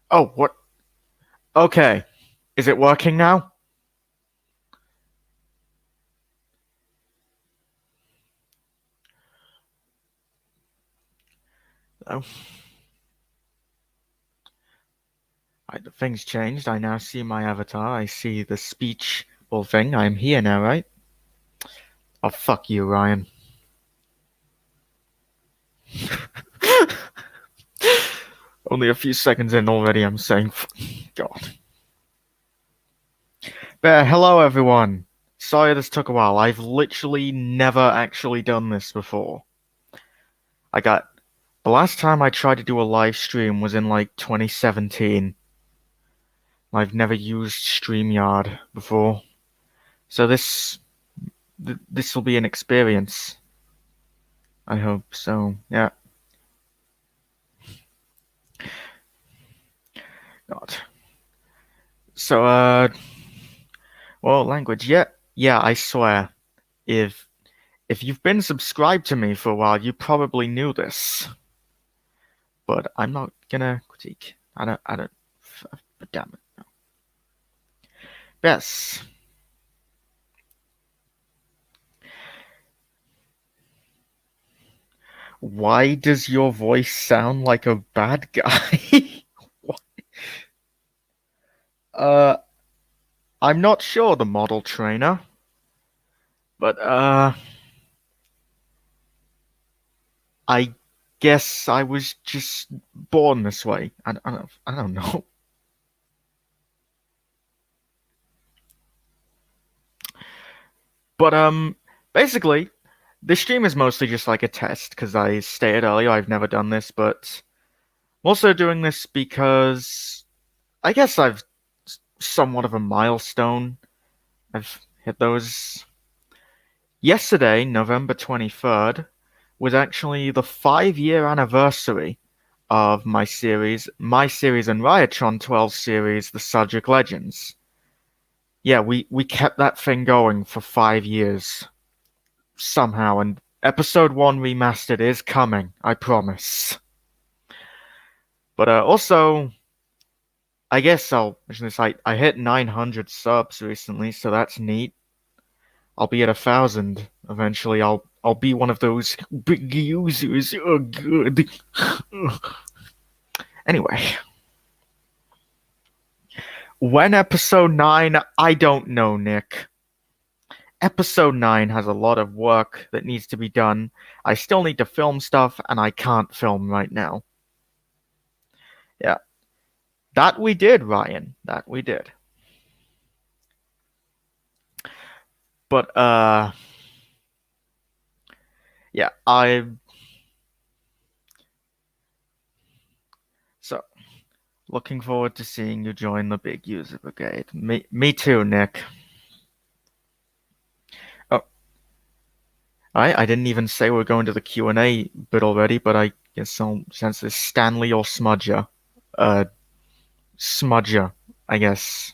Oh, what? Okay. Is it working now? Oh, the thing's changed. I now see my avatar. I see the speechable thing. I'm here now, right? Oh, fuck you, Ryan. Only a few seconds in already, I'm saying, God. But hello, everyone. Sorry this took a while. I've literally never actually done this before. I got the last time I tried to do a live stream was in like 2017. I've never used StreamYard before, so this will be an experience. I hope so. Yeah. God. So well, language. Yeah, yeah. I swear, if if you've been subscribed to me for a while, you probably knew this. But I'm not gonna critique. I don't. But damn it. No. Yes. Why does your voice sound like a bad guy? What? Uh, I'm not sure, the model trainer, but I guess I was just born this way. I don't know. But basically, this stream is mostly just like a test because I stated earlier I've never done this, but I'm also doing this because I guess I've somewhat of a milestone. I've hit those. Yesterday, November 23rd, was actually the 5-year anniversary of my series and Riotron 12 series, the Sudric Legends. Yeah, we kept that thing going for 5 years somehow, and episode 1 remastered is coming, I promise. But also, I guess I'll mention this. I hit 900 subs recently, so that's neat. I'll be at 1,000 eventually. I'll be one of those big users. Oh, good. Anyway, when episode 9, I don't know, Nick. Episode 9 has a lot of work that needs to be done. I still need to film stuff, and I can't film right now. Yeah, that we did, Ryan. That we did. But, yeah, so, looking forward to seeing you join the big user brigade. Me too, Nick. Oh, I didn't even say we're going to the Q&A bit already, but I guess I'll sense this Stanley or Smudger. Uh, Smudger, I guess.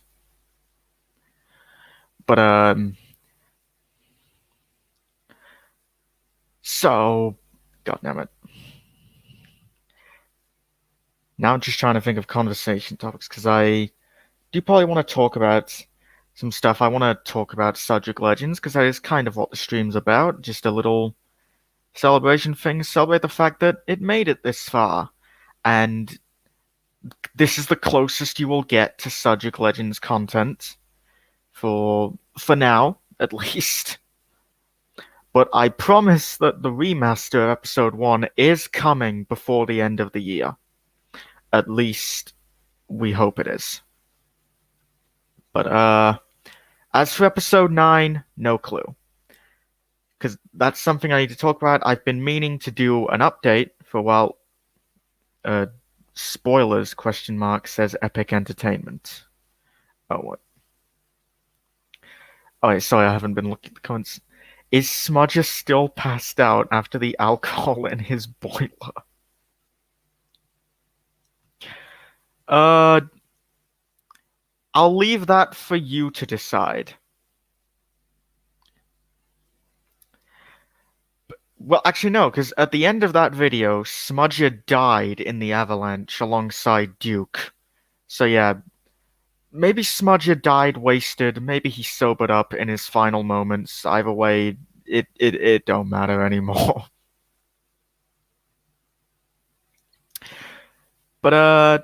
But, so, God damn it. Now I'm just trying to think of conversation topics, because I do probably want to talk about some stuff. I want to talk about Subject Legends, because that is kind of what the stream's about. Just a little celebration thing, celebrate the fact that it made it this far. And this is the closest you will get to Subject Legends content for now, at least. But I promise that the remaster of episode 1 is coming before the end of the year. At least we hope it is. But as for episode 9, no clue. Because that's something I need to talk about. I've been meaning to do an update for a while. Spoilers, question mark, says Epic Entertainment. Oh, what? Oh, sorry, I haven't been looking at the comments. Is Smudger still passed out after the alcohol in his boiler? Uh, I'll leave that for you to decide. Well, actually, no, because at the end of that video, Smudger died in the avalanche alongside Duke. So yeah, maybe Smudger died wasted, maybe he sobered up in his final moments. Either way, it don't matter anymore. But a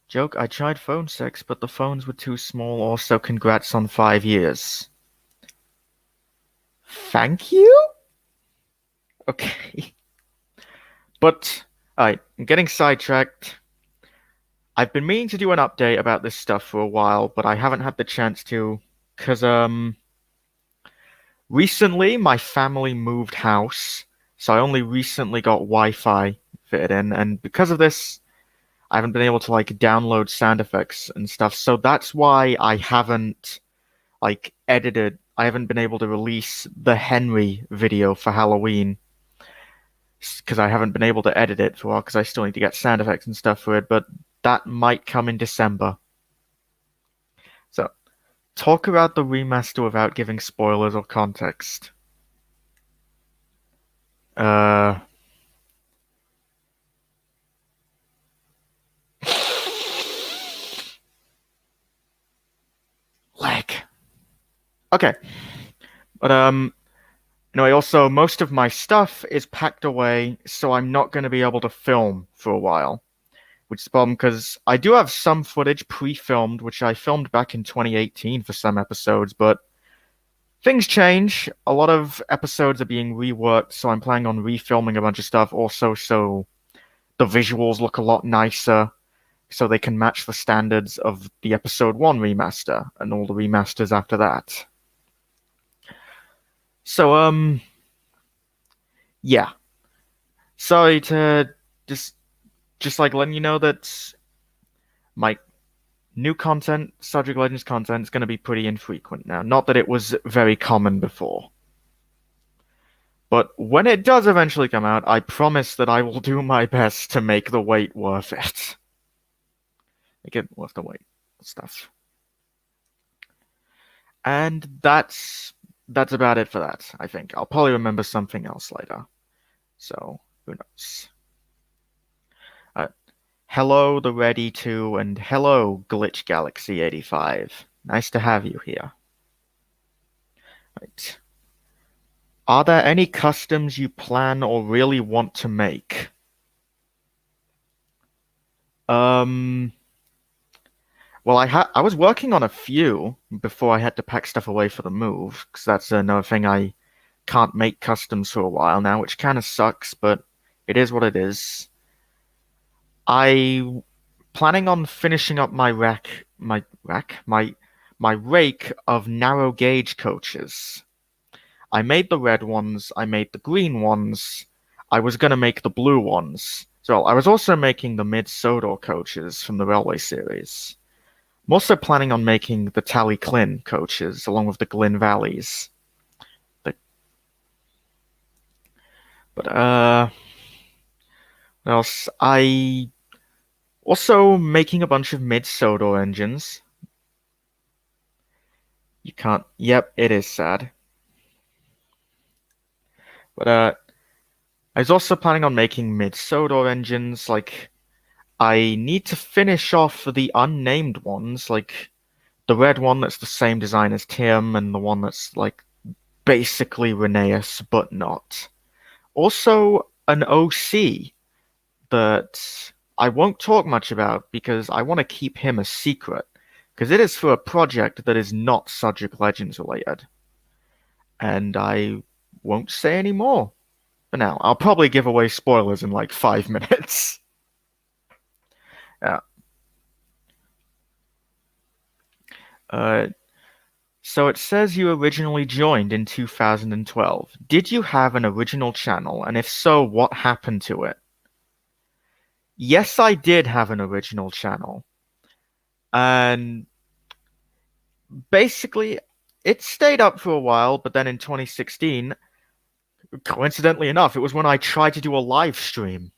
joke, I tried phone sex, but the phones were too small. Also, congrats on 5 years. Thank you? Okay. But alright, I'm getting sidetracked. I've been meaning to do an update about this stuff for a while, but I haven't had the chance to, because recently my family moved house, so I only recently got Wi-Fi fitted in, and because of this, I haven't been able to like download sound effects and stuff. So that's why I haven't like edited. I haven't been able to release the Henry video for Halloween because I haven't been able to edit it for a while because I still need to get sound effects and stuff for it. But that might come in December. So talk about the remaster without giving spoilers or context. Uh, leg. Okay, but anyway, also most of my stuff is packed away, so I'm not going to be able to film for a while. Which is the problem because I do have some footage pre-filmed, which I filmed back in 2018 for some episodes, but things change. A lot of episodes are being reworked, so I'm planning on refilming a bunch of stuff also so the visuals look a lot nicer, so they can match the standards of the episode 1 remaster and all the remasters after that. So, yeah. Sorry to just like letting you know that my new content, Sudric Legends content, is going to be pretty infrequent now. Not that it was very common before. But when it does eventually come out, I promise that I will do my best to make the wait worth it. Make it worth the wait. Stuff. And that's about it for that, I think. I'll probably remember something else later. So, who knows? Uh, hello, the Ready 2, and hello, Glitch Galaxy 85. Nice to have you here. Right. Are there any customs you plan or really want to make? Um, well, I was working on a few before I had to pack stuff away for the move, because that's another thing I can't make customs for a while now, which kind of sucks, but it is what it is. I planning on finishing up my rake of narrow gauge coaches. I made the red ones, I made the green ones, I was gonna make the blue ones. So I was also making the mid-Sodor coaches from the Railway series. I'm also planning on making the Tally Clin coaches, along with the Glyn Valleys. The, but, what else? I also making a bunch of mid-Sodor engines. You can't, yep, it is sad. But, I was also planning on making mid-Sodor engines, like, I need to finish off the unnamed ones, like the red one that's the same design as Tim, and the one that's like basically Rheneas, but not. Also, an OC that I won't talk much about because I want to keep him a secret, because it is for a project that is not Sudric Legends related. And I won't say any more for now. I'll probably give away spoilers in like 5 minutes. Yeah. Uh, So it says you originally joined in 2012. Did you have an original channel? And if so, what happened to it? Yes, I did have an original channel. And basically, it stayed up for a while, but then in 2016, coincidentally enough, it was when I tried to do a live stream.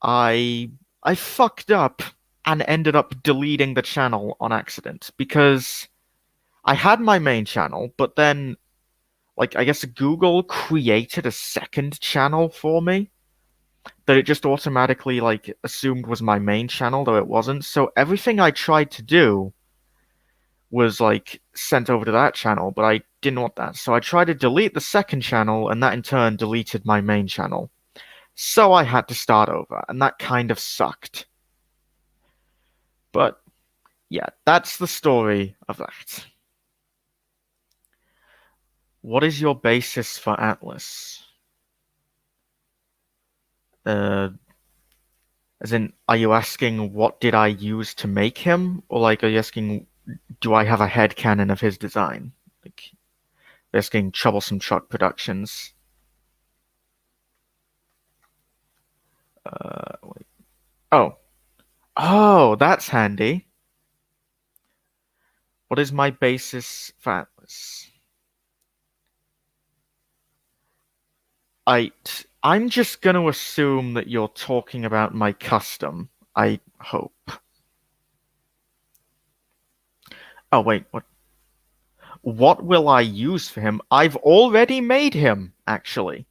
I fucked up and ended up deleting the channel on accident because I had my main channel, but then like I guess Google created a second channel for me. that it just automatically like assumed was my main channel, though it wasn't. So everything I tried to do was like sent over to that channel, but I didn't want that. So I tried to delete the second channel, and that in turn deleted my main channel. So I had to start over, and that kind of sucked. But yeah, that's the story of that. What is your basis for Atlas? Uh, as in, are you asking what did I use to make him? Or like, are you asking, do I have a head canon of his design? Like, asking Troublesome Truck Productions. Wait. Oh. Oh, that's handy. What is my basis for Atlas? I, I'm just gonna assume that you're talking about my custom. I hope. Oh, wait, what? What will I use for him? I've already made him, actually.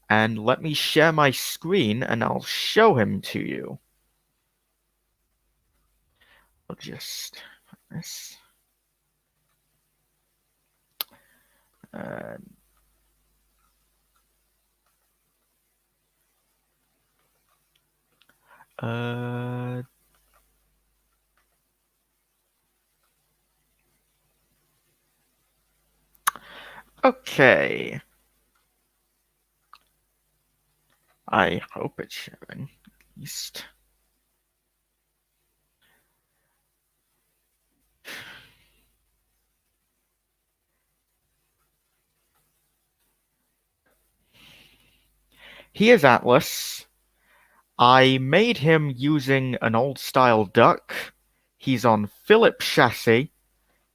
And let me share my screen and I'll show him to you. I'll just put this. Uh, uh, okay. I hope it's sharing, at least. Here's Atlas. I made him using an old style duck. He's on Phillips chassis.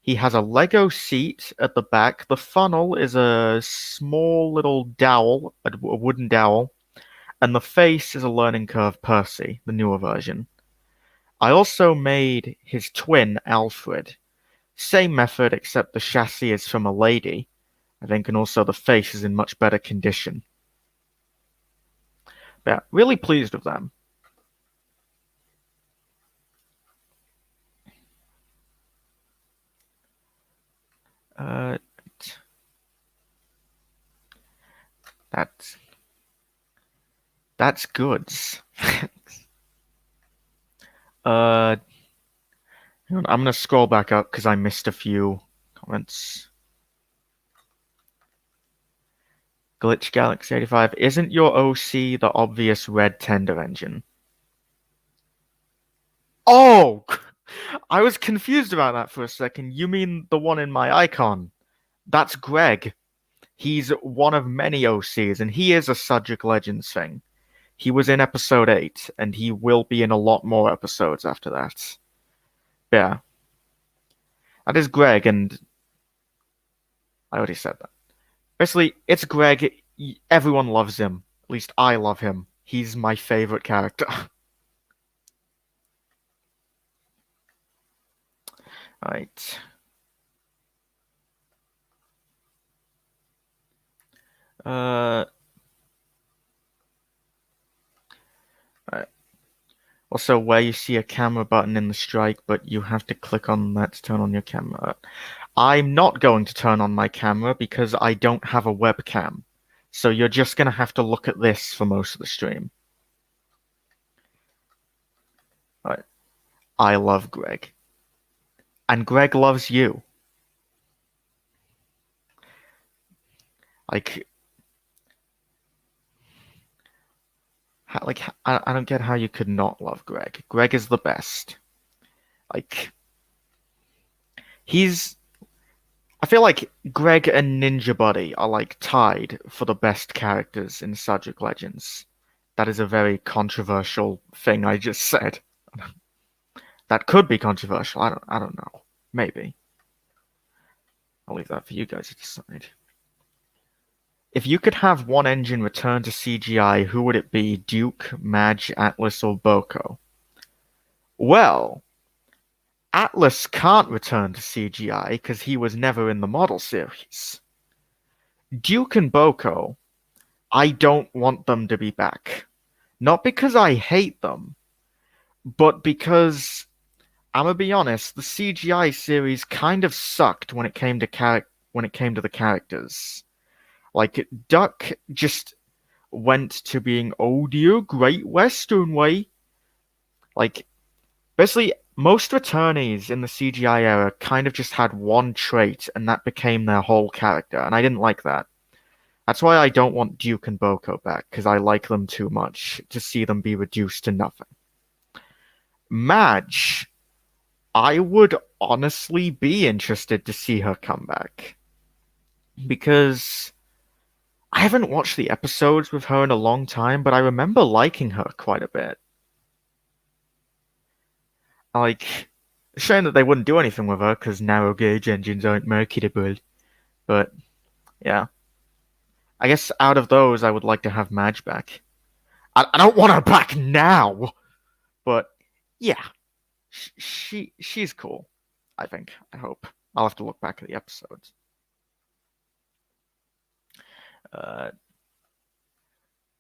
He has a Lego seat at the back. The funnel is a small little dowel, a wooden dowel, and the face is a learning curve Percy, the newer version. I also made his twin, Alfred. Same method, except the chassis is from a lady, I think, and also the face is in much better condition. But yeah, really pleased with them. Uh, that's that's goods. uh, I'm gonna scroll back up because I missed a few comments. Glitch Galaxy 85, isn't your OC the obvious red tender engine? Oh, I was confused about that for a second. You mean the one in my icon? That's Greg. He's one of many OCs, and he is a Sudric Legends thing. He was in episode 8, and he will be in a lot more episodes after that. Yeah. That is Greg, and I already said that. Basically, it's Greg. Everyone loves him. At least I love him. He's my favorite character. Right. Uh, right. Also, where you see a camera button in the strike, but you have to click on that to turn on your camera. I'm not going to turn on my camera because I don't have a webcam. So you're just going to have to look at this for most of the stream. Right. I love Greg. And Greg loves you. Like, I don't get how you could not love Greg. Greg is the best. Like, he's. I feel like Greg and Ninja Buddy are like tied for the best characters in Sudric Legends. That is a very controversial thing I just said. That could be controversial. I don't know. Maybe. I'll leave that for you guys to decide. If you could have one engine return to CGI, who would it be? Duke, Madge, Atlas, or Boko? Well, Atlas can't return to CGI because he was never in the model series. Duke and Boko I don't want them to be back. Not because I hate them, but because I'm gonna be honest, the CGI series kind of sucked when it came to the characters. Like Duck just went to being oh dear Great Western way. Like basically most returnees in the CGI era kind of just had one trait and that became their whole character, and I didn't like that. That's why I don't want Duke and Boko back, because I like them too much to see them be reduced to nothing. Madge, I would honestly be interested to see her come back. Because I haven't watched the episodes with her in a long time, but I remember liking her quite a bit. Like, shame that they wouldn't do anything with her because narrow gauge engines aren't marketable. But yeah, I guess out of those, I would like to have Madge back. I don't want her back now, but yeah, she's cool. I think. I hope. I'll have to look back at the episodes. Uh,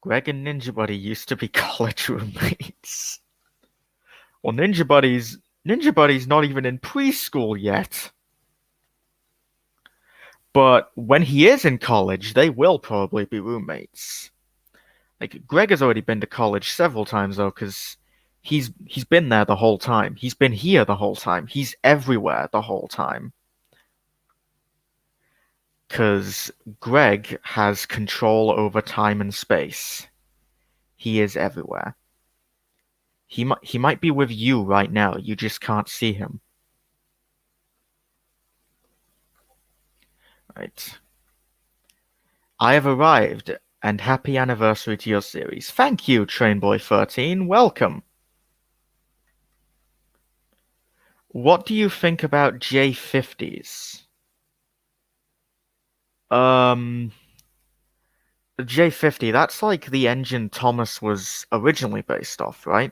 Greg and Ninja Buddy used to be college roommates. Well, Ninja Buddy's not even in preschool yet. But when he is in college, they will probably be roommates. Like Greg has already been to college several times though, because he's been there the whole time. He's been here the whole time. He's everywhere the whole time. Because Greg has control over time and space. He is everywhere. He might be with you right now. You just can't see him. Right. I have arrived, and happy anniversary to your series. Thank you, Trainboy13. Welcome. What do you think about J50s? Um, the J50, that's like the engine Thomas was originally based off, right?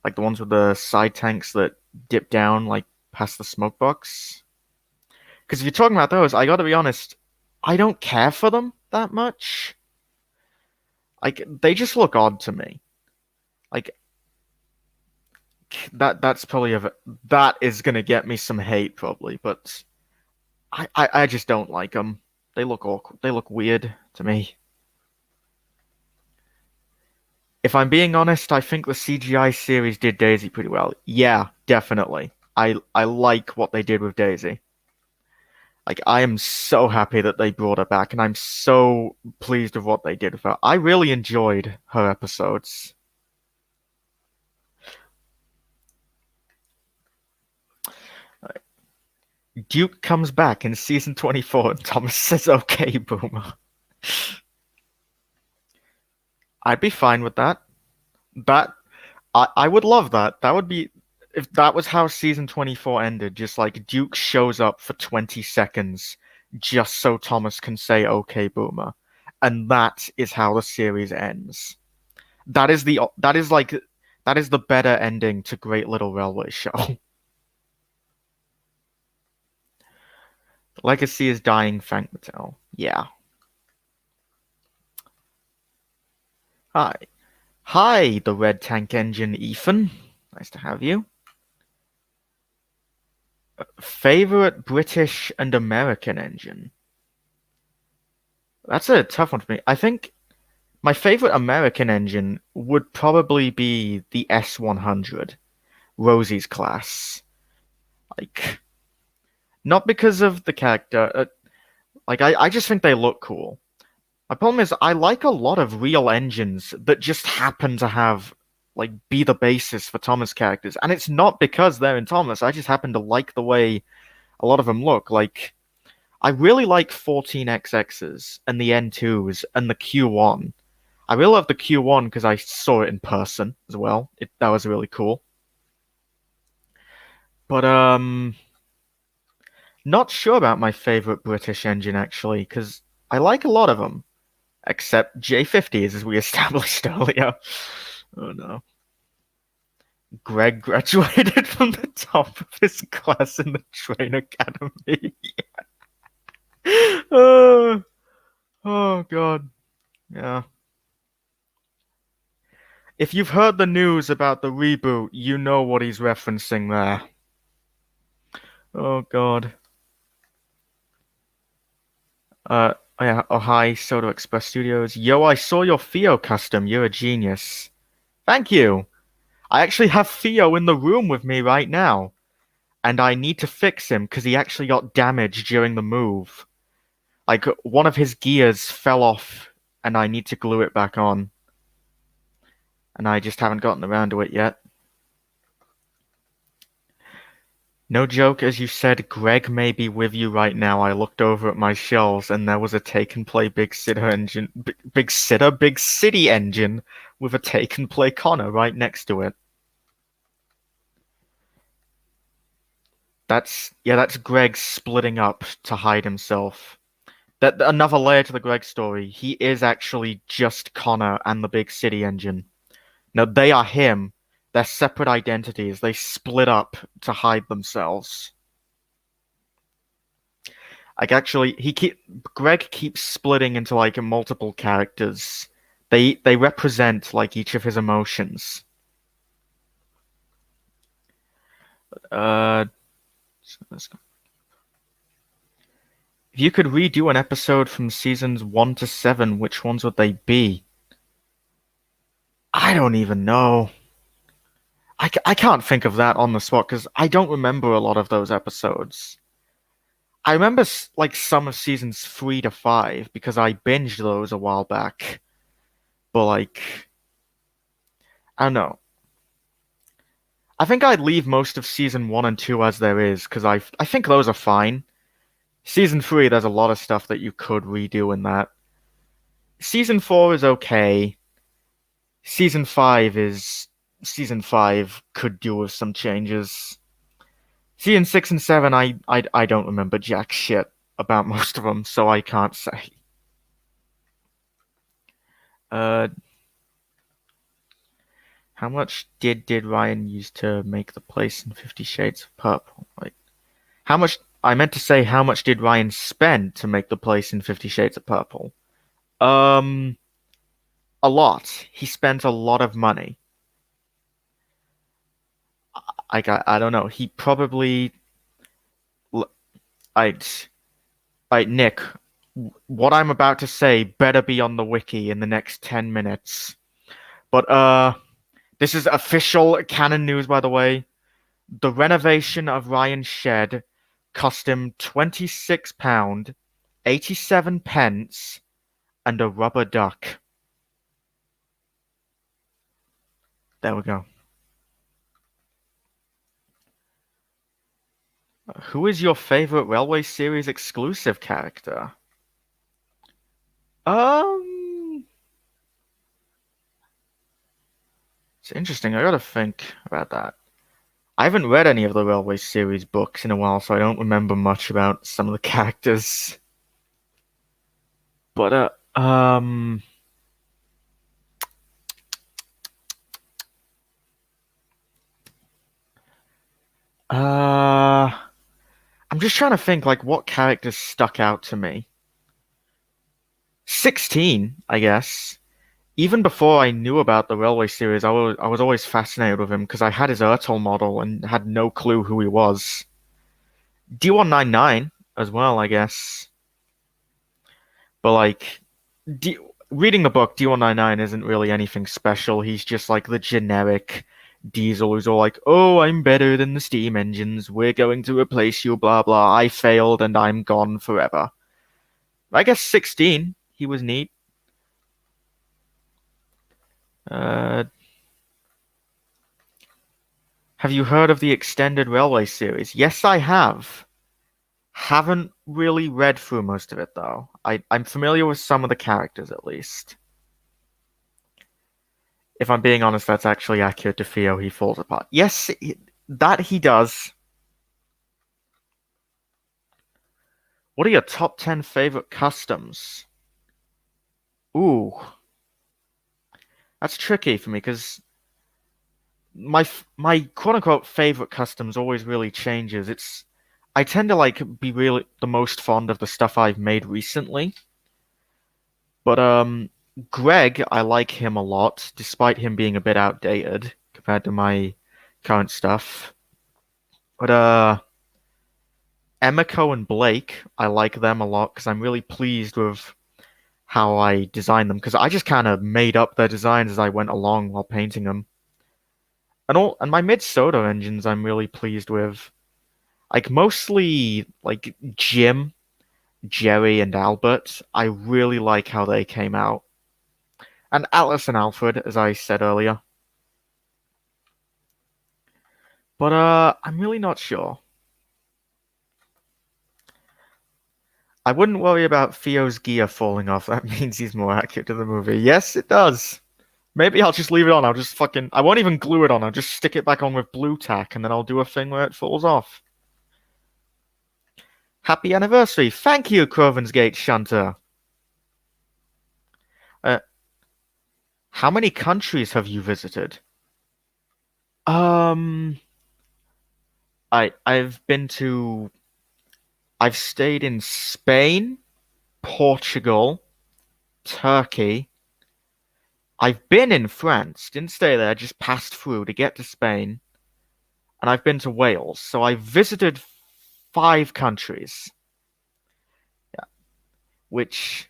Like the ones with the side tanks that dip down like past the smoke box. Because if you're talking about those, I gotta be honest, I don't care for them that much. Like they just look odd to me. Like that's probably that is gonna get me some hate probably, but I just don't like them. They look awkward. They look weird to me. If I'm being honest, I think the CGI series did Daisy pretty well. Yeah, definitely. I like what they did with Daisy. Like I am so happy that they brought her back, and I'm so pleased with what they did with her. I really enjoyed her episodes. Duke comes back in season 24 and Thomas says, okay, Boomer. I'd be fine with that. That I would love that. That would be if that was how season 24 ended, just like Duke shows up for 20 seconds just so Thomas can say okay, Boomer. And that is how the series ends. That is the better ending to Great Little Railway Show. Legacy is dying, thank Mattel. Yeah. Hi. Hi, the Red Tank Engine, Ethan. Nice to have you. Favorite British and American engine? That's a tough one for me. I think my favorite American engine would probably be the S100, Rosie's class. Like, not because of the character. I just think they look cool. My problem is I like a lot of real engines that just happen to have like be the basis for Thomas characters, and it's not because they're in Thomas. I just happen to like the way a lot of them look. Like I really like 14XXs and the N2s and the Q1. I really love the Q1 because I saw it in person as well. That was really cool. But not sure about my favorite British engine actually, because I like a lot of them, except J50s as we established earlier. Oh no. Greg graduated from the top of his class in the train academy. Oh, oh god. Yeah. If you've heard the news about the reboot, you know what he's referencing there. Oh God. Oh yeah, oh hi, Soto Express Studios. Yo, I saw your Theo custom. You're a genius. Thank you. I actually have Theo in the room with me right now, and I need to fix him because he actually got damaged during the move. Like one of his gears fell off, and I need to glue it back on, and I just haven't gotten around to it yet. No joke, as you said, Greg may be with you right now. I looked over at my shelves and there was a take and play Big Sitter engine, Big City engine with a take and play Connor right next to it. That's Greg splitting up to hide himself. That another layer to the Greg story. He is actually just Connor and the Big City engine. No, they are him. They're separate identities. They split up to hide themselves. Like actually, Greg keeps splitting into like multiple characters. They represent like each of his emotions. Uh, if you could redo an episode from seasons 1 to 7, which ones would they be? I don't even know. I can't think of that on the spot because I don't remember a lot of those episodes. I remember like some of seasons 3 to 5 because I binged those a while back. But like, I don't know. I think I'd leave most of season 1 and 2 as there is because I think those are fine. Season 3, there's a lot of stuff that you could redo in that. Season 4 is okay. Season 5 could do with some changes. Season 6 and 7, I don't remember jack shit about most of them, so I can't say. Uh, how much did Ryan use to make the place in 50 Shades of Purple? Like, how much? I meant to say how much did Ryan spend to make the place in 50 Shades of Purple? Um, a lot. He spent a lot of money. I don't know. He probably I'd Nick, what I'm about to say better be on the wiki in the next 10 minutes. But this is official canon news by the way. The renovation of Ryan's shed cost him £26, 87 pence, and a rubber duck. There we go. Who is your favorite Railway Series exclusive character? Um, it's interesting. I gotta think about that. I haven't read any of the Railway Series books in a while, so I don't remember much about some of the characters. But uh, I'm just trying to think like what characters stuck out to me. 16, I guess. Even before I knew about the Railway series, I was always fascinated with him because I had his Ertl model and had no clue who he was. D199 as well, I guess. But like, D reading the book, D199 isn't really anything special. He's just like the generic Diesel who's all like, "Oh, I'm better than the steam engines. We're going to replace you, blah blah. I failed and I'm gone forever." I guess 16, he was neat. Uh, have you heard of the extended Railway series? Yes, I have. Haven't really read through most of it though. I'm familiar with some of the characters at least. If I'm being honest, that's actually accurate to Theo. He falls apart. Yes, that he does. What are your top 10 favorite customs? Ooh, that's tricky for me because my quote unquote favorite customs always really changes. I tend to like be really the most fond of the stuff I've made recently. But Greg, I like him a lot, despite him being a bit outdated compared to my current stuff. But Emiko and Blake, I like them a lot because I'm really pleased with how I designed them because I just kind of made up their designs as I went along while painting them. And my mid Soda engines I'm really pleased with. Like mostly like Jim, Jerry, and Albert. I really like how they came out. And Atlas and Alfred, as I said earlier. But I'm really not sure. I wouldn't worry about Theo's gear falling off. That means he's more accurate to the movie. Yes, it does. Maybe I'll just leave it on. I'll just fucking. I won't even glue it on. I'll just stick it back on with blue tack, and then I'll do a thing where it falls off. Happy anniversary! Thank you, Crovensgate Shunter. Uh, how many countries have you visited? Um, I've been to. I've stayed in Spain, Portugal, Turkey. I've been in France. Didn't stay there. Just passed through to get to Spain. And I've been to Wales. So I've visited 5 countries, which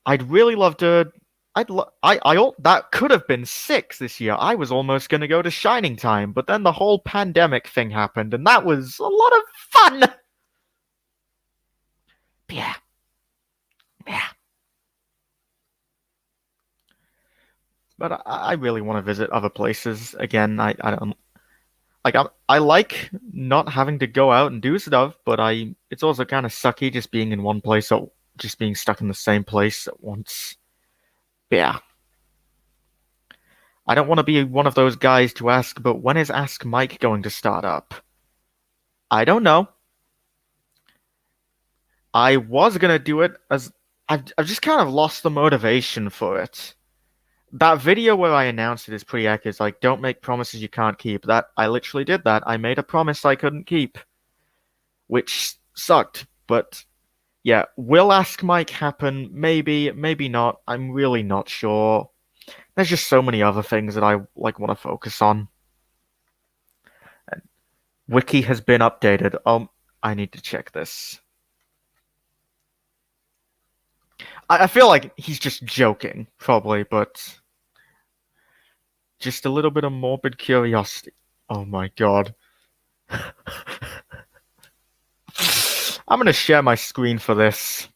I'd really love to. That could have been 6 this year. I was almost going to go to Shining Time, but then the whole pandemic thing happened, and that was a lot of fun. Yeah, yeah. But I really want to visit other places again. I don't I like not having to go out and do stuff, but it's also kind of sucky just being in one place or just being stuck in the same place at once. But yeah. I don't want to be one of those guys to ask, but when is Ask Mike going to start up? I don't know. I was gonna do it as I've just kind of lost the motivation for it. That video where I announced it is pretty accurate. It's like, don't make promises you can't keep. That I literally did that. I made a promise I couldn't keep, which sucked. But yeah, will Ask Mike happen? Maybe, maybe not. I'm really not sure. There's just so many other things that I like want to focus on. Wiki has been updated. I need to check this. I feel like he's just joking, probably, but just a little bit of morbid curiosity. Oh my god. I'm gonna share my screen for this.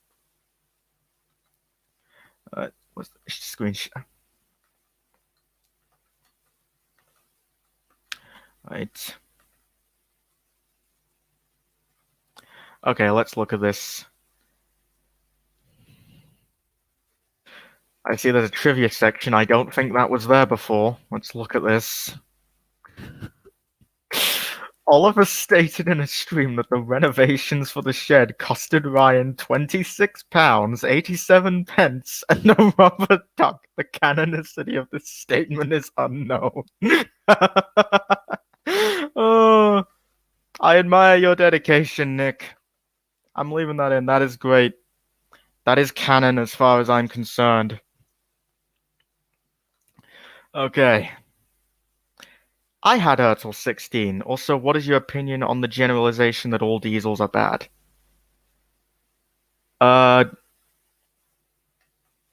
What's the screen share? Right. Okay, let's look at this. I see there's a trivia section. I don't think that was there before. Let's look at this. Oliver stated in a stream that the renovations for the shed costed Ryan £26, 87 pence, and the rubber duck. The canonicity of this statement is unknown. Oh, I admire your dedication, Nick. I'm leaving that in. That is great. That is canon as far as I'm concerned. Okay. I had her till 16. Also, what is your opinion on the generalization that all diesels are bad? Uh,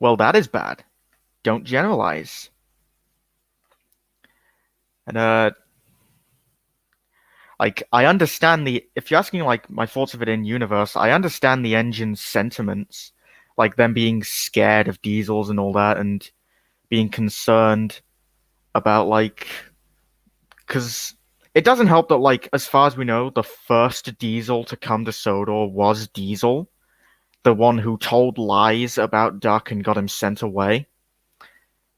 well, that is bad. Don't generalize. And, like, I understand if you're asking, like, my thoughts of it in universe, I understand the engine's sentiments. Like, them being scared of diesels and all that, and being concerned about, like, because it doesn't help that, like, as far as we know, the first diesel to come to Sodor was Diesel, the one who told lies about Duck and got him sent away.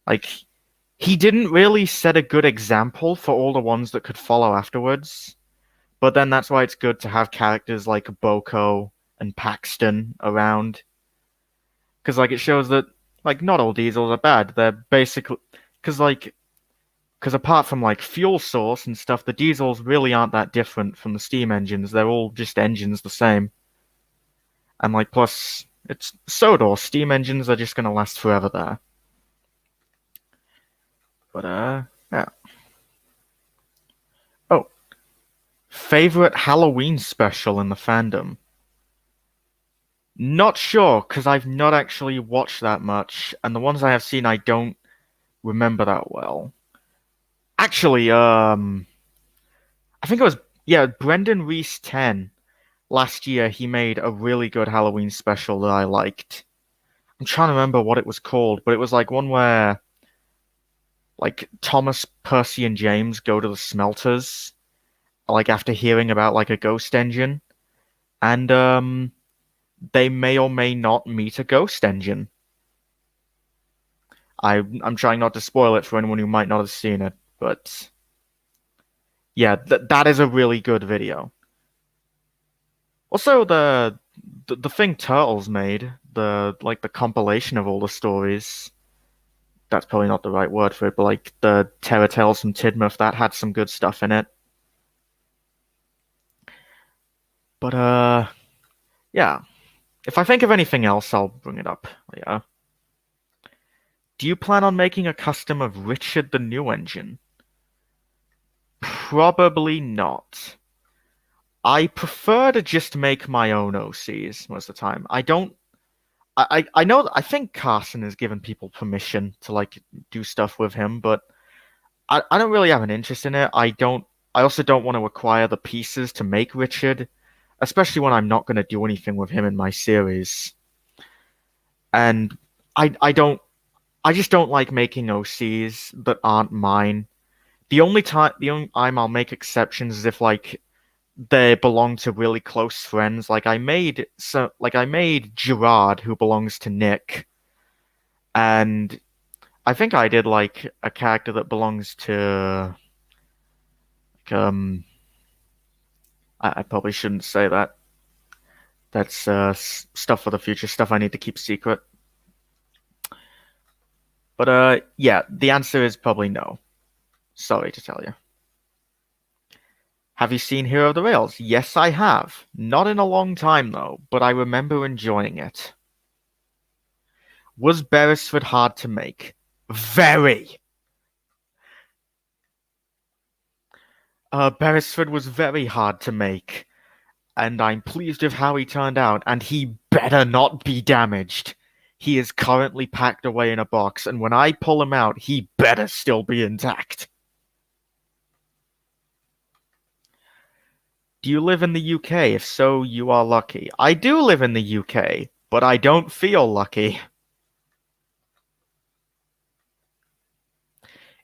Like, he didn't really set a good example for all the ones that could follow afterwards. But then that's why it's good to have characters like Boko and Paxton around. Because, like, it shows that, like, not all diesels are bad. They're basically... Because apart from, like, fuel source and stuff, the diesels really aren't that different from the steam engines. They're all just engines the same. And, like, plus, it's Sodor. Steam engines are just going to last forever there. But yeah. Oh, favorite Halloween special in the fandom? Not sure, because I've not actually watched that much, and the ones I have seen I don't remember that well. Actually, I think it was, yeah, Brendan Reese 10 last year. He made a really good Halloween special that I liked. I'm trying to remember what it was called, but it was like one where like Thomas, Percy, and James go to the smelters, like after hearing about like a ghost engine, and they may or may not meet a ghost engine. I'm trying not to spoil it for anyone who might not have seen it, but yeah, that is a really good video. Also, the thing Turtles made, the like the compilation of all the stories. That's probably not the right word for it, but like the Terror Tales from Tidmouth, that had some good stuff in it. But yeah. If I think of anything else, I'll bring it up. Yeah. Do you plan on making a custom of Richard the New Engine? Probably not. I prefer to just make my own OCs most of the time. I don't. I know. I think Carson has given people permission to like do stuff with him, but I don't really have an interest in it. I don't. I also don't want to acquire the pieces to make Richard, especially when I'm not going to do anything with him in my series. And I don't. I just don't like making OCs that aren't mine. The only time I'll make exceptions is if like they belong to really close friends. Like I made Gerard, who belongs to Nick, and I think I did like a character that belongs to like, I probably shouldn't say that. That's stuff for the future, stuff I need to keep secret. But yeah, the answer is probably no. Sorry to tell you. Have you seen Hero of the Rails? Yes, I have. Not in a long time though, but I remember enjoying it. Was Beresford hard to make? Very. Beresford was very hard to make, and I'm pleased with how he turned out, and he better not be damaged. He is currently packed away in a box, and when I pull him out, he better still be intact. Do you live in the UK? If so, you are lucky. I do live in the UK, but I don't feel lucky.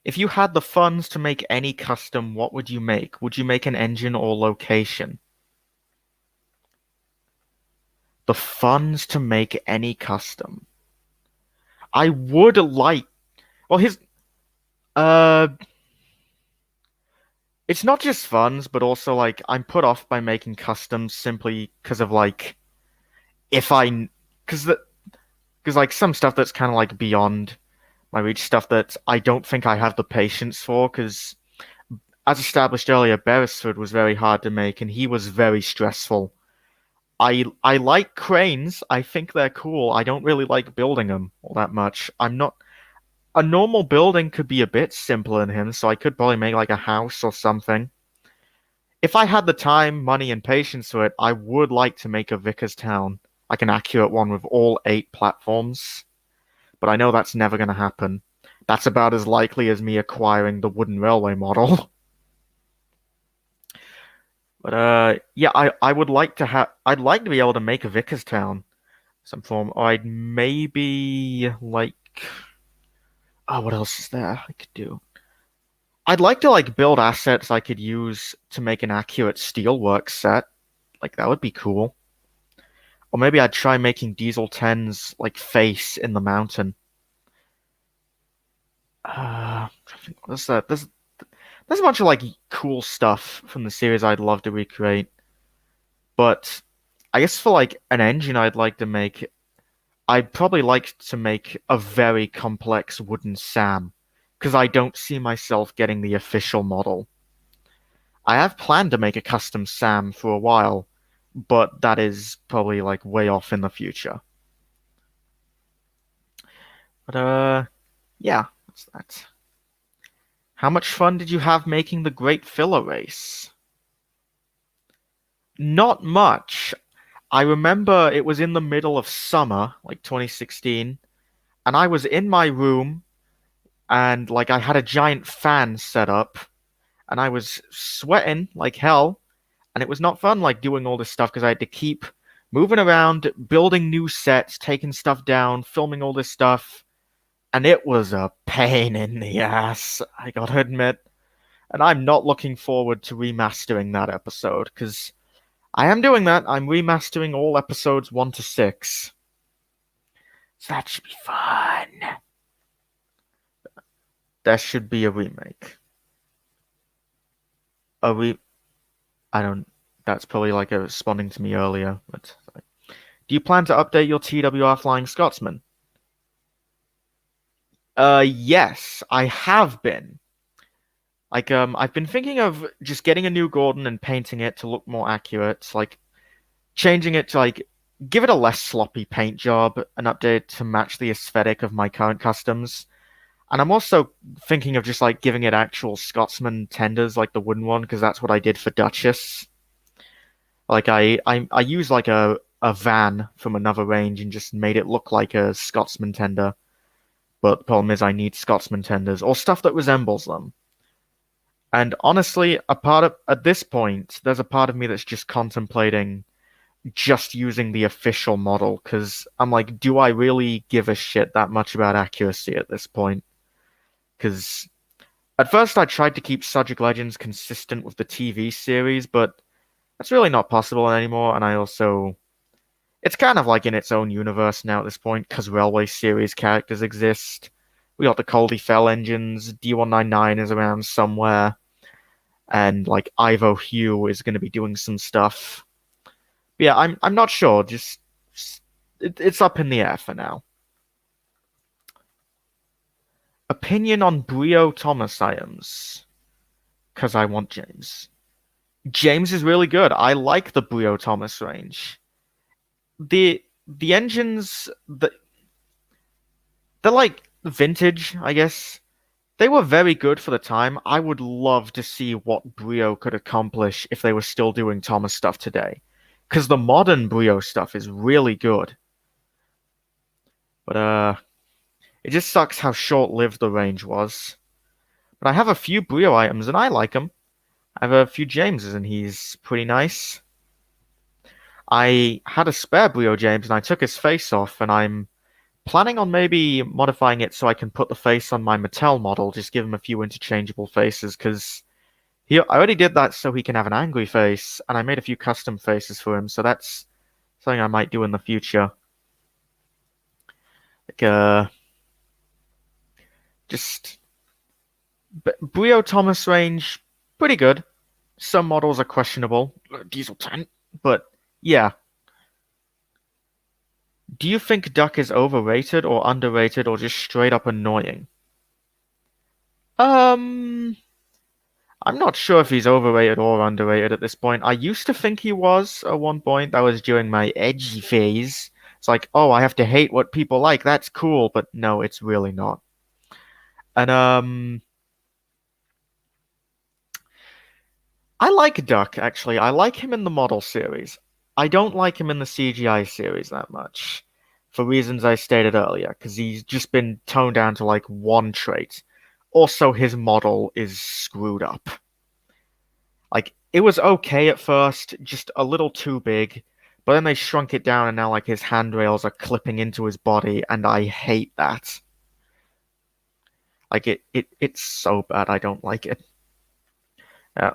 If you had the funds to make any custom, what would you make? Would you make an engine or location? The funds to make any custom. I would like. Well, his. Uh. It's not just funds, but also like I'm put off by making customs simply because of like if I. Because the. Because like some stuff that's kind of like beyond my reach, stuff that I don't think I have the patience for. Because as established earlier, Beresford was very hard to make and he was very stressful. I like cranes. I think they're cool. I don't really like building them all that much. I'm not a normal building could be a bit simpler than him, so I could probably make like a house or something. If I had the time, money, and patience for it, I would like to make a Vickers Town, like an accurate one with all 8 platforms. But I know that's never going to happen. That's about as likely as me acquiring the wooden railway model. But yeah, I would like to have. I'd like to be able to make a Vickers Town, some form. Or I'd maybe like. Oh, what else is there I could do? I'd like to like build assets I could use to make an accurate steelwork set. Like that would be cool. Or maybe I'd try making Diesel 10's like face in the mountain. What's that? There's a bunch of like cool stuff from the series I'd love to recreate. But I guess for like an engine I'd like to make, I'd probably like to make a very complex wooden Sam, because I don't see myself getting the official model. I have planned to make a custom Sam for a while, but that is probably like way off in the future. But yeah, that's that. How much fun did you have making the Great Filler Race? Not much. I remember it was in the middle of summer, like 2016, and I was in my room and like I had a giant fan set up and I was sweating like hell and it was not fun like doing all this stuff because I had to keep moving around, building new sets, taking stuff down, filming all this stuff, and it was a pain in the ass, I gotta admit. And I'm not looking forward to remastering that episode because I am doing that. I'm remastering all episodes 1 to 6. So that should be fun. There should be a remake. A re I don't That's probably like a responding to me earlier, but do you plan to update your TWR Flying Scotsman? Yes, I have been. Like, I've been thinking of just getting a new Gordon and painting it to look more accurate, like changing it to like give it a less sloppy paint job, an update to match the aesthetic of my current customs. And I'm also thinking of just like giving it actual Scotsman tenders, like the wooden one, because that's what I did for Duchess. Like I used like a van from another range and just made it look like a Scotsman tender. But the problem is I need Scotsman tenders or stuff that resembles them. And honestly, at this point, there's a part of me that's just contemplating just using the official model because I'm like, do I really give a shit that much about accuracy at this point? Because at first I tried to keep Sudric Legends consistent with the TV series, but that's really not possible anymore. And I also, it's kind of like in its own universe now at this point because Railway series characters exist. We got the Coldy Fell engines, D199 is around somewhere, and like Ivo Hugh is going to be doing some stuff. But yeah, I'm not sure. It's up in the air for now. Opinion on Brio Thomas items. Because I want James. James is really good. I like the Brio Thomas range. The engines they're like vintage, I guess. They were very good for the time. I would love to see what Brio could accomplish if they were still doing Thomas stuff today. Because the modern Brio stuff is really good. But it just sucks how short-lived the range was. But I have a few Brio items and I like them. I have a few Jameses and he's pretty nice. I had a spare Brio James and I took his face off and I'm planning on maybe modifying it so I can put the face on my Mattel model, just give him a few interchangeable faces, because I already did that so he can have an angry face, and I made a few custom faces for him, so that's something I might do in the future. Like, just Brio Thomas range, pretty good. Some models are questionable, Diesel 10, but yeah. Do you think Duck is overrated or underrated or just straight up annoying? Um, I'm not sure if he's overrated or underrated at this point. I used to think he was at one point. That was during my edgy phase. It's like, oh, I have to hate what people like. That's cool, but no, it's really not. And I like Duck actually. I like him in the model series. I don't like him in the CGI series that much, for reasons I stated earlier, because he's just been toned down to like one trait. Also, his model is screwed up. Like, it was okay at first, just a little too big, but then they shrunk it down and now like his handrails are clipping into his body, and I hate that. Like it's so bad, I don't like it. I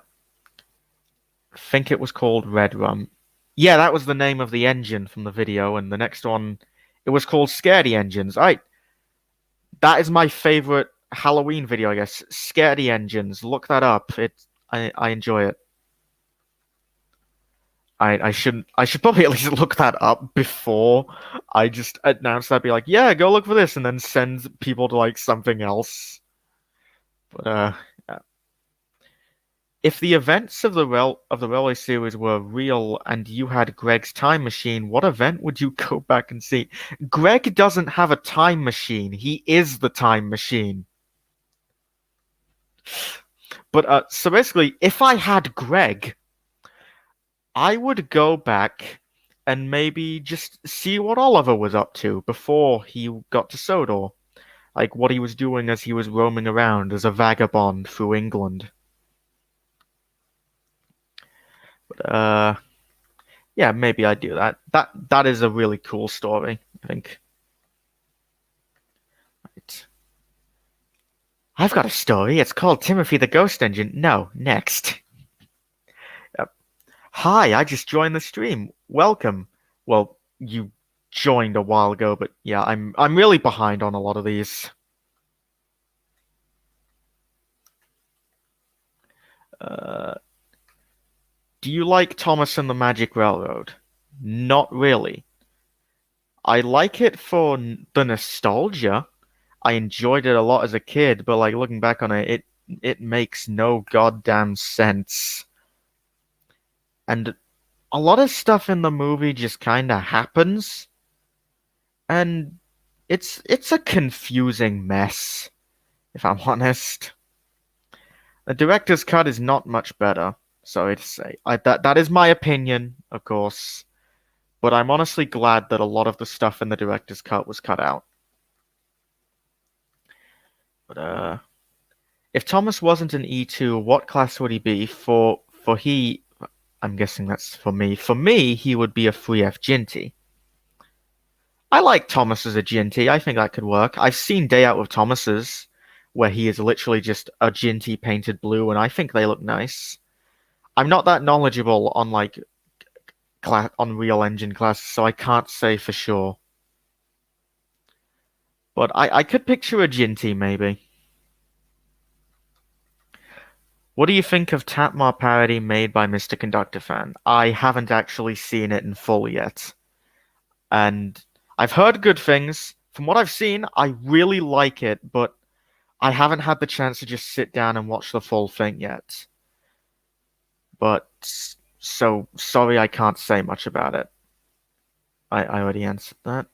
think it was called Red Rum. Yeah, that was the name of the engine from the video, and the next one, it was called Scaredy Engines. That is my favorite Halloween video, I guess. Scaredy Engines. Look that up. I enjoy it. I should probably at least look that up before I just announce that. Be like, yeah, go look for this, and then send people to like something else. But yeah. If the events of the Railway series were real and you had Greg's time machine, what event would you go back and see? Greg doesn't have a time machine. He is the time machine. But so basically, if I had Greg, I would go back and maybe just see what Oliver was up to before he got to Sodor. Like what he was doing as he was roaming around as a vagabond through England. But yeah, maybe I'd do that. That is a really cool story, I think. Right. I've got a story. It's called Timothy the Ghost Engine. No, next. Yep. Hi, I just joined the stream. Welcome. Well, you joined a while ago, but yeah, I'm really behind on a lot of these. Uh, do you like Thomas and the Magic Railroad? Not really. I like it for the nostalgia. I enjoyed it a lot as a kid, but like looking back on it, it makes no goddamn sense. And a lot of stuff in the movie just kind of happens, and it's a confusing mess, if I'm honest. The director's cut is not much better, sorry to say. That is my opinion, of course, but I'm honestly glad that a lot of the stuff in the director's cut was cut out. But if Thomas wasn't an E2, what class would he be? For he, I'm guessing that's for me. For me, he would be a 3F Ginty. I like Thomas as a Ginty. I think that could work. I've seen Day Out with Thomas's, where he is literally just a Ginty painted blue, and I think they look nice. I'm not that knowledgeable on like on Real Engine classes, so I can't say for sure. But I could picture a Ginty maybe. What do you think of Tatmar parody made by Mr. Conductor Fan? I haven't actually seen it in full yet. And I've heard good things. From what I've seen, I really like it, but I haven't had the chance to just sit down and watch the full thing yet. But so sorry I can't say much about it. I already answered that.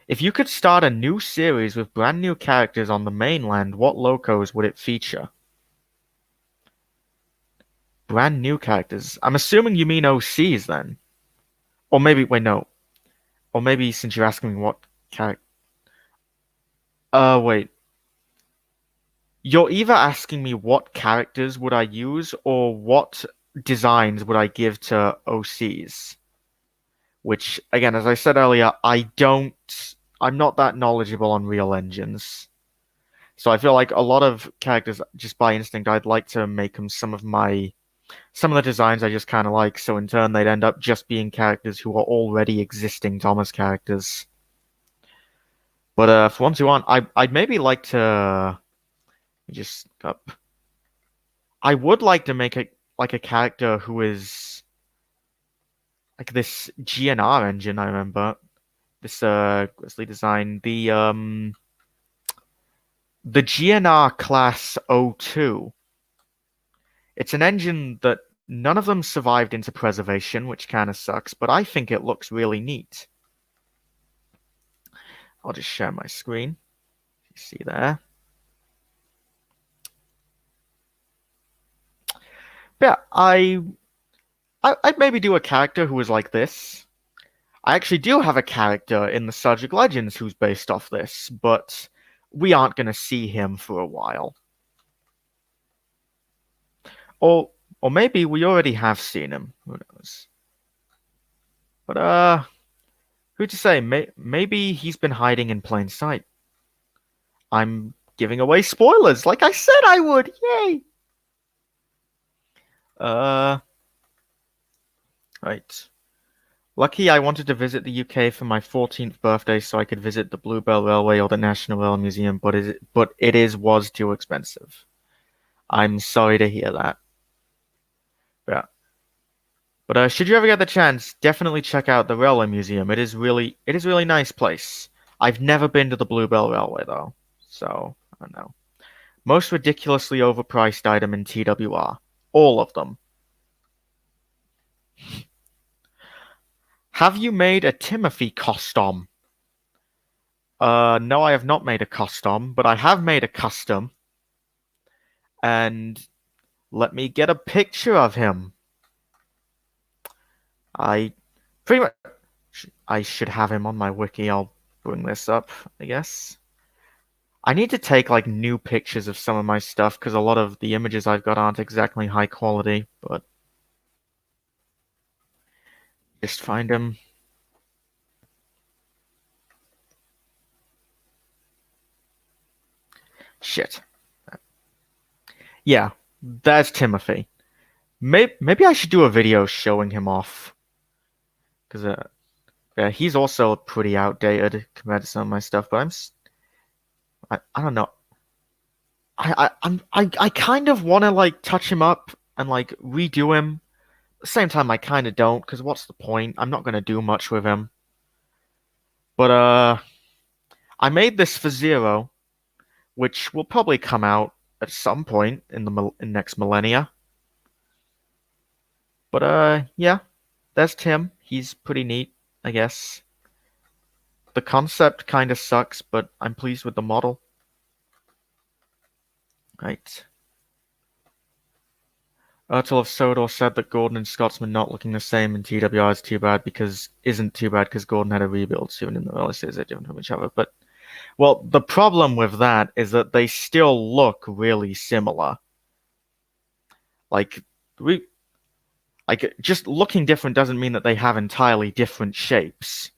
If you could start a new series with brand new characters on the mainland, what locos would it feature? Brand new characters. I'm assuming you mean OCs then. Or maybe, wait, no. Or maybe since you're asking me what character. Wait. You're either asking me what characters would I use or what designs would I give to OCs? Which, again, as I said earlier, I'm not that knowledgeable on real engines. So I feel like a lot of characters, just by instinct, I'd like to make them some of the designs I just kind of like, so in turn they'd end up just being characters who are already existing Thomas characters. But for ones who aren't, I'd maybe like to just up. I would like to make a character who is like this GNR engine. I remember this Grizzly design, the GNR class 02. It's an engine that none of them survived into preservation, which kind of sucks, but I think it looks really neat. I'll just share my screen. You see there. But yeah, I'd maybe do a character who was like this. I actually do have a character in the Sudric Legends who's based off this, but we aren't going to see him for a while. Or maybe we already have seen him. Who knows? But who'd you say? Maybe he's been hiding in plain sight. I'm giving away spoilers, like I said I would. Yay! Right. Lucky I wanted to visit the UK for my 14th birthday so I could visit the Bluebell Railway or the National Rail Museum, but it was too expensive. I'm sorry to hear that. Yeah. But should you ever get the chance, definitely check out the Railway Museum. It is really nice place. I've never been to the Bluebell Railway though, so I don't know. Most ridiculously overpriced item in TWR. All of them. Have you made a Timothy costume? No, I have not made a custom, but I have made a custom. and let me get a picture of him. I pretty much I should have him on my wiki. I'll bring this up, I guess. I need to take like new pictures of some of my stuff because a lot of the images I've got aren't exactly high quality, but just find him. Shit. Yeah, there's Timothy. Maybe I should do a video showing him off because yeah, he's also pretty outdated compared to some of my stuff. But I don't know. I kind of want to like touch him up and like redo him. At the same time, I kind of don't because what's the point? I'm not gonna do much with him. But I made this for Zero, which will probably come out at some point in the next millennia. But yeah, there's Tim. He's pretty neat, I guess. The concept kind of sucks, but I'm pleased with the model. Right. Ertel of Sodor said that Gordon and Scotsman not looking the same in TWR is too bad because Gordon had a rebuild soon in the early series they're different from each other. But well, the problem with that is that they still look really similar. Like we like just looking different doesn't mean that they have entirely different shapes.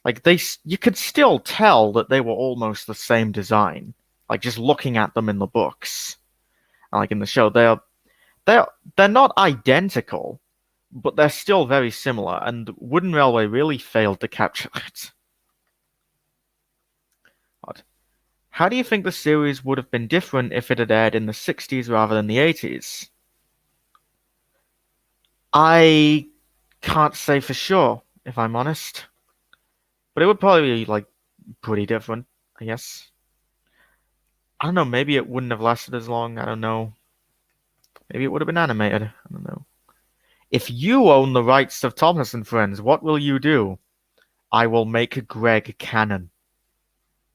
Like you could still tell that they were almost the same design. Like just looking at them in the books, and like in the show, they're they're not identical, but they're still very similar. And Wooden Railway really failed to capture that. Odd. How do you think the series would have been different if it had aired in the 60s rather than the 80s? I can't say for sure, if I'm honest. But it would probably be like pretty different, I guess. I don't know, maybe it wouldn't have lasted as long. I don't know. Maybe it would have been animated. I don't know. If you own the rights of Thomas and Friends, what will you do? I will make Greg canon.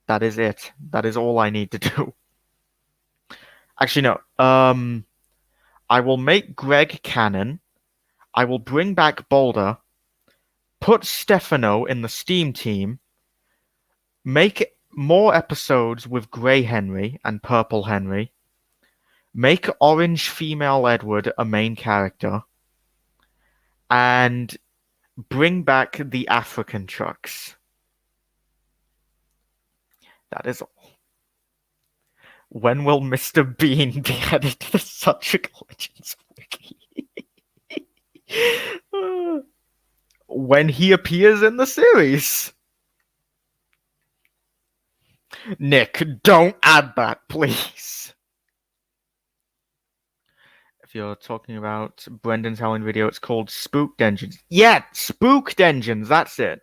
That is it. That is all I need to do. Actually, no. I will make Greg canon. I will bring back Boulder. Put Stefano in the Steam team. Make more episodes with Grey Henry and Purple Henry. Make Orange Female Edward a main character. And bring back the African trucks. That is all. When will Mr. Bean be added to the Sudric Legends wiki? When he appears in the series. Nick, don't add that, please. If you're talking about Brendan's Halloween video, it's called Spooked Engines. Yeah, Spooked Engines, that's it.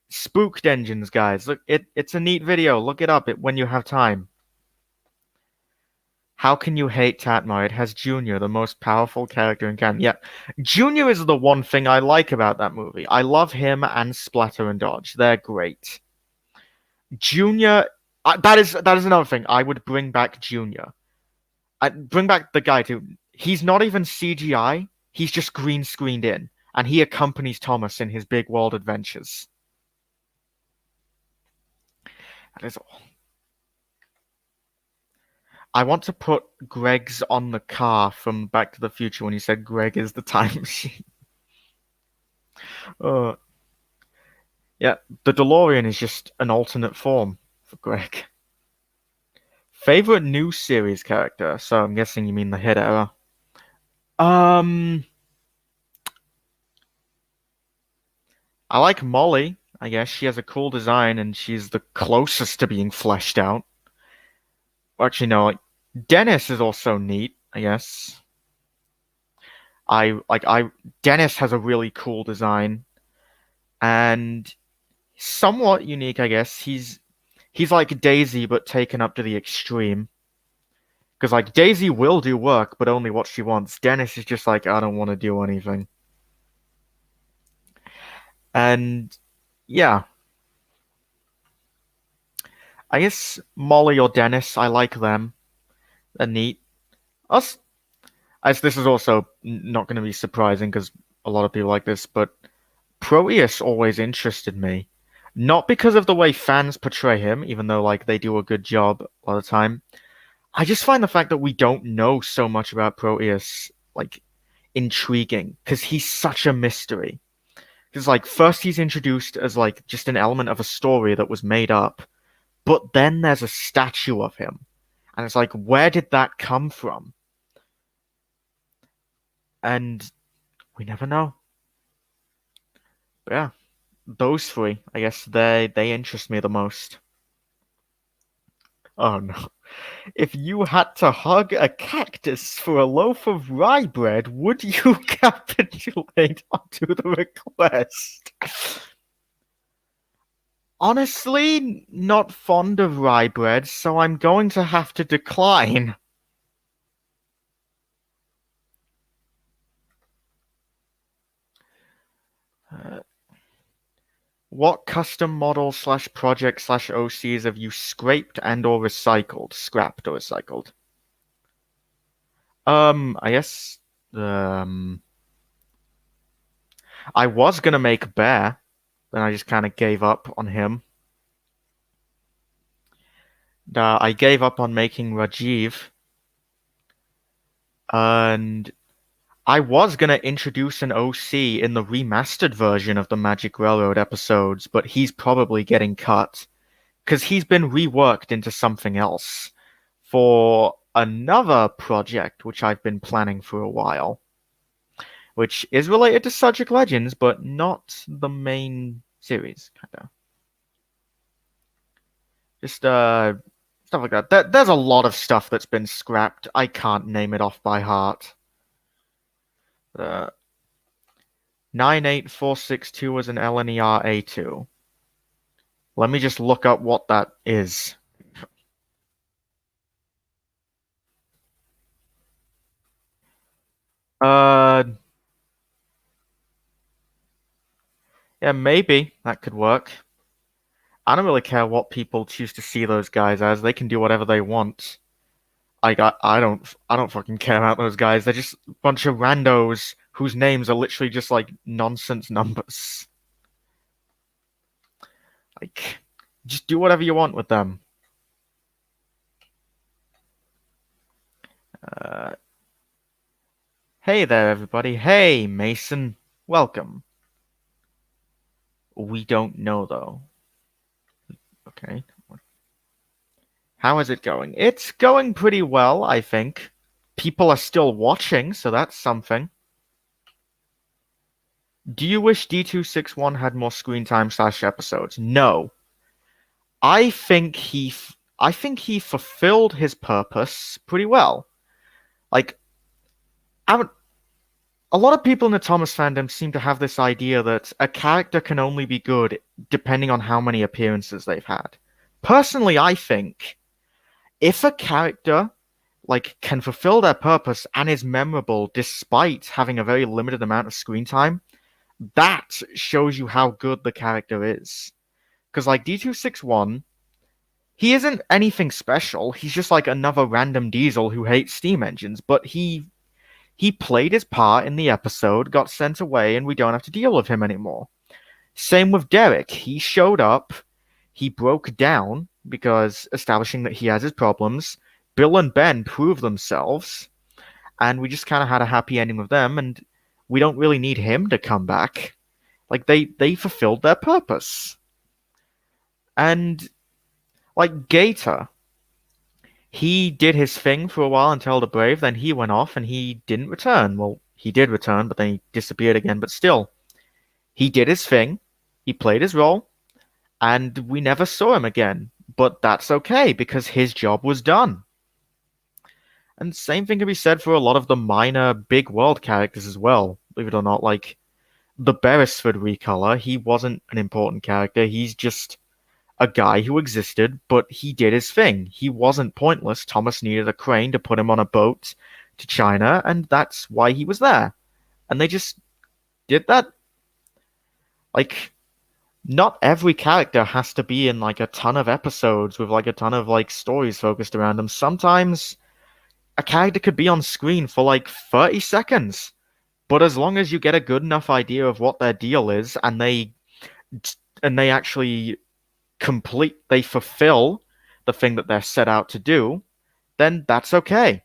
Spooked Engines, guys. Look, it's a neat video. Look it up when you have time. How can you hate Tatmar? It has Junior, the most powerful character in canon. Yeah, Junior is the one thing I like about that movie. I love him and Splatter and Dodge. They're great. Junior, that is another thing. I would bring back Junior. I'd bring back the guy too. He's not even CGI. He's just green screened in, and he accompanies Thomas in his big world adventures. That is all. I want to put Greg's on the car from Back to the Future when he said Greg is the time machine. Yeah, the DeLorean is just an alternate form for Greg. Favorite new series character? So I'm guessing you mean the hit era. I like Molly. I guess she has a cool design and she's the closest to being fleshed out. Actually, no, like Dennis is also neat, I guess. Dennis has a really cool design and somewhat unique, I guess. He's like Daisy but taken up to the extreme. Because like Daisy will do work, but only what she wants. Dennis is just like, I don't want to do anything. And yeah, I guess Molly or Dennis, I like them. They're neat. us, as this is also not going to be surprising because a lot of people like this, but Proteus always interested me. Not because of the way fans portray him, even though like they do a good job a lot of the time. I just find the fact that we don't know so much about Proteus like intriguing because he's such a mystery. Because like first he's introduced as like just an element of a story that was made up, but then there's a statue of him, and it's like where did that come from? And we never know. But yeah, those three, I guess they interest me the most. Oh no. If you had to hug a cactus for a loaf of rye bread, would you capitulate onto the request? Honestly, not fond of rye bread, so I'm going to have to decline. Uh, what custom model slash project slash OCs have you scraped and or recycled? Scrapped or recycled? I guess I was gonna make Bear, then I just kind of gave up on him. I gave up on making Rajiv, and I was gonna introduce an OC in the remastered version of the Magic Railroad episodes, but he's probably getting cut because he's been reworked into something else for another project which I've been planning for a while, which is related to Sudric Legends, but not the main series, kinda. Just stuff like that. There's a lot of stuff that's been scrapped. I can't name it off by heart. Uh, 98462 is an LNER A2. Let me just look up what that is. Uh, yeah, maybe that could work. I don't really care what people choose to see those guys as. They can do whatever they want. I don't fucking care about those guys. They're just a bunch of randos whose names are literally just like nonsense numbers. Like, just do whatever you want with them. Uh, hey there, everybody. Hey, Mason. Welcome. We don't know though. Okay. How is it going? It's going pretty well, I think. People are still watching, so that's something. Do you wish D261 had more screen time slash episodes? No. I think he fulfilled his purpose pretty well. Like, I a lot of people in the Thomas fandom seem to have this idea that a character can only be good depending on how many appearances they've had. Personally, I think if a character like can fulfill their purpose and is memorable despite having a very limited amount of screen time, that shows you how good the character is. Because like D261, he isn't anything special. He's just like another random diesel who hates steam engines, but he played his part in the episode, got sent away, and we don't have to deal with him anymore. Same with Derek. He showed up, he broke down because establishing that he has his problems. Bill and Ben proved themselves, and we just kind of had a happy ending with them, and we don't really need him to come back. Like they fulfilled their purpose. And like Gator, he did his thing for a while until the Brave, then he went off and he didn't return. Well, he did return, but then he disappeared again. But still, he did his thing, he played his role, and we never saw him again. But that's okay because his job was done. And same thing can be said for a lot of the minor big world characters as well. Believe it or not, like the Beresford recolor, he wasn't an important character. He's just a guy who existed, but he did his thing. He wasn't pointless. Thomas needed a crane to put him on a boat to China, and that's why he was there. And they just did that. Like, not every character has to be in like a ton of episodes with like a ton of like stories focused around them. Sometimes a character could be on screen for like 30 seconds. But as long as you get a good enough idea of what their deal is and they actually they fulfill the thing that they're set out to do, then that's okay.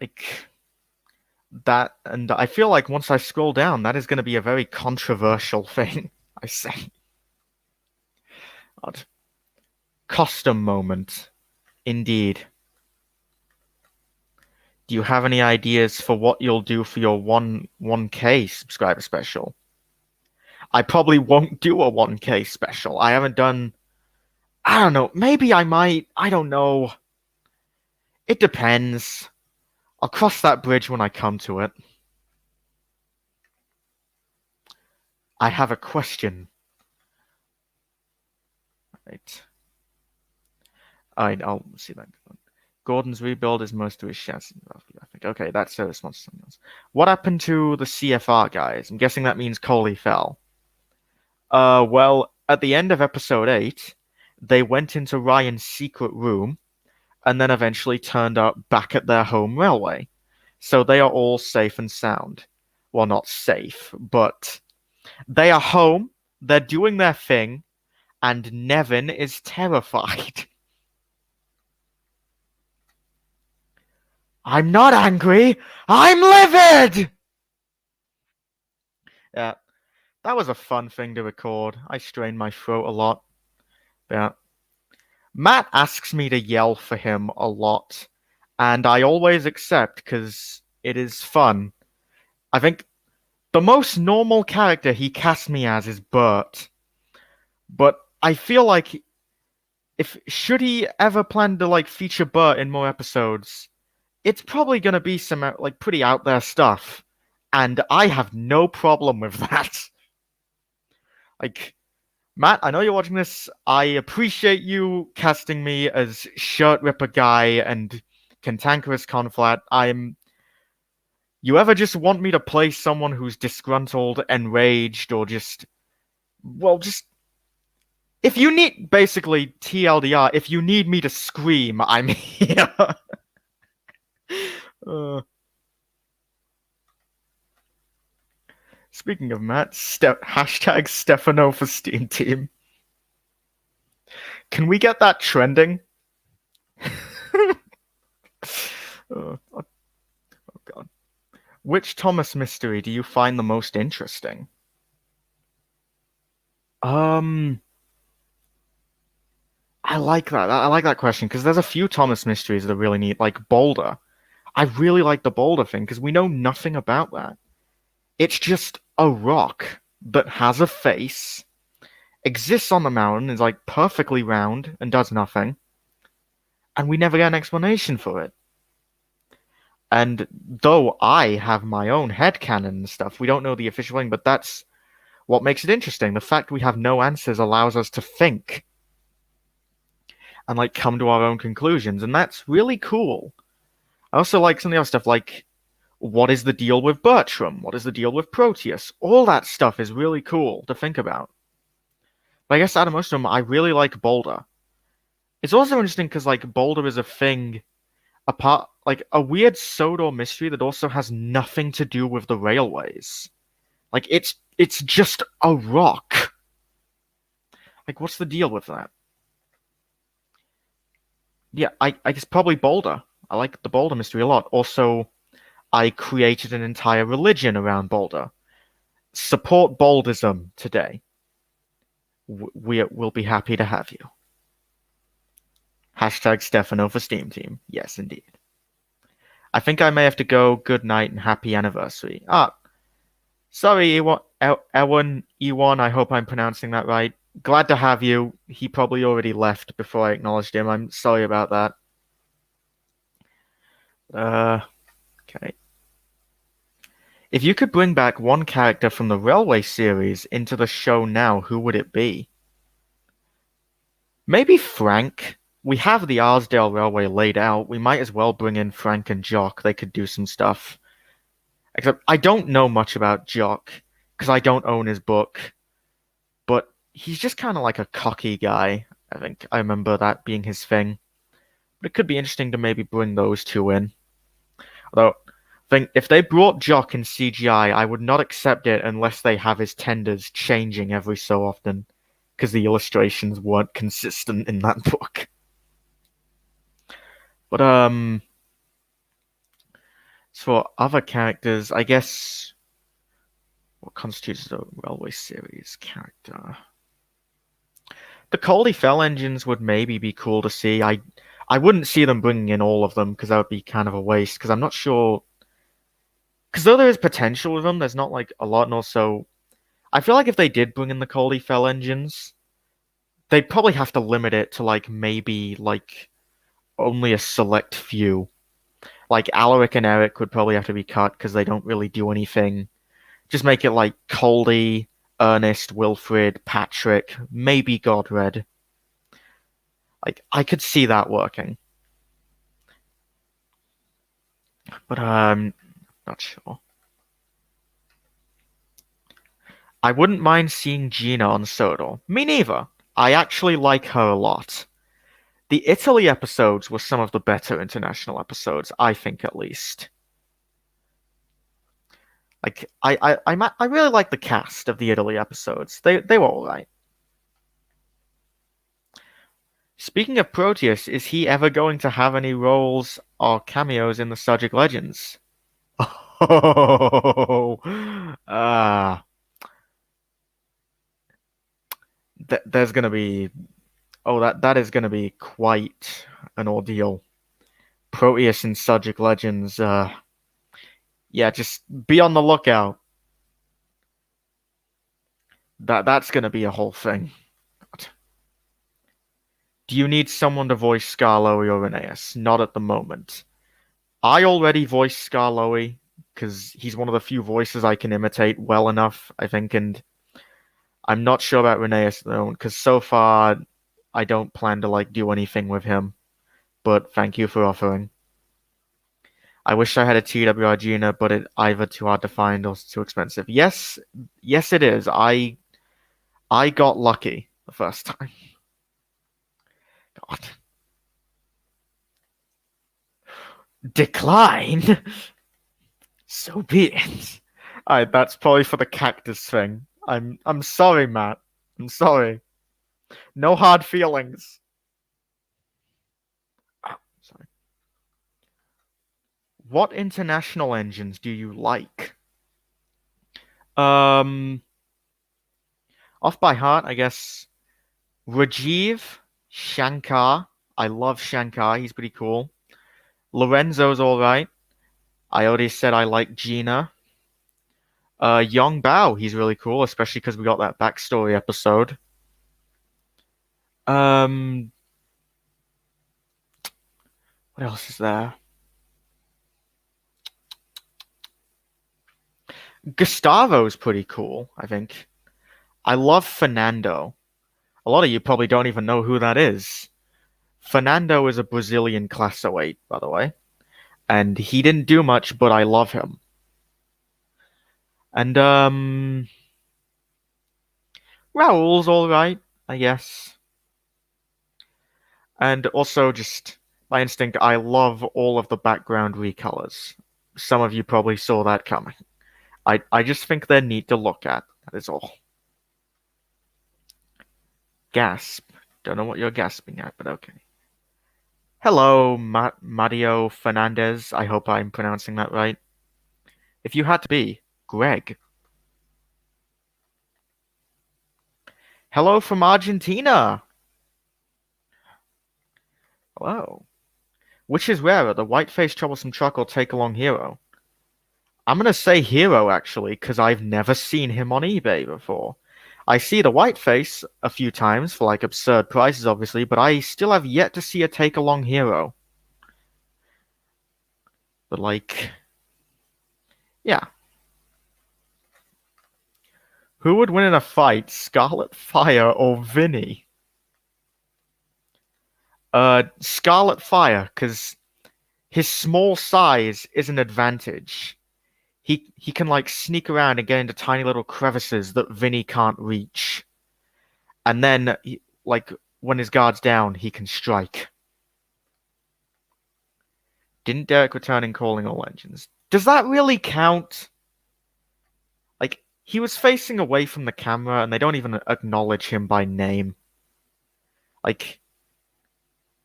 Like that, and I feel like once I scroll down, that is going to be a very controversial thing. I say. Odd. Custom moment. Indeed. Do you have any ideas for what you'll do for your 1K subscriber special? I probably won't do a 1K special. I haven't done. I don't know. Maybe I might. I don't know. It depends. I'll cross that bridge when I come to it. I have a question. Right. I'll see that. Gordon's rebuild is most of his chassis. I think. Okay, that's a response to something else. What happened to the CFR guys? I'm guessing that means Coley fell. Well, at the end of episode 8, they went into Ryan's secret room and then eventually turned up back at their home railway. So they are all safe and sound. Well, not safe, but they are home, they're doing their thing, and Nevin is terrified. I'm not angry, I'm livid! Yeah, that was a fun thing to record. I strained my throat a lot. Yeah. Matt asks me to yell for him a lot, and I always accept because it is fun. I think the most normal character he cast me as is Bert, but I feel like should he ever plan to like feature Bert in more episodes, it's probably gonna be some like pretty out there stuff, and I have no problem with that. Like, Matt, I know you're watching this. I appreciate you casting me as Shirt Ripper Guy and Cantankerous Conflat. You ever just want me to play someone who's disgruntled, enraged, or just if you need, basically, TLDR, if you need me to scream, I'm here. Speaking of Matt, hashtag Stefano for Steam Team. Can we get that trending? Oh God. Which Thomas mystery do you find the most interesting? I like that. I like that question because there's a few Thomas mysteries that are really neat, like Boulder. I really like the Boulder thing because we know nothing about that. It's just a rock that has a face, exists on the mountain, is like perfectly round and does nothing, and we never get an explanation for it. And though I have my own headcanon and stuff, we don't know the official thing, but that's what makes it interesting. The fact we have no answers allows us to think and like come to our own conclusions, and that's really cool. I also like some of the other stuff, like what is the deal with Bertram? What is the deal with Proteus? All that stuff is really cool to think about. But I guess out of most of them, I really like Boulder. It's also interesting because like Boulder is a thing apart, like a weird Sodor mystery that also has nothing to do with the railways. Like it's just a rock. Like what's the deal with that? Yeah, I guess probably Boulder. I like the Boulder mystery a lot. Also, I created an entire religion around Boulder. Support Bouldism today. We'll be happy to have you. Hashtag Stefano for Steam Team. Yes, indeed. I think I may have to go. Good night and happy anniversary. Sorry, Ewan, I hope I'm pronouncing that right. Glad to have you. He probably already left before I acknowledged him. I'm sorry about that. Okay. If you could bring back one character from the Railway series into the show now, who would it be? Maybe Frank. We have the Arsdale Railway laid out. We might as well bring in Frank and Jock. They could do some stuff. Except I don't know much about Jock because I don't own his book. But he's just kind of like a cocky guy. I think I remember that being his thing. But it could be interesting to maybe bring those two in. Although, I think if they brought Jock in CGI, I would not accept it unless they have his tenders changing every so often, because the illustrations weren't consistent in that book. But as for other characters, I guess what constitutes a Railway Series character? The Coldy Fell engines would maybe be cool to see. I wouldn't see them bringing in all of them because that would be kind of a waste. Because I'm not sure. Because though there is potential with them, there's not like a lot. And also, I feel like if they did bring in the Coldy Fell engines, they'd probably have to limit it to like maybe like only a select few. Like Alaric and Eric would probably have to be cut because they don't really do anything. Just make it like Coldy, Ernest, Wilfred, Patrick, maybe Godred. Like I could see that working, but not sure. I wouldn't mind seeing Gina on Sodor. Me neither. I actually like her a lot. The Italy episodes were some of the better international episodes, I think at least. Like I really like the cast of the Italy episodes. They were alright. Speaking of Proteus, is he ever going to have any roles or cameos in the Sudric Legends? Oh, there's gonna be that is gonna be quite an ordeal. Proteus in Sudric Legends. Yeah, just be on the lookout. That's gonna be a whole thing. Do you need someone to voice Skarloey or Rheneas? Not at the moment. I already voiced Skarloey because he's one of the few voices I can imitate well enough, I think, and I'm not sure about Rheneas though, because so far I don't plan to like do anything with him. But thank you for offering. I wish I had a TWR Gina, but it's either too hard to find or too expensive. Yes, yes, it is. I got lucky the first time. God. Decline? So be it. Alright, that's probably for the cactus thing. I'm sorry, Matt. I'm sorry. No hard feelings. Oh, sorry. What international engines do you like? Off by heart, I guess Rajiv, Shankar. I love Shankar. He's pretty cool. Lorenzo's alright. I already said I like Gina. Yong Bao, he's really cool, especially because we got that backstory episode. What else is there? Gustavo's pretty cool, I think. I love Fernando. A lot of you probably don't even know who that is. Fernando is a Brazilian Class 08, by the way. And he didn't do much, but I love him. And, Raoul's alright, I guess. And also, just by instinct, I love all of the background recolors. Some of you probably saw that coming. I just think they're neat to look at, that is all. Gasp. Don't know what you're gasping at, but okay. Hello, Mario Fernandez. I hope I'm pronouncing that right. If you had to be, Greg. Hello from Argentina. Hello. Which is rarer, the white-faced troublesome truck or take-along hero? I'm gonna say hero, actually, because I've never seen him on eBay before. I see the white face a few times for like absurd prices, obviously, but I still have yet to see a take-along hero. But like, yeah. Who would win in a fight, Scarlet Fire or Vinny? Scarlet Fire, because his small size is an advantage. He can like sneak around and get into tiny little crevices that Vinny can't reach. And then, like, when his guard's down, he can strike. Didn't Derek return in calling all engines? Does that really count? Like, he was facing away from the camera and they don't even acknowledge him by name. Like,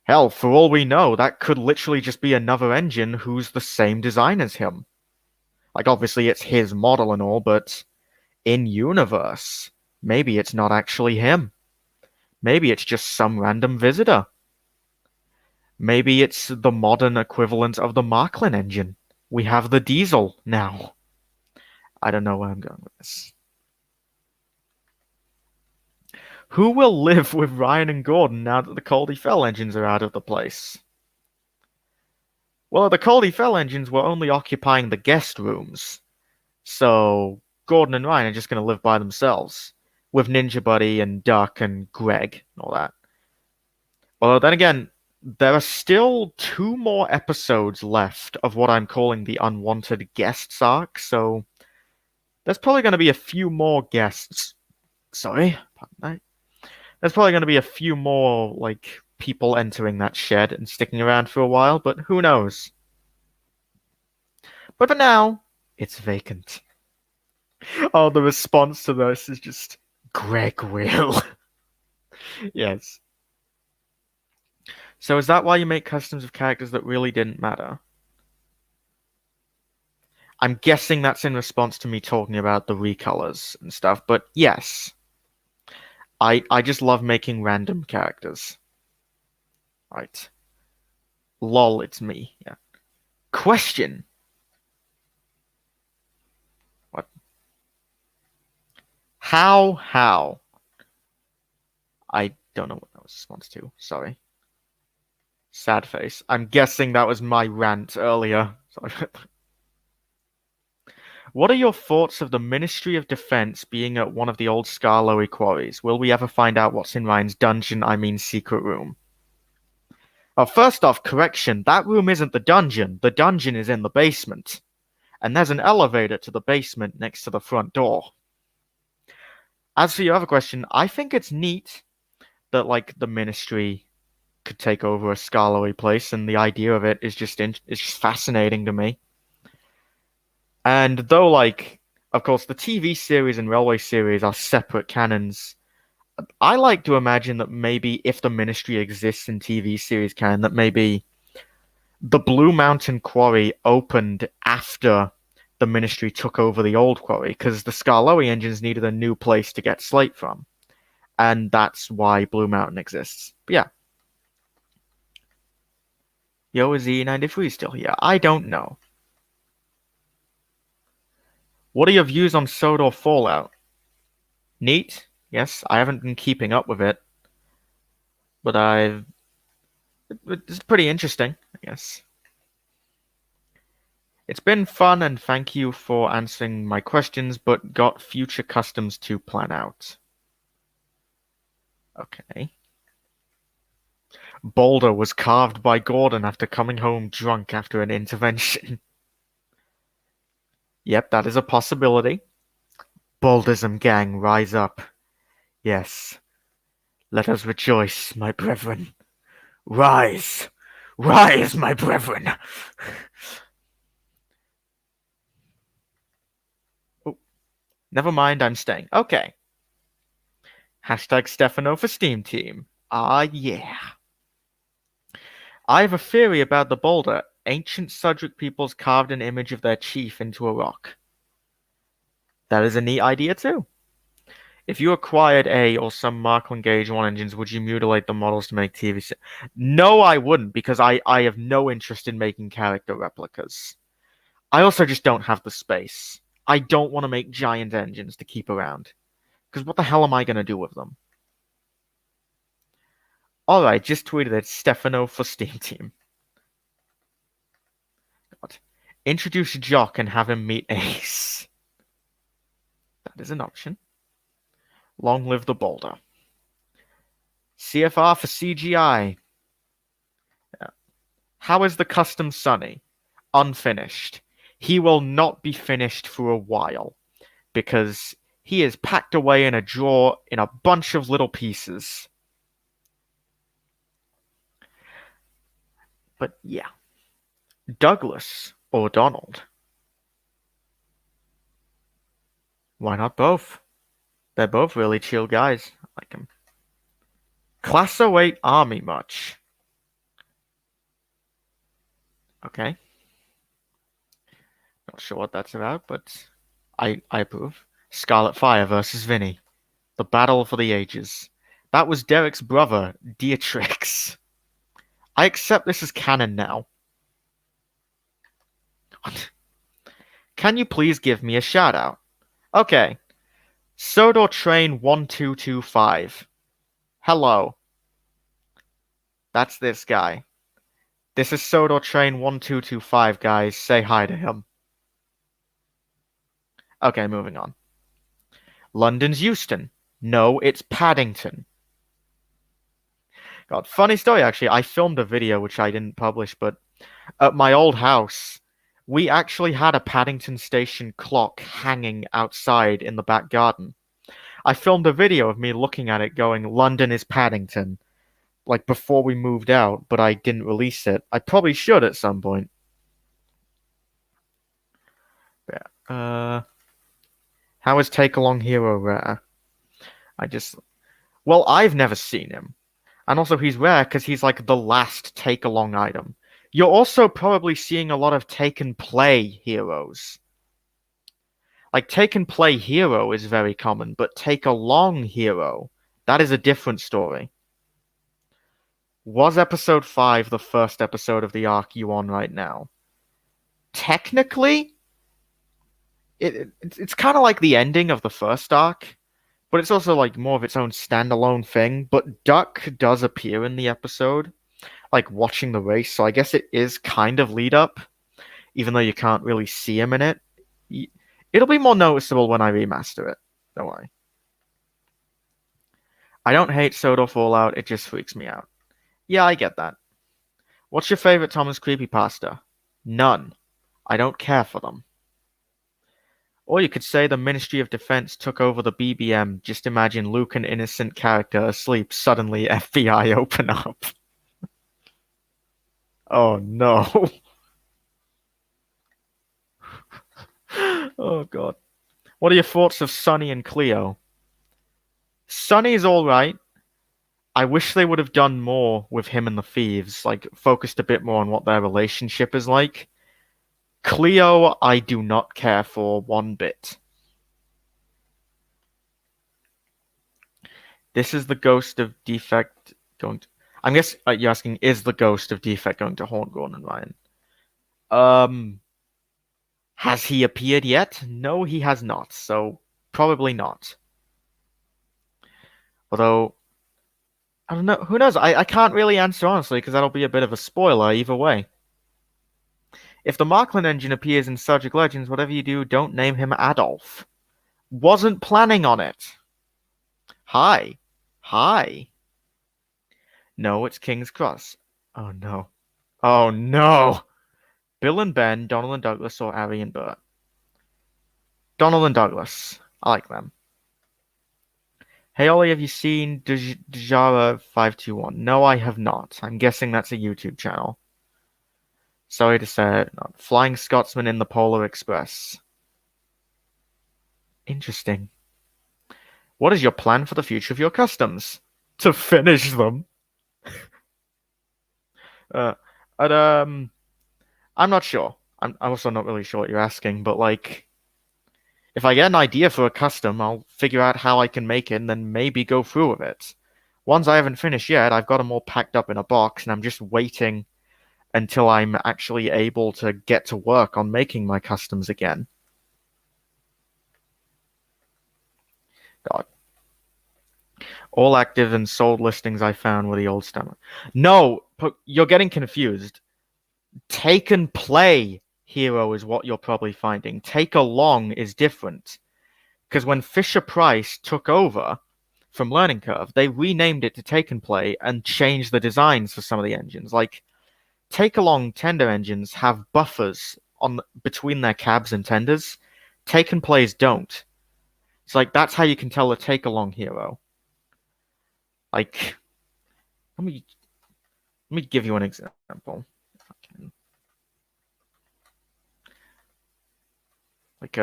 hell, for all we know, that could literally just be another engine who's the same design as him. Like, obviously it's his model and all, but in universe, maybe it's not actually him. Maybe it's just some random visitor. Maybe it's the modern equivalent of the Marklin engine. We have the diesel now. I don't know where I'm going with this. Who will live with Ryan and Gordon now that the Caldy Fell engines are out of the place? Well, the Caldy Fell engines were only occupying the guest rooms, so Gordon and Ryan are just going to live by themselves, with Ninja Buddy and Duck and Greg and all that. Although then again, there are still 2 more episodes left of what I'm calling the Unwanted Guests arc, so there's probably going to be a few more guests. Sorry, pardon that. There's probably going to be a few more, like, people entering that shed and sticking around for a while, but who knows? But for now, it's vacant. Oh, the response to this is just Greg will. Yes. So is that why you make customs of characters that really didn't matter? I'm guessing that's in response to me talking about the recolors and stuff, but yes. I just love making random characters. Right. Lol, it's me. Yeah. Question. What? How? I don't know what that was response to. Sorry. Sad face. I'm guessing that was my rant earlier. Sorry. What are your thoughts of the Ministry of Defense being at one of the old Skarloey quarries? Will we ever find out what's in Ryan's dungeon, I mean secret room? Oh, first off, correction, that room isn't the dungeon. The dungeon is in the basement. And there's an elevator to the basement next to the front door. As for your other question, I think it's neat that, like, the Ministry could take over a Skarloey place, and the idea of it is just fascinating to me. And though, like, of course, the TV series and Railway series are separate canons, I like to imagine that maybe if the Ministry exists in TV series canon, that maybe the Blue Mountain Quarry opened after the Ministry took over the old quarry, because the Skarloey engines needed a new place to get slate from. And that's why Blue Mountain exists. But yeah. Yo, is E93 still here? I don't know. What are your views on Sodor Fallout? Neat. Yes, I haven't been keeping up with it. But it's pretty interesting, I guess. It's been fun and thank you for answering my questions, but got future customs to plan out. Okay. Boulder was carved by Gordon after coming home drunk after an intervention. Yep, that is a possibility. Bouldism gang, rise up. Yes. Let us rejoice, my brethren. Rise! Rise, my brethren! Oh, never mind, I'm staying. Okay. Hashtag Stefano for Steam Team. Ah, yeah. I have a theory about the boulder. Ancient Sudric peoples carved an image of their chief into a rock. That is a neat idea too. If you acquired A or some Markland Gauge 1 engines, would you mutilate the models to make TV series? No, I wouldn't, because I have no interest in making character replicas. I also just don't have the space. I don't want to make giant engines to keep around. Because what the hell am I going to do with them? Alright, just tweeted it. Stefano for Steam Team. God. Introduce Jock and have him meet Ace. That is an option. Long live the boulder. CFR for CGI. How is the custom Sunny? Unfinished. He will not be finished for a while, because he is packed away in a drawer in a bunch of little pieces. But yeah. Douglas or Donald? Why not both? They're both really chill guys. I like them. Class 08 Army much? Okay. Not sure what that's about, but I approve. Scarlet Fire versus Vinny. The battle for the ages. That was Derek's brother, Dietrix. I accept this as canon now. Can you please give me a shout out? Okay. Sodor Train 1225. Hello. That's this guy. This is Sodor Train 1225, guys. Say hi to him. Okay, moving on. London's Euston. No, it's Paddington. God, funny story actually. I filmed a video which I didn't publish, but at my old house, we actually had a Paddington Station clock hanging outside in the back garden. I filmed a video of me looking at it going, London is Paddington, like before we moved out, but I didn't release it. I probably should at some point. Yeah. How is Take Along Hero rare? Well, I've never seen him. And also he's rare because he's like the last take along item. You're also probably seeing a lot of take and play heroes. Like take and play hero is very common, but take along hero, that is a different story. Was episode 5 the first episode of the arc you on right now? Technically, it's kind of like the ending of the first arc, but it's also like more of its own standalone thing. But Duck does appear in the episode, like watching the race, so I guess it is kind of lead up, even though you can't really see him in it. It'll be more noticeable when I remaster it. Don't worry. I don't hate Soda Fallout, it just freaks me out. Yeah, I get that. What's your favorite Thomas creepypasta? None. I don't care for them. Or you could say the Ministry of Defense took over the BBM. Just imagine Luke, an innocent character, asleep. Suddenly, FBI open up. Oh no. Oh god. What are your thoughts of Sunny and Cleo? Sunny's alright. I wish they would have done more with him and the thieves, like focused a bit more on what their relationship is like. Cleo, I do not care for one bit. This is the ghost of Defect going to... I guess you're asking, is the ghost of Defect going to haunt Gordon and Ryan? Has he appeared yet? No, he has not, so probably not. Although, I don't know, who knows? I can't really answer honestly, because that'll be a bit of a spoiler either way. If the Markland engine appears in Sudric Legends, whatever you do, don't name him Adolf. Wasn't planning on it. Hi. Hi. No, it's King's Cross. Oh no. Oh no. Bill and Ben, Donald and Douglas, or Ari and Bert? Donald and Douglas. I like them. Hey Ollie, have you seen Djara521? No, I have not. I'm guessing that's a YouTube channel. Sorry to say it. Not. Flying Scotsman in the Polar Express. Interesting. What is your plan for the future of your customs? To finish them. uh, I'm not sure. I'm also not really sure what you're asking, but like, if I get an idea for a custom, I'll figure out how I can make it and then maybe go through with it. Ones I haven't finished yet, I've got them all packed up in a box and I'm just waiting until I'm actually able to get to work on making my customs again. God. All active and sold listings I found were the old stammer. No, you're getting confused. Take and play hero is what you're probably finding. Take along is different. Because when Fisher Price took over from Learning Curve, they renamed it to Take and Play and changed the designs for some of the engines. Like, Take Along tender engines have buffers on between their cabs and tenders. Take and Plays don't. It's like, that's how you can tell a Take Along hero. Like, let me give you an example. Like,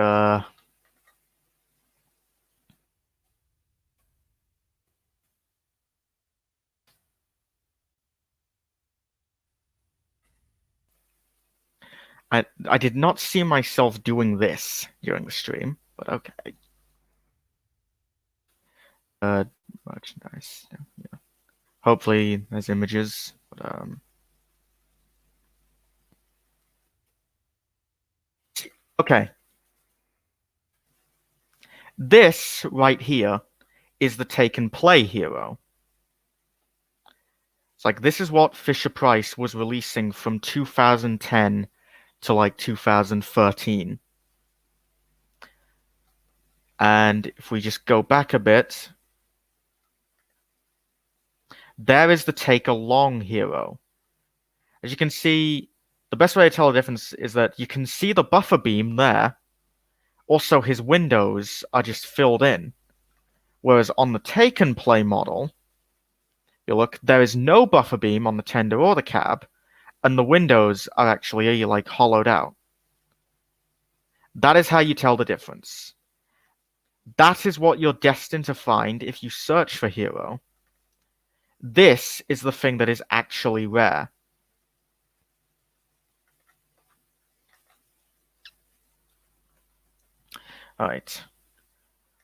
I did not see myself doing this during the stream, but okay. Uh, Merchandise. Yeah. Hopefully there's images, but okay. This right here is the take and play hero. It's like this is what Fisher-Price was releasing from 2010 to like 2013. And if we just go back a bit, there is the take along hero. As you can see, the best way to tell the difference is that you can see the buffer beam there. Also, his windows are just filled in. Whereas on the take and play model, you look, there is no buffer beam on the tender or the cab, and the windows are actually like hollowed out. That is how you tell the difference. That is what you're destined to find if you search for hero. This is the thing that is actually rare. Alright.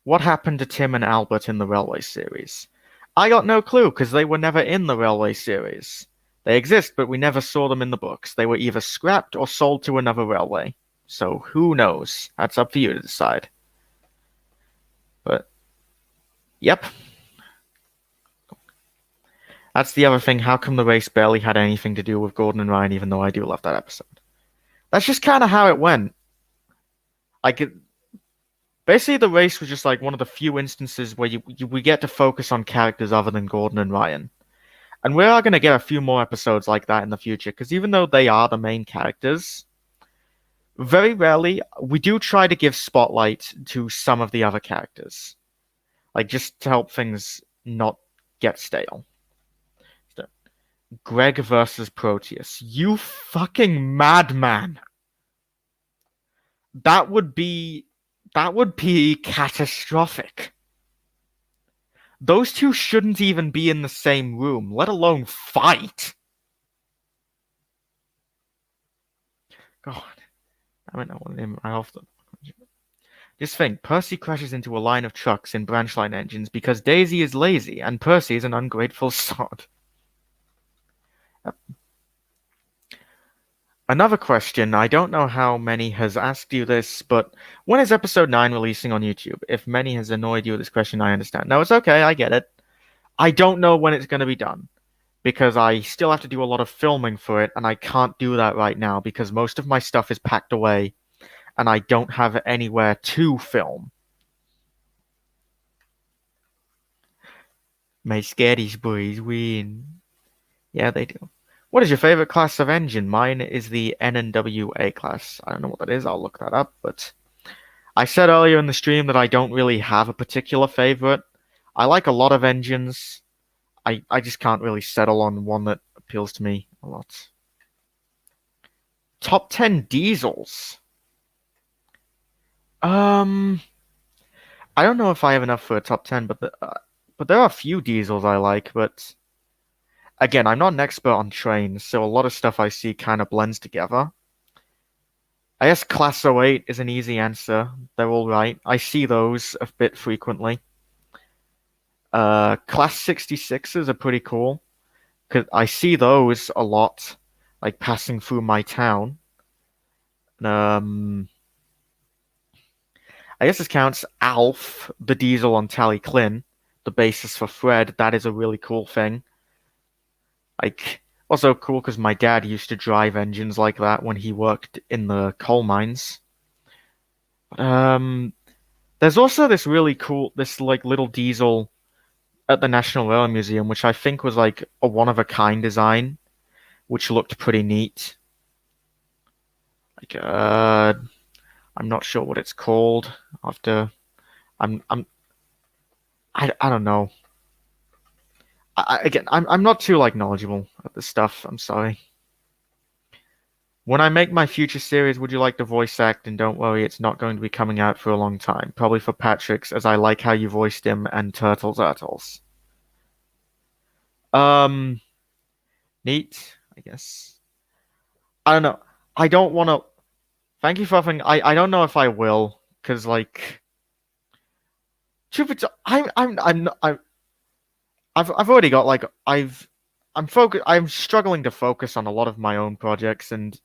What happened to Tim and Albert in the Railway series? I got no clue because they were never in the Railway series. They exist, but we never saw them in the books. They were either scrapped or sold to another railway. So who knows? That's up for you to decide. But, yep. That's the other thing. How come the race barely had anything to do with Gordon and Ryan, even though I do love that episode? That's just kind of how it went. Like, basically, the race was just like one of the few instances where we get to focus on characters other than Gordon and Ryan. And we are going to get a few more episodes like that in the future, because even though they are the main characters, very rarely we do try to give spotlight to some of the other characters. Like, just to help things not get stale. So, Greg versus Proteus. You fucking madman. That would be catastrophic. Those two shouldn't even be in the same room, let alone fight. God, I mean, I want him. I often just think Percy crashes into a line of trucks in branchline engines because Daisy is lazy and Percy is an ungrateful sod. Another question, I don't know how many has asked you this, but when is episode 9 releasing on YouTube? If many has annoyed you with this question, I understand. No, it's okay, I get it. I don't know when it's going to be done, because I still have to do a lot of filming for it, and I can't do that right now because most of my stuff is packed away, and I don't have anywhere to film. My Scottish boys win. Yeah, they do. What is your favorite class of engine? Mine is the NNWA class. I don't know what that is. I'll look that up. But I said earlier in the stream that I don't really have a particular favorite. I like a lot of engines. I just can't really settle on one that appeals to me a lot. Top 10 diesels. Um, I don't know if I have enough for a top 10, but there are a few diesels I like. But again, I'm not an expert on trains, so a lot of stuff I see kind of blends together. I guess Class '08 is an easy answer. They're all right. I see those a bit frequently. Class 66s are pretty cool. 'Cause I see those a lot, like passing through my town. Um, I guess this counts. Alf, the diesel on Tally Klin, the basis for Fred. That is a really cool thing. Like, also cool because my dad used to drive engines like that when he worked in the coal mines. But, there's also this really cool, this like little diesel at the National Railway Museum, which I think was like a one of a kind design, which looked pretty neat. Like, I'm not sure what it's called. After I'm I don't know. Again, I'm not too like knowledgeable at this stuff. I'm sorry. When I make my future series, would you like to voice act? And don't worry, it's not going to be coming out for a long time. Probably for Patrick's, as I like how you voiced him and Turtles. Um, Neat, I guess. I don't know. I don't want to. Thank you for having. I don't know if I will, because like, truth I've already got like I'm struggling to focus on a lot of my own projects, and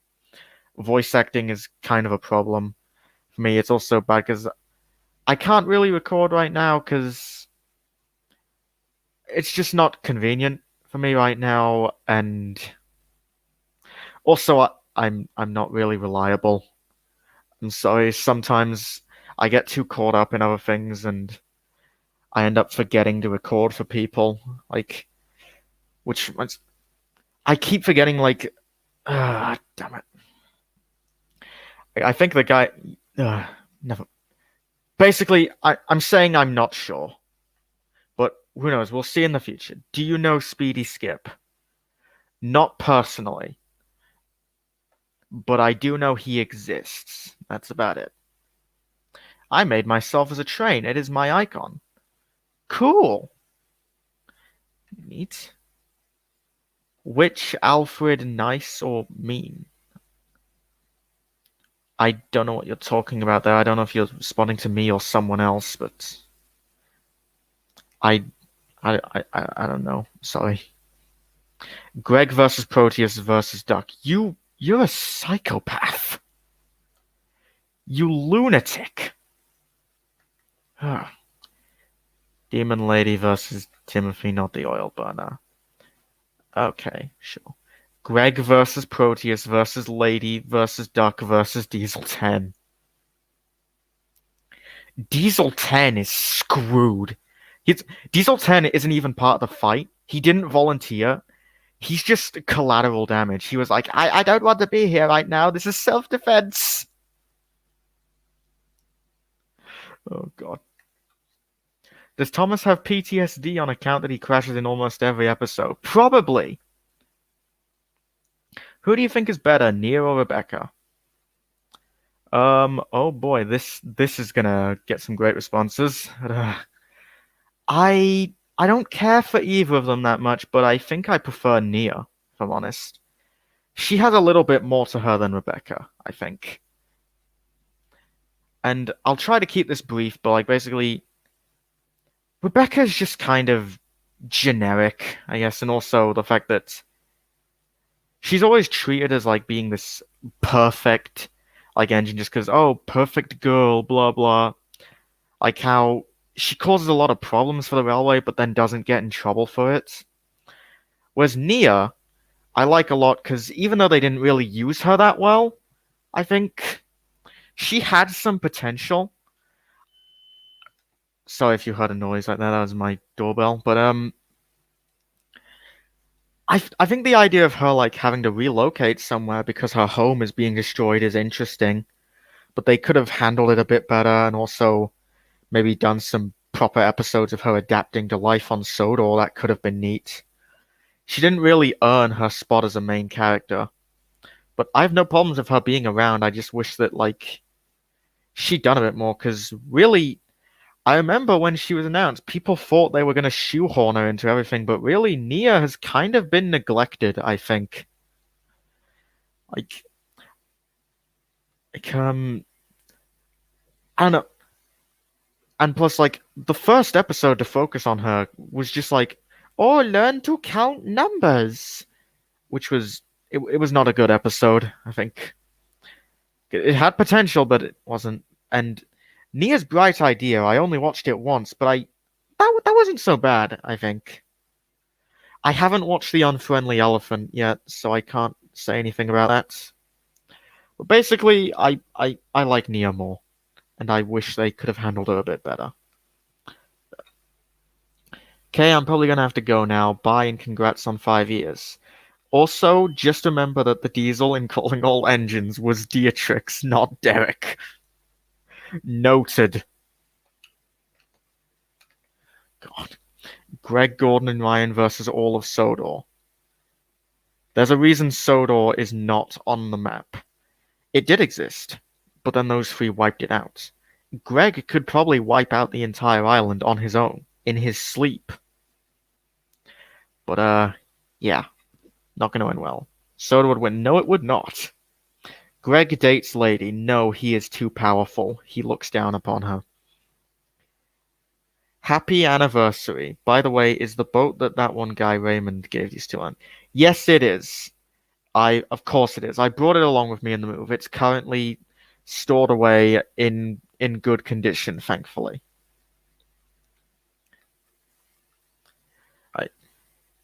voice acting is kind of a problem for me. It's also bad because I can't really record right now because it's just not convenient for me right now, and also I'm not really reliable. I'm sorry, sometimes I get too caught up in other things and I end up forgetting to record for people. Like, which I keep forgetting. Like, damn it! I think the guy. Never. Basically, I'm saying I'm not sure, but who knows? We'll see in the future. Do you know Speedy Skip? Not personally, but I do know he exists. That's about it. I made myself as a train. It is my icon. Cool. Neat. Which Alfred nice or mean? I don't know what you're talking about there. I don't know if you're responding to me or someone else, but I I don't know. Sorry. Greg versus Proteus versus Duck. You're a psychopath. You lunatic. Demon Lady versus Timothy, not the oil burner. Okay, sure. Greg versus Proteus versus Lady versus Duck versus Diesel 10. Diesel 10 is screwed. He's, Diesel 10 isn't even part of the fight. He didn't volunteer. He's just collateral damage. He was like, I don't want to be here right now. This is self-defense. Oh, God. Does Thomas have PTSD on account that he crashes in almost every episode? Probably. Who do you think is better, Nia or Rebecca? Oh boy, this is gonna get some great responses. I don't care for either of them that much, but I think I prefer Nia, if I'm honest. She has a little bit more to her than Rebecca, I think. And I'll try to keep this brief, but like basically Rebecca's just kind of generic, I guess, and also the fact that she's always treated as like being this perfect like engine just because, oh, perfect girl, blah blah. Like how she causes a lot of problems for the railway, but then doesn't get in trouble for it. Whereas Nia, I like a lot because even though they didn't really use her that well, I think she had some potential. Sorry if you heard a noise like that. That was my doorbell. But I think the idea of her like having to relocate somewhere because her home is being destroyed is interesting. But they could have handled it a bit better and also maybe done some proper episodes of her adapting to life on Sodor. That could have been neat. She didn't really earn her spot as a main character, but I have no problems with her being around. I just wish that like she'd done a bit more because really, I remember when she was announced, people thought they were going to shoehorn her into everything, but really, Nia has kind of been neglected. I think like like I don't know. And plus, like, the first episode to focus on her was just like, oh, learn to count numbers, which was it was not a good episode. I think it had potential, but it wasn't. And Nia's bright idea, I only watched it once, but that wasn't so bad. I think I haven't watched The Unfriendly Elephant yet, so I can't say anything about that. But basically, I like Nia more, and I wish they could have handled her a bit better. Okay, I'm probably gonna have to go now. Bye and congrats on 5 years. Also, just remember that the diesel in calling all engines was Dietrich, not Derek. Noted. God. Greg, Gordon, and Ryan versus all of Sodor. There's a reason Sodor is not on the map. It did exist, but then those three wiped it out. Greg could probably wipe out the entire island on his own, in his sleep. But, yeah, not gonna end well. Soda would win. No, it would not. Greg dates lady. No, he is too powerful. He looks down upon her. Happy anniversary. By the way, is the boat that one guy Raymond gave you still on? Yes, it is. Of course it is. I brought it along with me in the move. It's currently stored away in good condition, thankfully. Right.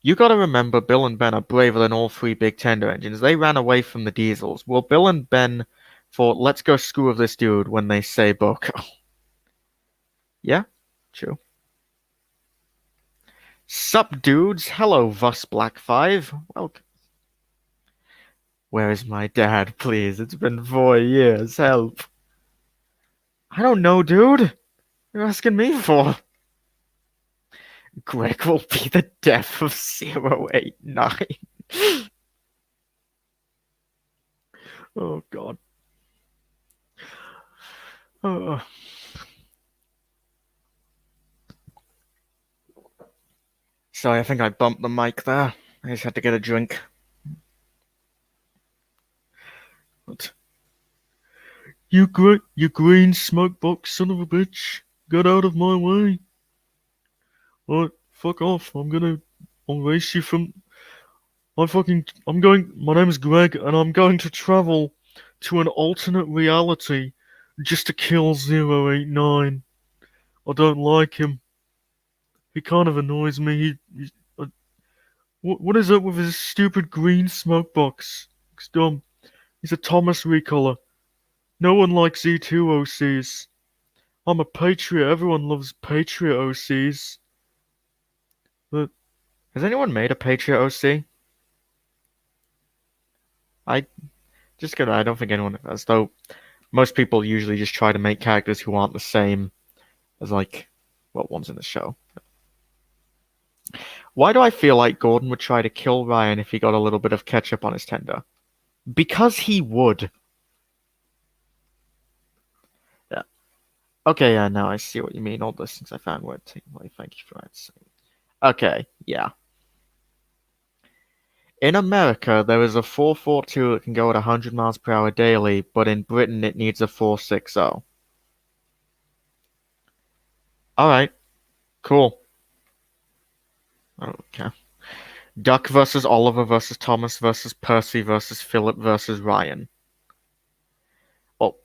You gotta remember, Bill and Ben are braver than all three big tender engines. They ran away from the diesels. Well, Bill and Ben thought, let's go screw with this dude when they say Boko. Yeah, true. Sup, dudes? Hello, Vus Black 5. Welcome. Where is my dad, please? It's been 4 years. Help. I don't know, dude. You're asking me for. Greg will be the death of 089. Oh, God. Oh. Sorry, I think I bumped the mic there. I just had to get a drink. What? You green smoke box son of a bitch. Get out of my way. What? Fuck off. I'll race you from... my name is Greg, and I'm going to travel to an alternate reality just to kill 089. I don't like him. He kind of annoys me. What is up with his stupid green smoke box? It's dumb. He's a Thomas recolor. No one likes E2 OCs. I'm a patriot. Everyone loves patriot OCs. But has anyone made a patriot OC? I don't think anyone has, though. Most people usually just try to make characters who aren't the same as, like, ones in the show. Why do I feel like Gordon would try to kill Ryan if he got a little bit of ketchup on his tender? Because he would. Yeah. Okay, yeah, now I see what you mean. All those things I found were like, thank you for answering. Okay, yeah. In America, there is a 442 that can go at 100 miles per hour daily, but in Britain it needs a 460. Alright, cool. Okay. Duck versus Oliver versus Thomas versus Percy versus Philip versus Ryan. Well,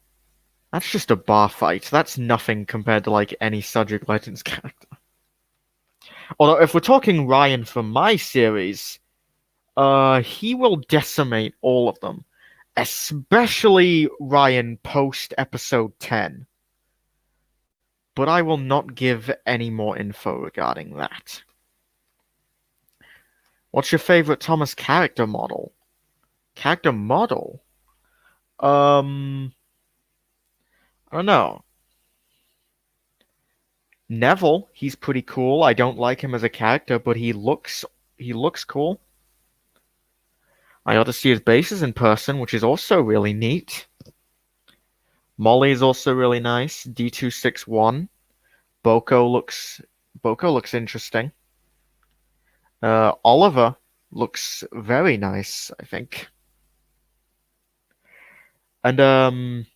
that's just a bar fight. That's nothing compared to, like, any Sudric Legends character. Although, if we're talking Ryan from my series, he will decimate all of them. Especially Ryan post episode 10. But I will not give any more info regarding that. What's your favorite Thomas character model? Character model? I don't know. Neville, he's pretty cool. I don't like him as a character, but he looks cool. I got to see his bases in person, which is also really neat. Molly is also really nice. D261. Boko looks interesting. Oliver looks very nice, I think. And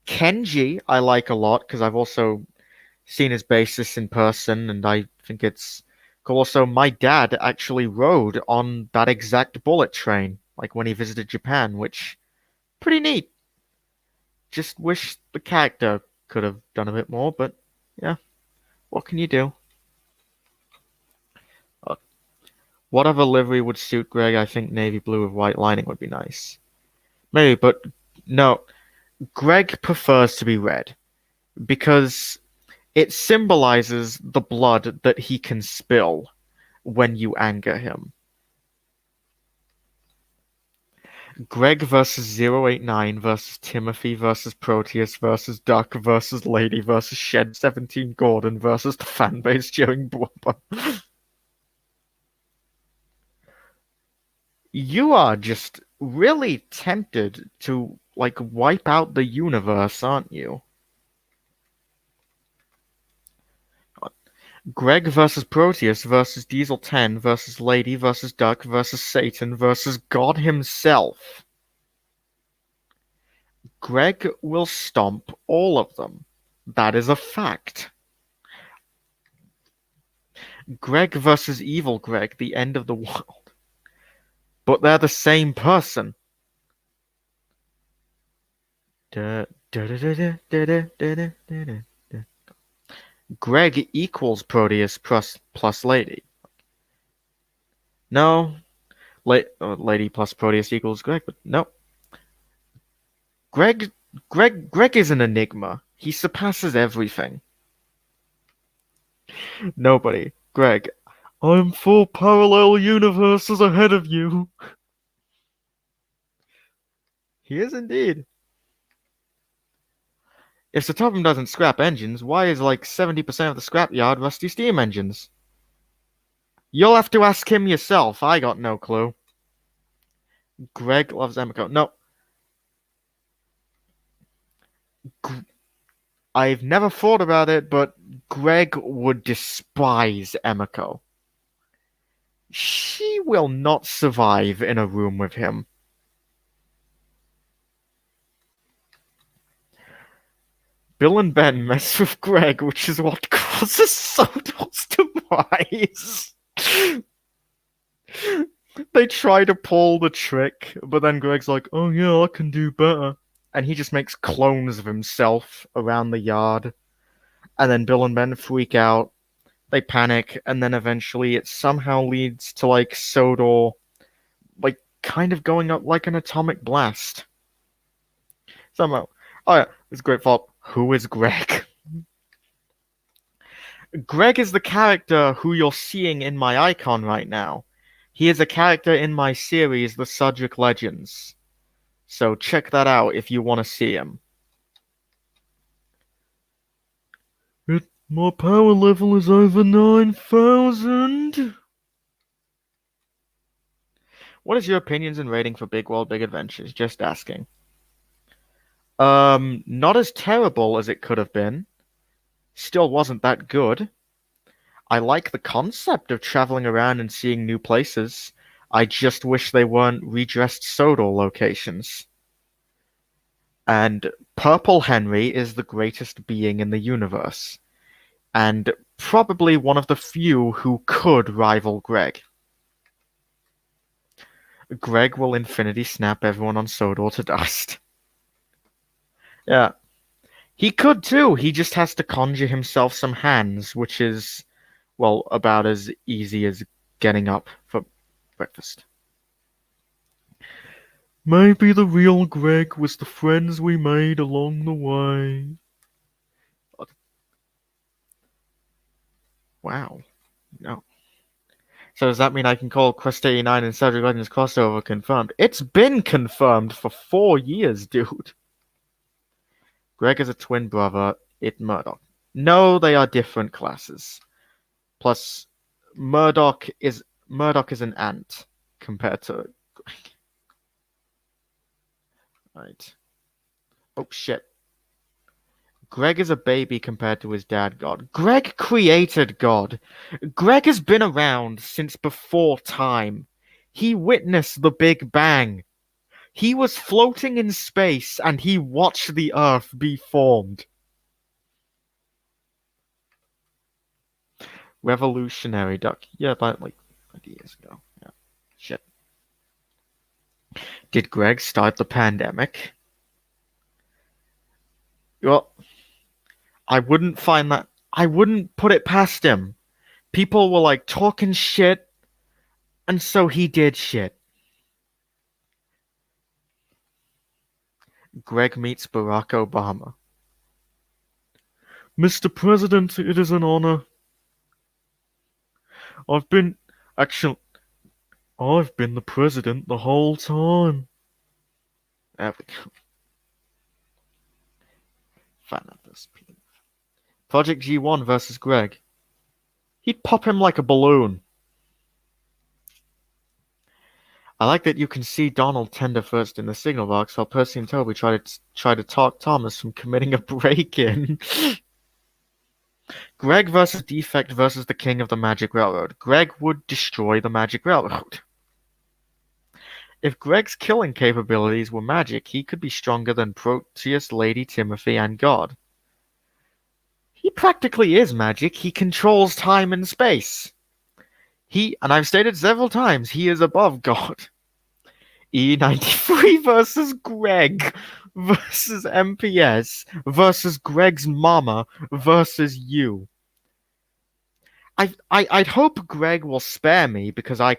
Kenji I like a lot because I've also seen his basis in person, and I think it's cool. Also, my dad actually rode on that exact bullet train, like when he visited Japan, which pretty neat. Just wish the character could have done a bit more, but yeah, what can you do? Whatever livery would suit Greg, I think navy blue with white lining would be nice. Maybe, but no. Greg prefers to be red because it symbolizes the blood that he can spill when you anger him. Greg versus 089 versus Timothy versus Proteus versus Duck versus Lady versus Shed 17 Gordon versus the fanbase during Blubber. You are just really tempted to, like, wipe out the universe, aren't you? Greg versus Proteus versus Diesel 10 versus Lady versus Duck versus Satan versus God himself. Greg will stomp all of them. That is a fact. Greg versus Evil Greg, the end of the world. But they're the same person. Greg equals Proteus plus Lady. No, Lady plus Proteus equals Greg, but no. Greg is an enigma. He surpasses everything. Nobody. Greg. I'm 4 parallel universes ahead of you. He is indeed. If Satorum doesn't scrap engines, why is like 70% of the scrapyard rusty steam engines? You'll have to ask him yourself. I got no clue. Greg loves Emiko. No. I've never thought about it, but Greg would despise Emiko. She will not survive in a room with him. Bill and Ben mess with Greg, which is what causes Sodor's demise. They try to pull the trick, but then Greg's like, oh yeah, I can do better. And he just makes clones of himself around the yard. And then Bill and Ben freak out. They panic, and then eventually it somehow leads to, like, Sodor, like, kind of going up like an atomic blast. Somehow. Oh yeah, it's a great fault. Who is Greg? Greg is the character who you're seeing in my icon right now. He is a character in my series, The Sudric Legends. So check that out if you want to see him. My power level is over 9,000. What is your opinions and rating for Big World, Big Adventures? Just asking. Not as terrible as it could have been. Still wasn't that good. I like the concept of traveling around and seeing new places. I just wish they weren't redressed Sodor locations. And Purple Henry is the greatest being in the universe. And probably one of the few who could rival Greg. Greg will infinity snap everyone on Sodor to dust. Yeah. He could too. He just has to conjure himself some hands, which is, well, about as easy as getting up for breakfast. Maybe the real Greg was the friends we made along the way. Wow. No. So does that mean I can call Quest 89 and Sudric Legends crossover confirmed? It's been confirmed for 4 years, dude. Greg is a twin brother. It Murdoch. No, they are different classes. Plus, Murdoch is an ant compared to Greg. Right. Oh shit. Greg is a baby compared to his dad God. Greg created God. Greg has been around since before time. He witnessed the Big Bang. He was floating in space and he watched the Earth be formed. Revolutionary Duck. Yeah, about like 20 years ago. Yeah. Shit. Did Greg start the pandemic? Well, I wouldn't put it past him. People were like talking shit, and so he did shit. Greg meets Barack Obama. Mr. President, it is an honor. I've been the president the whole time. There we go. Fan of this. Project G1 versus Greg. He'd pop him like a balloon. I like that you can see Donald tender first in the signal box, while Percy and Toby try to talk Thomas from committing a break-in. Greg versus Defect versus the King of the Magic Railroad. Greg would destroy the Magic Railroad. If Greg's killing capabilities were magic, he could be stronger than Proteus, Lady Timothy, and God. He practically is magic. He controls time and space. And I've stated several times, he is above God. E93 versus Greg versus MPS versus Greg's mama versus you. I'd hope Greg will spare me because I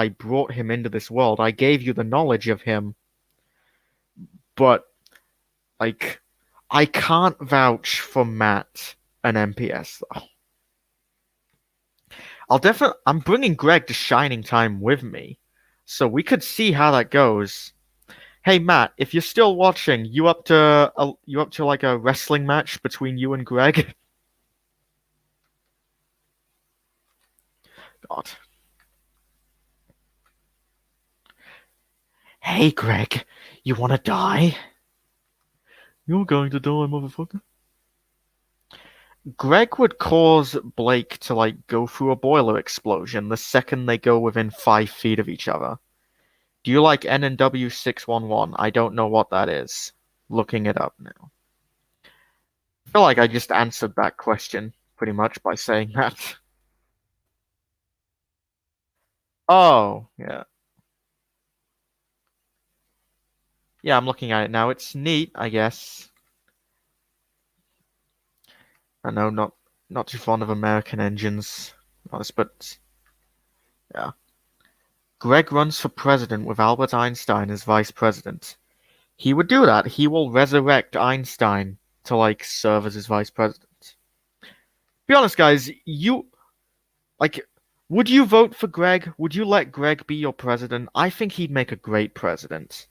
brought him into this world. I gave you the knowledge of him. But like I can't vouch for Matt and MPS though. I'm bringing Greg to Shining Time with me, so we could see how that goes. Hey Matt, if you're still watching, you up to like a wrestling match between you and Greg? God. Hey Greg, you wanna die? You're going to die, motherfucker. Greg would cause Blake to like go through a boiler explosion the second they go within 5 feet of each other. Do you like NNW 611? I don't know what that is. Looking it up now. I feel like I just answered that question pretty much by saying that. Oh, yeah. Yeah, I'm looking at it now. It's neat, I guess. I know, not too fond of American engines, honest, but yeah. Greg runs for president with Albert Einstein as vice president. He would do that. He will resurrect Einstein to like serve as his vice president. Be honest, guys. Would you vote for Greg? Would you let Greg be your president? I think he'd make a great president.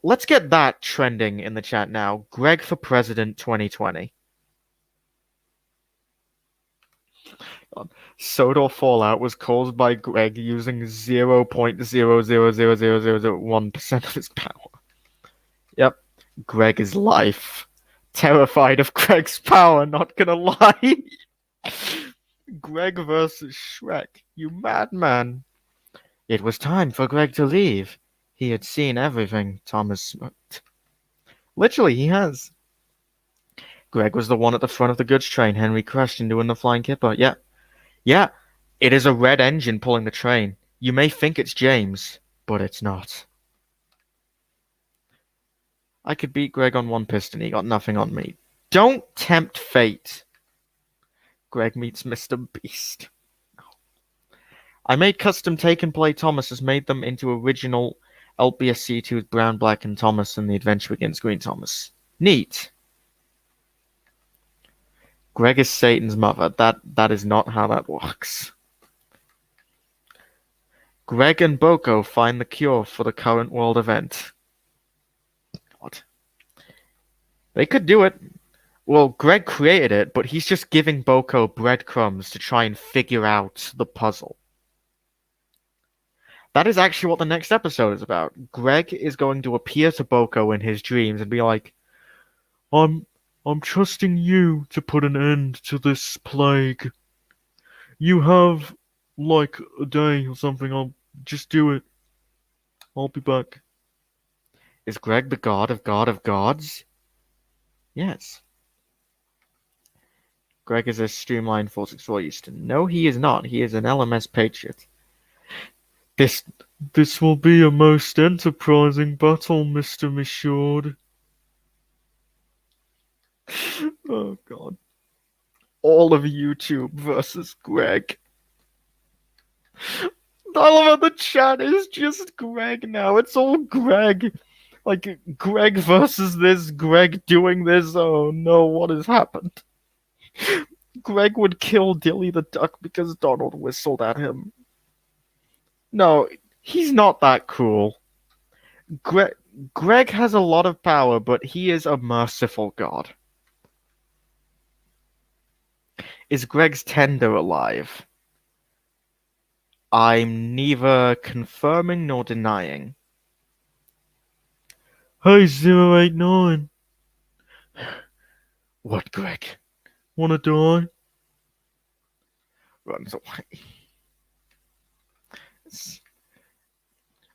Let's get that trending in the chat now. Greg for president 2020. Sodor Fallout was caused by Greg using 0.0000001% of his power. Yep. Greg is life. Terrified of Greg's power, not gonna lie. Greg versus Shrek, you madman. It was time for Greg to leave. He had seen everything, Thomas smirked. Literally, he has. Greg was the one at the front of the goods train Henry crashed into in the Flying Kipper. Yeah. Yeah, it is a red engine pulling the train. You may think it's James, but it's not. I could beat Greg on one piston. He got nothing on me. Don't tempt fate. Greg meets Mr. Beast. I made custom take and play Thomases, made them into original LBSC2 with Brown, Black, and Thomas, and the Adventure Begins Green Thomas. Neat. Greg is Satan's mother. That is not how that works. Greg and Boko find the cure for the current world event. God. They could do it. Well, Greg created it, but he's just giving Boko breadcrumbs to try and figure out the puzzle. That is actually what the next episode is about. Greg is going to appear to Boko in his dreams and be like, I'm trusting you to put an end to this plague. You have, like, a day or something. I'll just do it. I'll be back. Is Greg the god of gods? Yes. Greg is a streamlined 464 Houston. No, he is not. He is an LMS patriot. This will be a most enterprising battle, Mr. Michaud. Oh, God. All of YouTube versus Greg. All of the chat is just Greg now. It's all Greg. Like, Greg versus this, Greg doing this. Oh, no, what has happened? Greg would kill Dilly the Duck because Donald whistled at him. No, he's not that cruel. Greg, Greg has a lot of power, but he is a merciful god. Is Greg's tender alive? I'm neither confirming nor denying. Hey, 089. What, Greg? Wanna die? Runs away.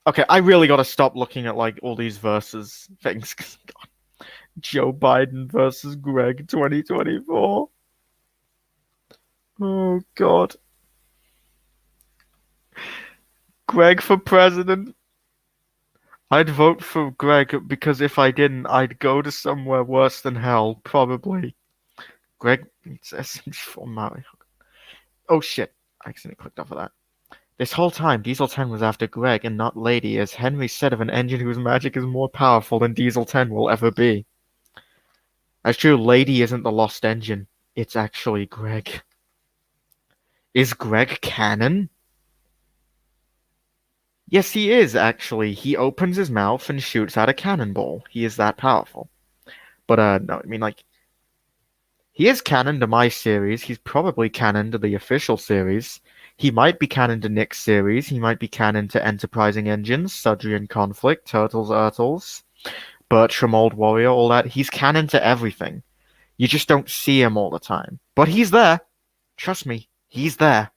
Okay, I really gotta stop looking at like all these versus things. God. Joe Biden versus Greg 2024. Oh God. Greg for president. I'd vote for Greg because if I didn't, I'd go to somewhere worse than hell, probably. Greg needs SMG4 Mario. Oh shit, I accidentally clicked off of that. This whole time, Diesel 10 was after Greg and not Lady, as Henry said of an engine whose magic is more powerful than Diesel 10 will ever be. That's true, Lady isn't the lost engine. It's actually Greg. Is Greg canon? Yes, he is, actually. He opens his mouth and shoots out a cannonball. He is that powerful. But, no, I mean, like, he is canon to my series. He's probably canon to the official series. He might be canon to Nick's series. He might be canon to Enterprising Engines, Sudrian Conflict, Turtles, Ertles, Bertram, Old Warrior, all that. He's canon to everything. You just don't see him all the time. But he's there. Trust me, he's there.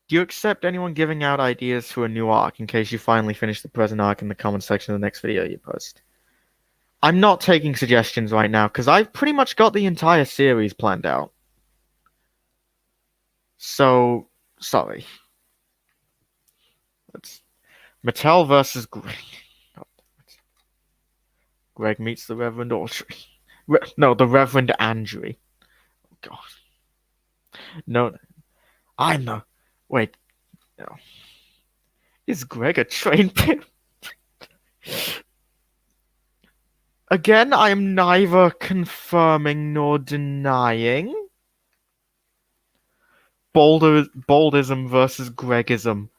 Do you accept anyone giving out ideas to a new arc in case you finally finish the present arc in the comment section of the next video you post? I'm not taking suggestions right now because I've pretty much got the entire series planned out. So, sorry. Let's Mattel versus Greg. Greg meets the Reverend Audrey. No, the Reverend Andrew. Oh, God. No, I'm the. Wait. No. Is Greg a train pimp? Again, I am neither confirming nor denying. Boldism versus Gregism.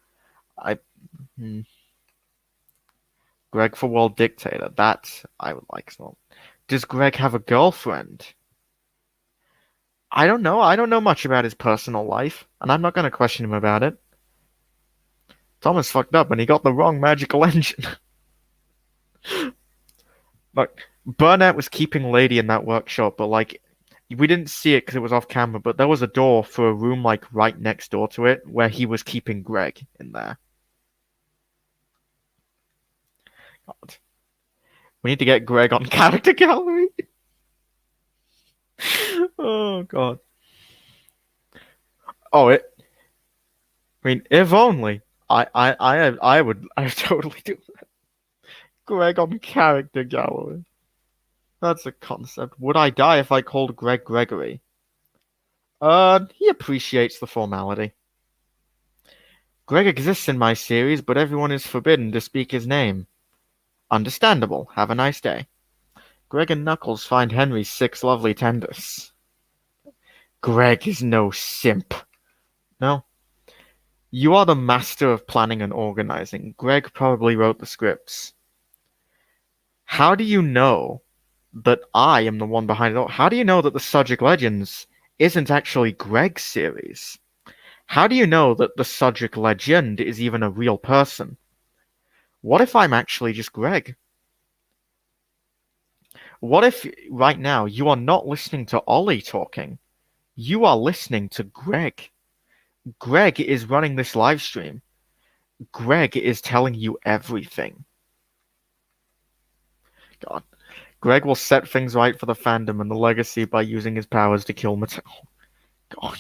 Greg for world dictator. That I would like as well. Does Greg have a girlfriend? I don't know. I don't know much about his personal life, and I'm not going to question him about it. Thomas fucked up and he got the wrong magical engine. Like, Burnett was keeping Lady in that workshop, but like, we didn't see it because it was off camera, but there was a door for a room like right next door to it where he was keeping Greg in there. God. We need to get Greg on character gallery. Oh God. Oh, I mean, if only. I would totally do that. Greg on character gallery. That's a concept. Would I die if I called Greg Gregory? He appreciates the formality. Greg exists in my series, but everyone is forbidden to speak his name. Understandable. Have a nice day. Greg and Knuckles find Henry's 6 lovely tenders. Greg is no simp. No. You are the master of planning and organizing. Greg probably wrote the scripts. How do you know that I am the one behind it all? How do you know that the Sudric Legends isn't actually Greg's series? How do you know that the Sudric Legend is even a real person? What if I'm actually just Greg? What if right now you are not listening to Ollie talking? You are listening to Greg. Greg is running this live stream. Greg is telling you everything. God. Greg will set things right for the fandom and the legacy by using his powers to kill Mattel. God.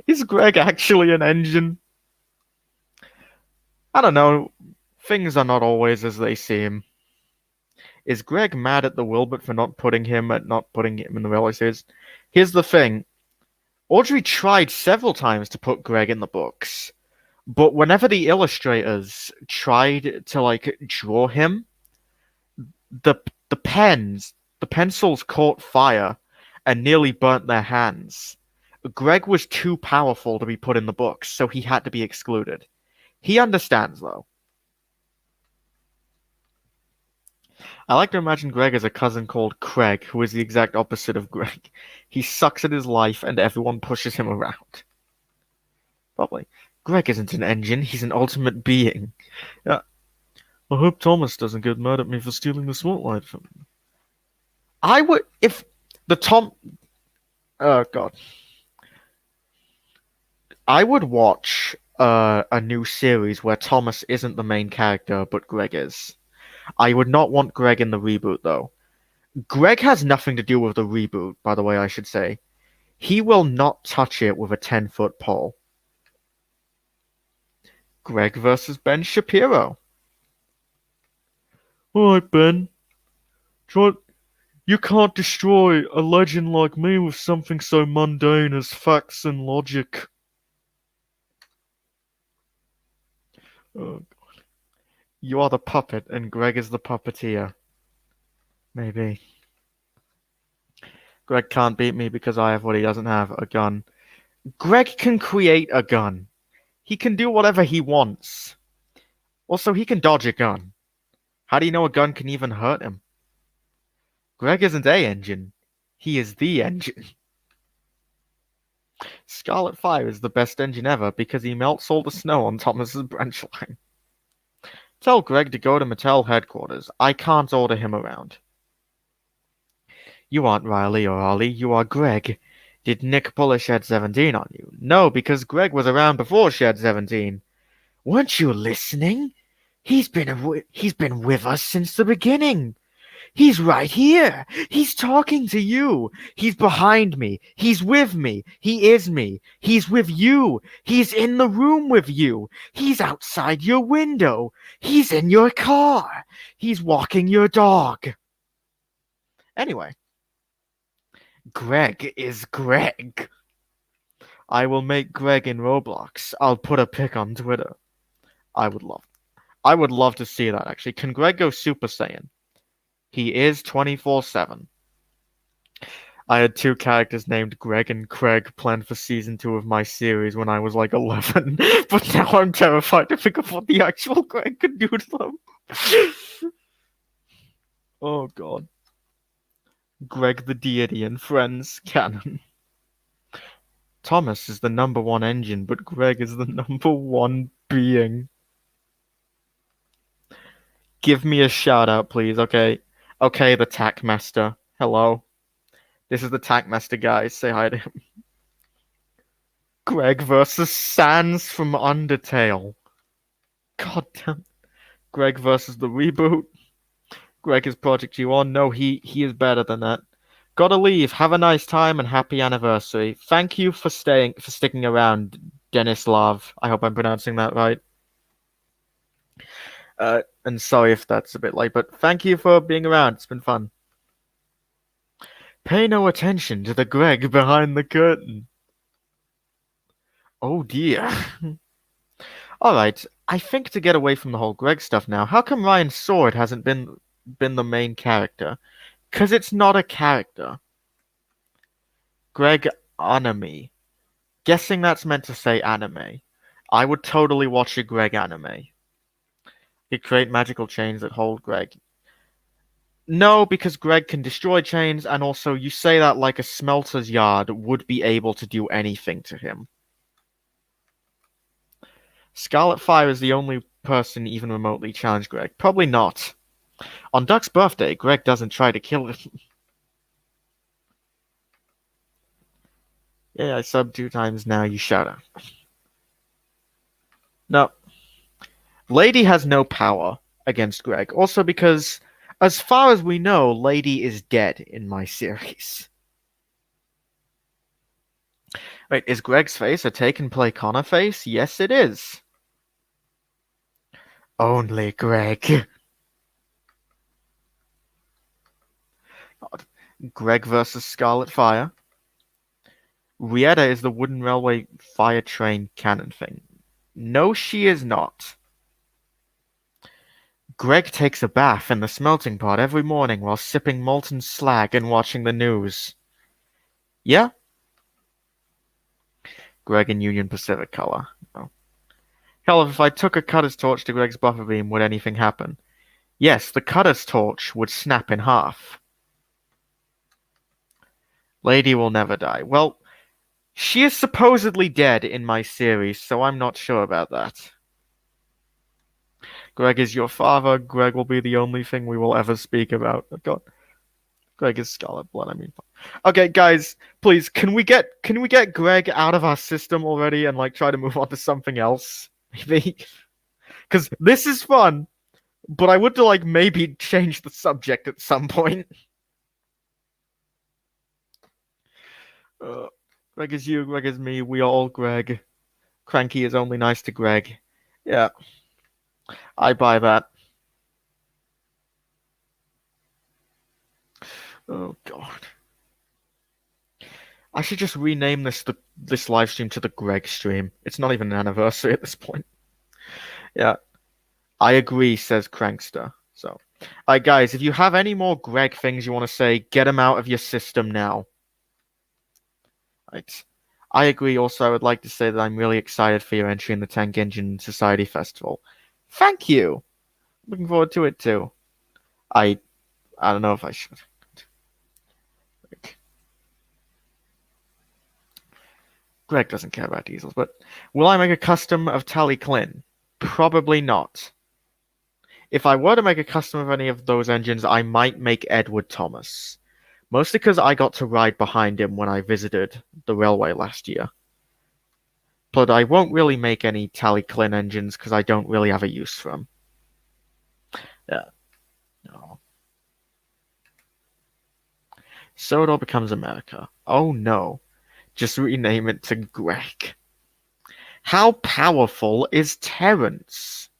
Is Greg actually an engine? I don't know. Things are not always as they seem. Is Greg mad at the Wilbert for not putting him in the railway series? Here's the thing. Audrey tried several times to put Greg in the books, but whenever the illustrators tried to like draw him, the pencils caught fire and nearly burnt their hands. Greg was too powerful to be put in the books, so he had to be excluded. He understands, though. I like to imagine Greg as a cousin called Craig, who is the exact opposite of Greg. He sucks at his life, and everyone pushes him around. Probably. Greg isn't an engine, he's an ultimate being. Yeah. I hope Thomas doesn't get mad at me for stealing the spotlight from him. I would, if the Tom. Oh, God. I would watch a new series where Thomas isn't the main character, but Greg is. I would not want Greg in the reboot, though. Greg has nothing to do with the reboot, by the way, I should say. He will not touch it with a 10-foot pole. Greg versus Ben Shapiro. Alright, Ben. You can't destroy a legend like me with something so mundane as facts and logic. Oh, God. You are the puppet, and Greg is the puppeteer. Maybe. Greg can't beat me because I have what he doesn't have, a gun. Greg can create a gun. He can do whatever he wants. Also, he can dodge a gun. How do you know a gun can even hurt him? Greg isn't a engine. He is the engine. Scarlet Fire is the best engine ever because he melts all the snow on Thomas's branch line. Tell Greg to go to Mattel headquarters. I can't order him around. You aren't Riley or Ollie, you are Greg. Did Nick pull a Shed 17 on you? No, because Greg was around before Shed 17. Weren't you listening? He's been with us since the beginning. He's right here. He's talking to you. He's behind me. He's with me. He is me. He's with you. He's in the room with you. He's outside your window. He's in your car. He's walking your dog. Anyway. Greg is Greg. I will make Greg in Roblox. I'll put a pic on Twitter. I would love to see that, actually. Can Greg go Super Saiyan? He is 24/7. I had two characters named Greg and Craig planned for season 2 of my series when I was like 11, but now I'm terrified to think of what the actual Greg could do to them. Oh, God. Greg the Deity and Friends canon. Thomas is the #1 engine, but Greg is the #1 being. Give me a shout out, please, okay? Okay, the Tack Master. Hello. This is the Tack Master, guys. Say hi to him. Greg versus Sans from Undertale. God damn. Greg versus the reboot. Greg is Project G1. No, he is better than that. Gotta leave. Have a nice time and happy anniversary. Thank you for sticking around, Denislav. I hope I'm pronouncing that right. And sorry if that's a bit late, but thank you for being around. It's been fun. Pay no attention to the Greg behind the curtain. Oh dear. Alright, I think to get away from the whole Greg stuff now, how come Ryan's sword hasn't been the main character? 'Cause it's not a character. Greg anime. Guessing that's meant to say anime. I would totally watch a Greg anime. He'd create magical chains that hold Greg. No, because Greg can destroy chains, and also you say that like a smelter's yard would be able to do anything to him. Scarlet Fire is the only person even remotely challenge Greg. Probably not. On Duck's birthday, Greg doesn't try to kill him. Yeah, I subbed 2 times now, you shout out. No. Lady has no power against Greg. Also because, as far as we know, Lady is dead in my series. Wait, is Greg's face a take-and-play Connor face? Yes, it is. Only Greg. God. Greg versus Scarlet Fire. Rieta is the wooden railway fire train cannon thing. No, she is not. Greg takes a bath in the smelting pot every morning while sipping molten slag and watching the news. Yeah? Greg in Union Pacific color. No. Hell, if I took a cutter's torch to Greg's buffer beam, would anything happen? Yes, the cutter's torch would snap in half. Lady will never die. Well, she is supposedly dead in my series, so I'm not sure about that. Greg is your father. Greg will be the only thing we will ever speak about. Oh, God. Greg is Scarlet Blood, I mean. Okay, guys, please, can we get Greg out of our system already and like try to move on to something else? Maybe? Because this is fun, but I would like maybe change the subject at some point. Greg is you, Greg is me, we are all Greg. Cranky is only nice to Greg. Yeah. I buy that. Oh God. I should just rename this live stream to the Greg stream. It's not even an anniversary at this point. Yeah. I agree, says Crankster. So, alright guys, if you have any more Greg things you want to say, get them out of your system now. Right. I agree also, I would like to say that I'm really excited for your entry in the Tank Engine Society Festival. Thank you! Looking forward to it too. I don't know if I should. Greg doesn't care about diesels, but will I make a custom of Tally Klin? Probably not. If I were to make a custom of any of those engines, I might make Edward Thomas. Mostly because I got to ride behind him when I visited the railway last year. But I won't really make any Tally Klin engines because I don't really have a use for them. Yeah. No. Sodor becomes America. Oh no. Just rename it to Greg. How powerful is Terrence?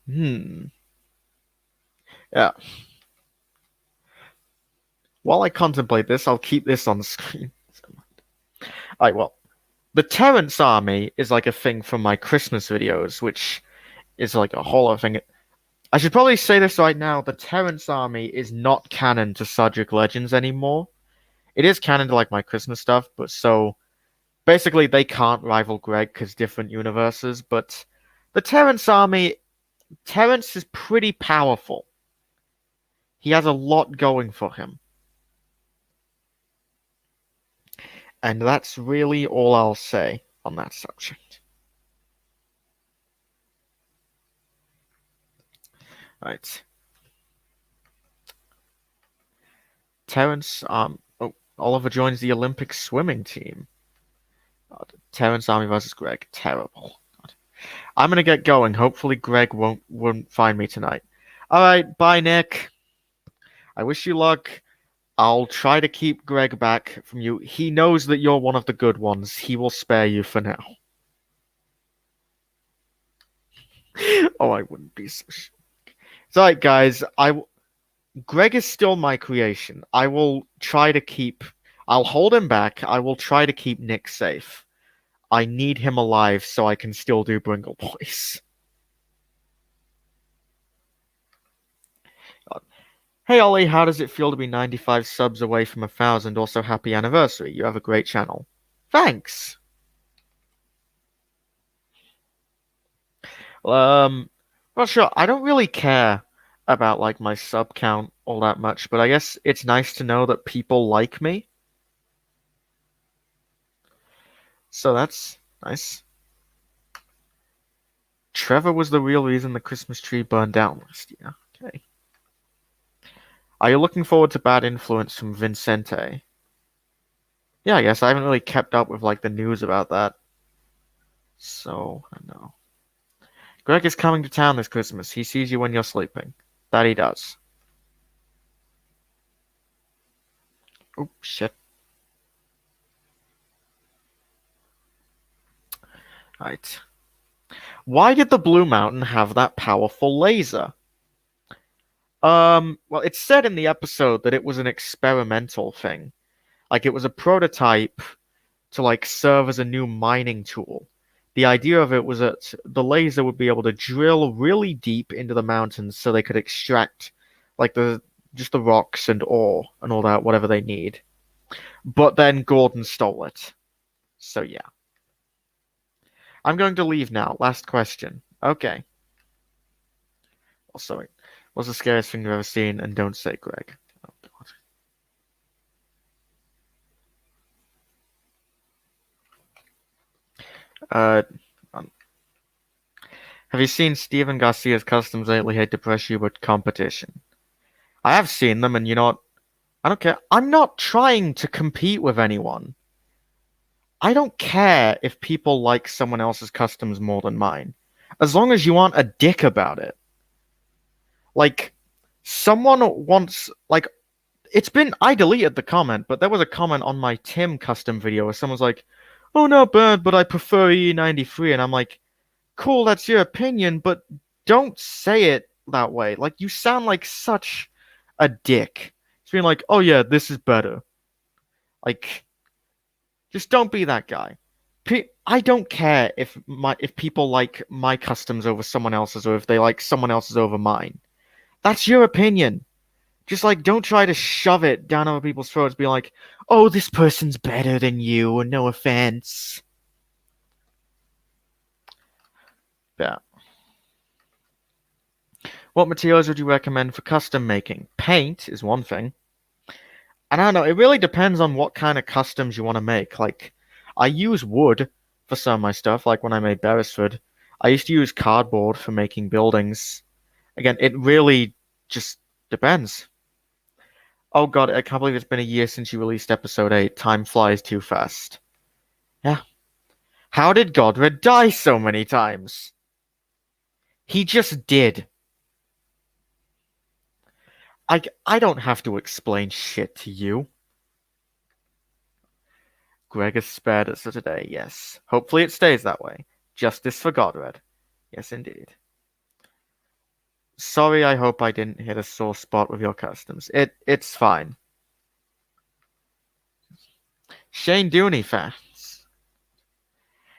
Yeah. While I contemplate this, I'll keep this on the screen. Alright, well. The Terrence army is like a thing from my Christmas videos, which is like a whole other thing. I should probably say this right now, the Terrence army is not canon to Sudric Legends anymore. It is canon to like my Christmas stuff, but so basically they can't rival Greg because different universes, but the Terrence army, Terrence is pretty powerful. He has a lot going for him. And that's really all I'll say on that subject. Right. Terrence, Oliver joins the Olympic swimming team. God. Terrence Army versus Greg. Terrible. God. I'm gonna get going. Hopefully Greg won't find me tonight. Alright, bye Nick. I wish you luck. I'll try to keep Greg back from you. He knows that you're one of the good ones. He will spare you for now. Oh, I wouldn't be so sure. It's alright, guys. Greg is still my creation. I will try to keep... I'll hold him back. I will try to keep Nick safe. I need him alive so I can still do Bringle Boys. Hey Ollie, how does it feel to be 95 subs away from 1,000? Also, happy anniversary. You have a great channel. Thanks! Well, sure. I don't really care about like my sub count all that much, but I guess it's nice to know that people like me. So that's nice. Trevor was the real reason the Christmas tree burned down last year. Okay. Are you looking forward to Bad Influence from Vincente? Yeah, I guess I haven't really kept up with like the news about that. So, I know. Greg is coming to town this Christmas. He sees you when you're sleeping. That he does. Oh, shit. Right. Why did the Blue Mountain have that powerful laser? Well, it said in the episode that it was an experimental thing. Like, it was a prototype to, like, serve as a new mining tool. The idea of it was that the laser would be able to drill really deep into the mountains so they could extract, like, just the rocks and ore and all that, whatever they need. but then Gordon stole it. So yeah. I'm going to leave now. Last question. Okay. Oh, sorry. What's the scariest thing you've ever seen? And don't say Greg. Oh, God. Have you seen Steven Garcia's customs lately? Hate to press you, but competition. I have seen them, and you know what? I don't care. I'm not trying to compete with anyone. I don't care if people like someone else's customs more than mine. As long as you aren't a dick about it. Like, someone wants, like, it's been, I deleted the comment, but there was a comment on my Tim custom video where someone's like, oh, not bad, but I prefer E93. And I'm like, cool, that's your opinion, but don't say it that way. Like, you sound like such a dick. It's being like, oh yeah, this is better. Like, just don't be that guy. I don't care if people like my customs over someone else's or if they like someone else's over mine. That's your opinion. Just like don't try to shove it down other people's throats, be like, "Oh, this person's better than you." No offense. Yeah. What materials would you recommend for custom making? Paint is one thing. And I don't know, it really depends on what kind of customs you want to make. Like, I use wood for some of my stuff, like when I made Beresford. I used to use cardboard for making buildings. Again, it really just depends. Oh god, I can't believe it's been a year since you released episode 8. Time flies too fast. Yeah. How did Godred die so many times? He just did. I don't have to explain shit to you. Greg has spared us for today, yes. Hopefully it stays that way. Justice for Godred. Yes, indeed. Sorry, I hope I didn't hit a sore spot with your customs. It's fine. Shane Dooney fans.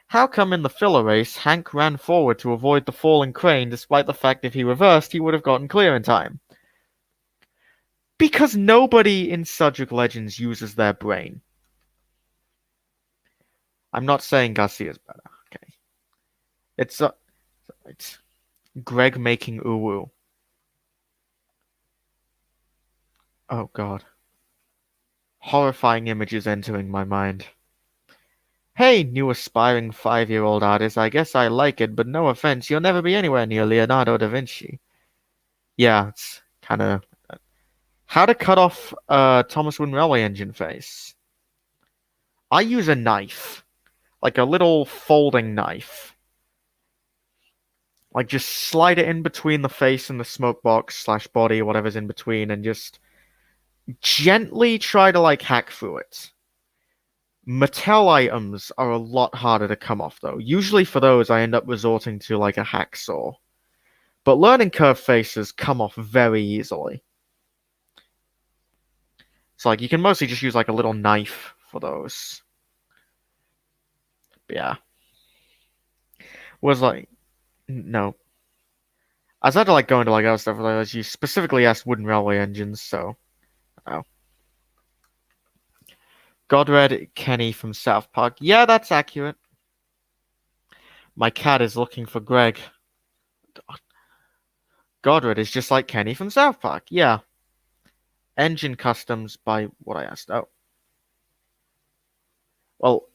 How come in the filler race, Hank ran forward to avoid the falling crane despite the fact if he reversed, he would have gotten clear in time? Because nobody in Sudric Legends uses their brain. I'm not saying Garcia's better, okay? It's Greg making uwu. Oh god. Horrifying images entering my mind. Hey, new aspiring 5-year-old artist, I guess I like it, but no offense, you'll never be anywhere near Leonardo da Vinci. Yeah, it's kind of... How to cut off Thomas Wooden Railway engine face. I use a knife. Like a little folding knife. Like, just slide it in between the face and the smoke box / body, whatever's in between, and just gently try to, like, hack through it. Metal items are a lot harder to come off, though. Usually for those, I end up resorting to, like, a hacksaw. But learning curved faces come off very easily. So, like, you can mostly just use, like, a little knife for those. But yeah. Was, like, no. I started, like, going to, like, other stuff, like, you specifically asked wooden railway engines, so... Oh. Godred Kenny from South Park. Yeah, that's accurate. My cat is looking for Greg. Godred is just like Kenny from South Park. Yeah. Engine customs by what I asked. Oh. Well,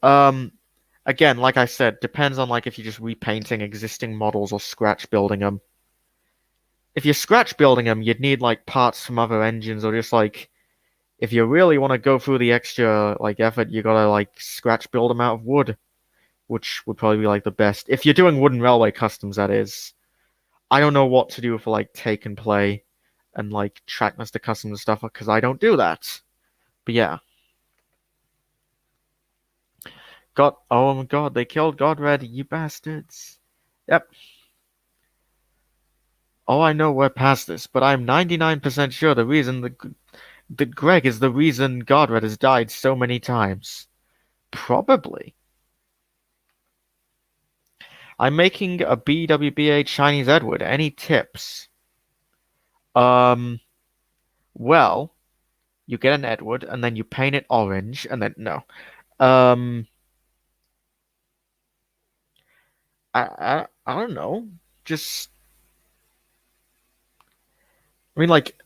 again, like I said, depends on like if you're just repainting existing models or scratch building them. If you're scratch building them, you'd need like parts from other engines or just like if you really want to go through the extra like effort, you gotta like scratch build them out of wood, which would probably be like the best. If you're doing wooden railway customs, that is. I don't know what to do for like take and play and like Trackmaster custom stuff because I don't do that. But yeah. Oh my god, they killed Godred, you bastards. Yep. Oh, I know we're past this, but I'm 99% sure the reason that Greg is the reason Godred has died so many times. Probably. I'm making a BWBA Chinese Edward. Any tips? Well, You get an Edward, and then you paint it orange, and then no. Um, I don't know. Just I mean, like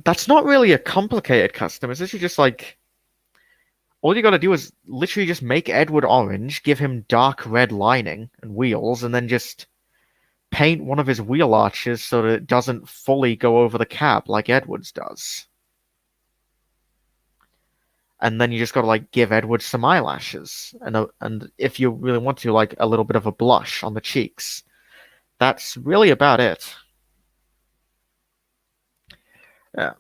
that's not really a complicated custom. It's literally just like all you gotta do is literally just make Edward orange, give him dark red lining and wheels, and then just paint one of his wheel arches so that it doesn't fully go over the cab like Edward's does. And then you just gotta like give Edward some eyelashes, and if you really want to, like a little bit of a blush on the cheeks. That's really about it. Yeah.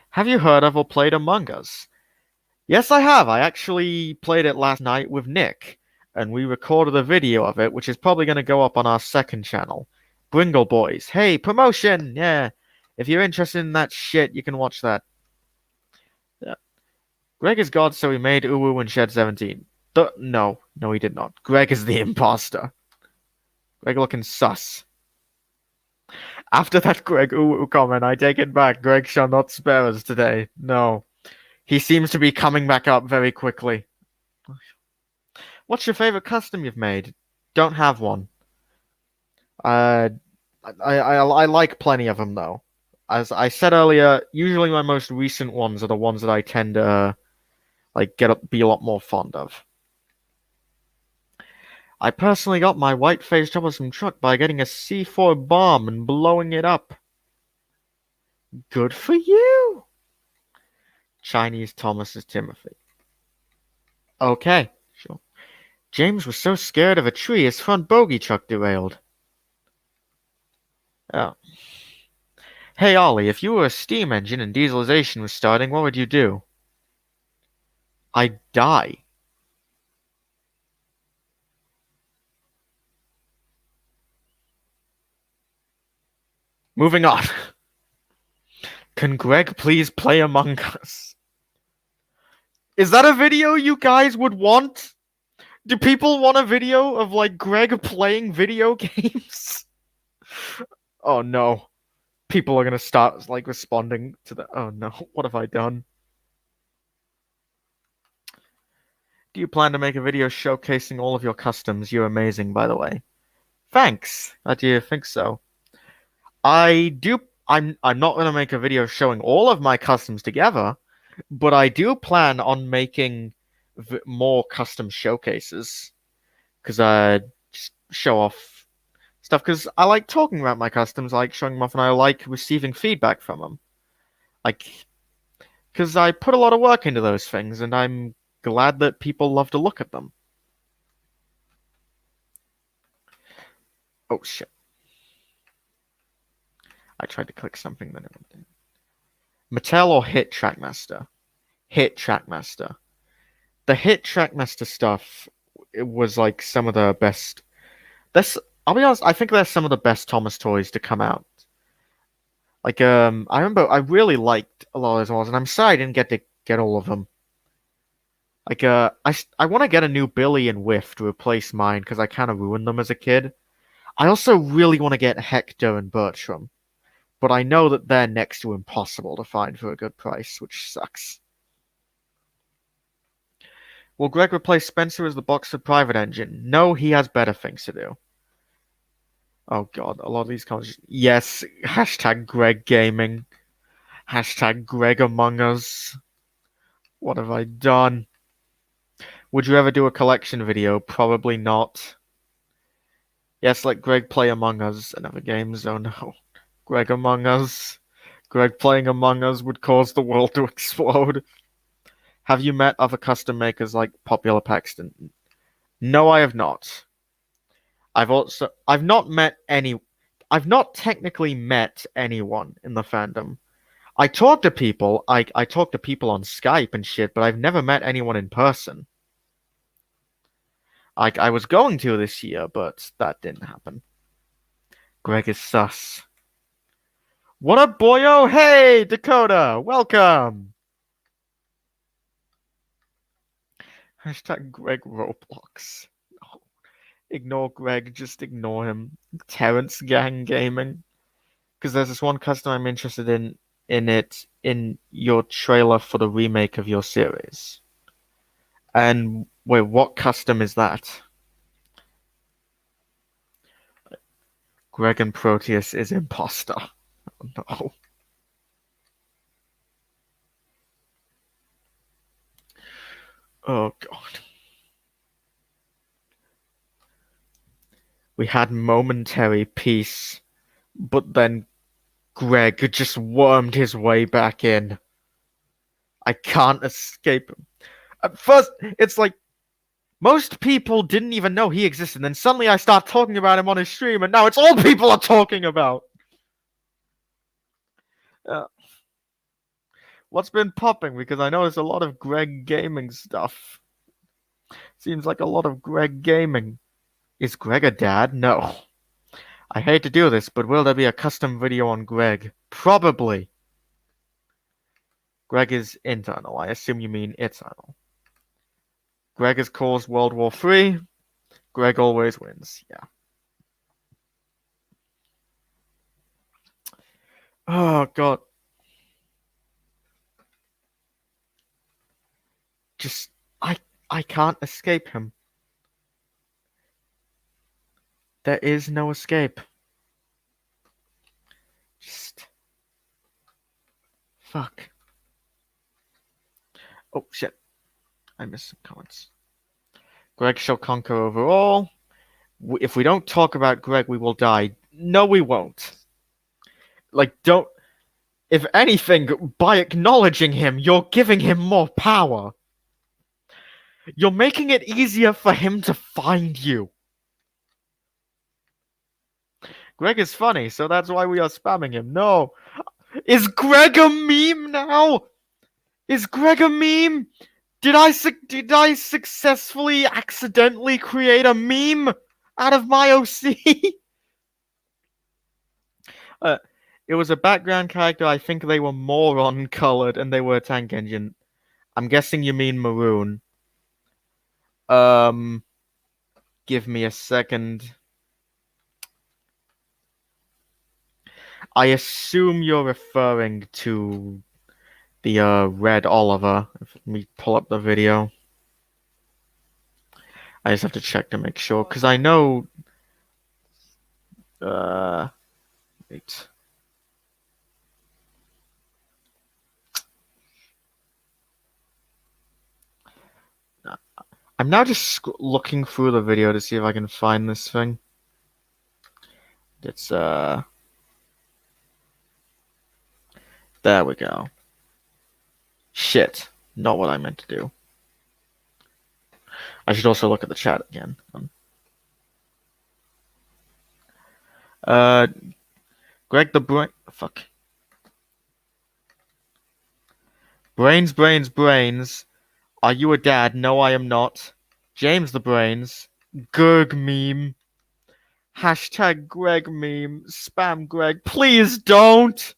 Have you heard of or played Among Us? Yes, I have. I actually played it last night with Nick, and we recorded a video of it, which is probably going to go up on our second channel. Bringle Boys. Hey, promotion! Yeah. If you're interested in that shit, you can watch that. Yeah. Greg is God, so he made Uwu and Shed 17. No, no, he did not. Greg is the imposter. Greg looking sus. After that Greg Uwu comment, I take it back. Greg shall not spare us today. No. He seems to be coming back up very quickly. What's your favorite custom you've made? Don't have one. Uh, I like plenty of them though. As I said earlier, usually my most recent ones are the ones that I tend to like be a lot more fond of. I personally got my white-faced troublesome truck by getting a C4 bomb and blowing it up. Good for you! Chinese Thomas is Timothy. Okay, sure. James was so scared of a tree his front bogey truck derailed. Oh. Hey Ollie, if you were a steam engine and dieselization was starting, what would you do? I'd die. Moving on. Can Greg please play Among Us? Is that a video you guys would want? Do people want a video of like Greg playing video games? Oh no. People are gonna start like responding to the oh no, what have I done? Do you plan to make a video showcasing all of your customs? You're amazing, by the way. Thanks. Glad you think so. I do. I'm not gonna make a video showing all of my customs together, but I do plan on making more custom showcases because I just show off stuff because I like talking about my customs, I like showing them off, and I like receiving feedback from them. Like, because I put a lot of work into those things, and I'm glad that people love to look at them. Oh shit. I tried to click something that it did. Mattel or Hit Trackmaster? Hit Trackmaster. The Hit Trackmaster stuff, it was like some of the best. This, I'll be honest, I think they're some of the best Thomas toys to come out. Like, I remember I really liked a lot of those ones, and I'm sorry I didn't get to get all of them. Like, I want to get a new Billy and Whiff to replace mine because I kind of ruined them as a kid. I also really want to get Hector and Bertram, but I know that they're next to impossible to find for a good price, which sucks. Will Greg replace Spencer as the Boxer private engine? No, he has better things to do. Oh god, a lot of these comments. Yes, hashtag Greg Gaming. Hashtag Greg Among Us. What have I done? Would you ever do a collection video? Probably not. Yes, let Greg play Among Us and other games. Oh no. Greg Among Us. Greg playing Among Us would cause the world to explode. Have you met other custom makers like Popular Paxton? No, I have not. I've not met any. I've not technically met anyone in the fandom. I talk to people. I talk to people on Skype and shit, but I've never met anyone in person. I was going to this year, but that didn't happen. Greg is sus. What up, boyo? Hey, Dakota, welcome. Hashtag Greg Roblox. No. Ignore Greg, just ignore him. Terrence Gang Gaming. Because there's this one custom I'm interested in in your trailer for the remake of your series. And wait, what custom is that? Greg and Proteus is imposter. Oh, no. Oh god. We had momentary peace, but then Greg just wormed his way back in. I can't escape him. At first, it's like most people didn't even know he existed, and then suddenly I start talking about him on his stream, and now it's all people are talking about. Uh, what's been popping? Because I notice a lot of Greg gaming stuff. Seems like a lot of Greg gaming. Is Greg a dad? No. I hate to do this, but will there be a custom video on Greg? Probably. Greg is internal. I assume you mean eternal. Greg has caused World War III. Greg always wins. Yeah. Oh god. Just I can't escape him. There is no escape. Just fuck. Oh shit. I missed some comments. Greg shall conquer overall. If we don't talk about Greg, we will die. No, we won't. Like, don't. If anything, by acknowledging him, you're giving him more power. You're making it easier for him to find you. Greg is funny, so that's why we are spamming him. No. Is Greg a meme now? Is Greg a meme? Did I successfully accidentally create a meme out of my OC? It was a background character. I think they were moron colored and they were a tank engine. I'm guessing you mean maroon. Give me a second. I assume you're referring to the Red Oliver. Let me pull up the video. I just have to check to make sure, because I know... wait. I'm now just looking through the video to see if I can find this thing. It's, there we go. Shit. Not what I meant to do. I should also look at the chat again. Greg the Brain... Fuck. Brains, brains, brains. Are you a dad? No, I am not. James the Brains. Gurg meme. Hashtag Greg meme. Spam Greg. Please don't!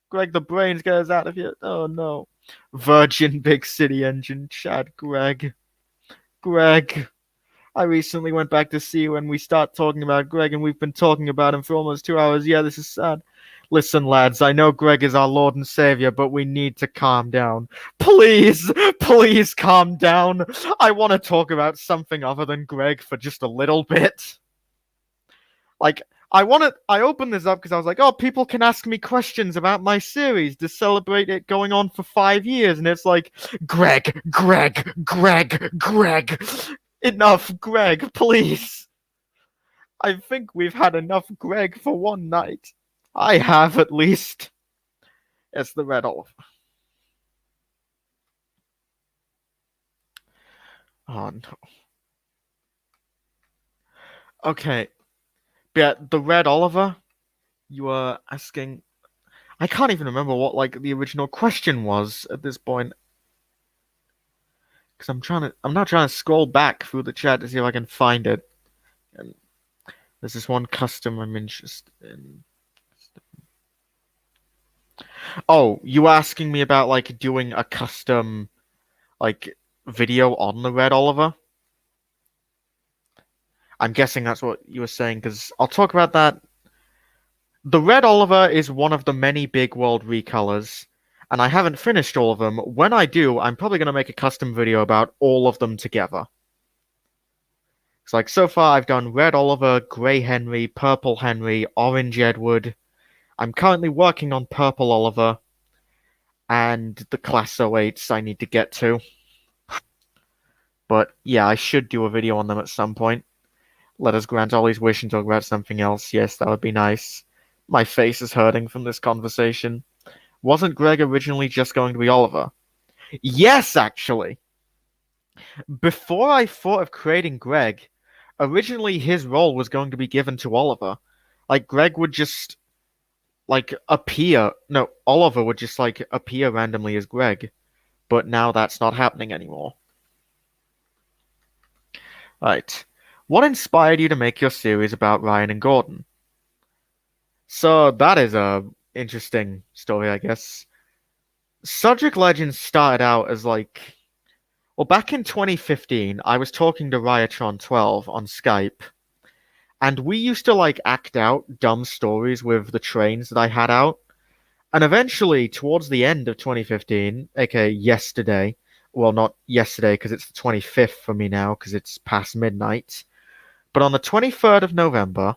Greg the Brains, get us out of here. Oh no. Virgin Big City Engine. Chad Greg. Greg. I recently went back to see when we start talking about Greg, and we've been talking about him for almost 2 hours. Yeah, this is sad. Listen, lads, I know Greg is our Lord and Savior, but we need to calm down. Please, please calm down. I want to talk about something other than Greg for just a little bit. Like, I opened this up because I was like, oh, people can ask me questions about my series to celebrate it going on for 5 years. And it's like, Greg. Enough, Greg, please. I think we've had enough Greg for one night. I have, at least. It's the Red Oliver. Oh, no. Okay. Yeah, the Red Oliver, you were asking... I can't even remember what, like, the original question was at this point. Because I'm now trying to scroll back through the chat to see if I can find it. And there's this one custom I'm interested in. Oh, you asking me about, like, doing a custom, like, video on the Red Oliver? I'm guessing that's what you were saying, because I'll talk about that. The Red Oliver is one of the many big world recolors, and I haven't finished all of them. When I do, I'm probably going to make a custom video about all of them together. It's like, so far I've done Red Oliver, Grey Henry, Purple Henry, Orange Edward. I'm currently working on Purple Oliver, and the Class 08s I need to get to. But yeah, I should do a video on them at some point. Let us grant Ollie's wish and talk about something else. Yes, that would be nice. My face is hurting from this conversation. Wasn't Greg originally just going to be Oliver? Yes, actually. Before I thought of creating Greg, originally his role was going to be given to Oliver. Like, Greg would just, like, appear. No, Oliver would just, like, appear randomly as Greg. But now that's not happening anymore. Right. What inspired you to make your series about Ryan and Gordon? So, that is a interesting story, I guess. Sudric Legends started out as, like... Well, back in 2015, I was talking to Ryatron12 on Skype, and we used to, like, act out dumb stories with the trains that I had out. And eventually, towards the end of 2015, aka yesterday, well, not yesterday because it's the 25th for me now because it's past midnight, but on the 23rd of November,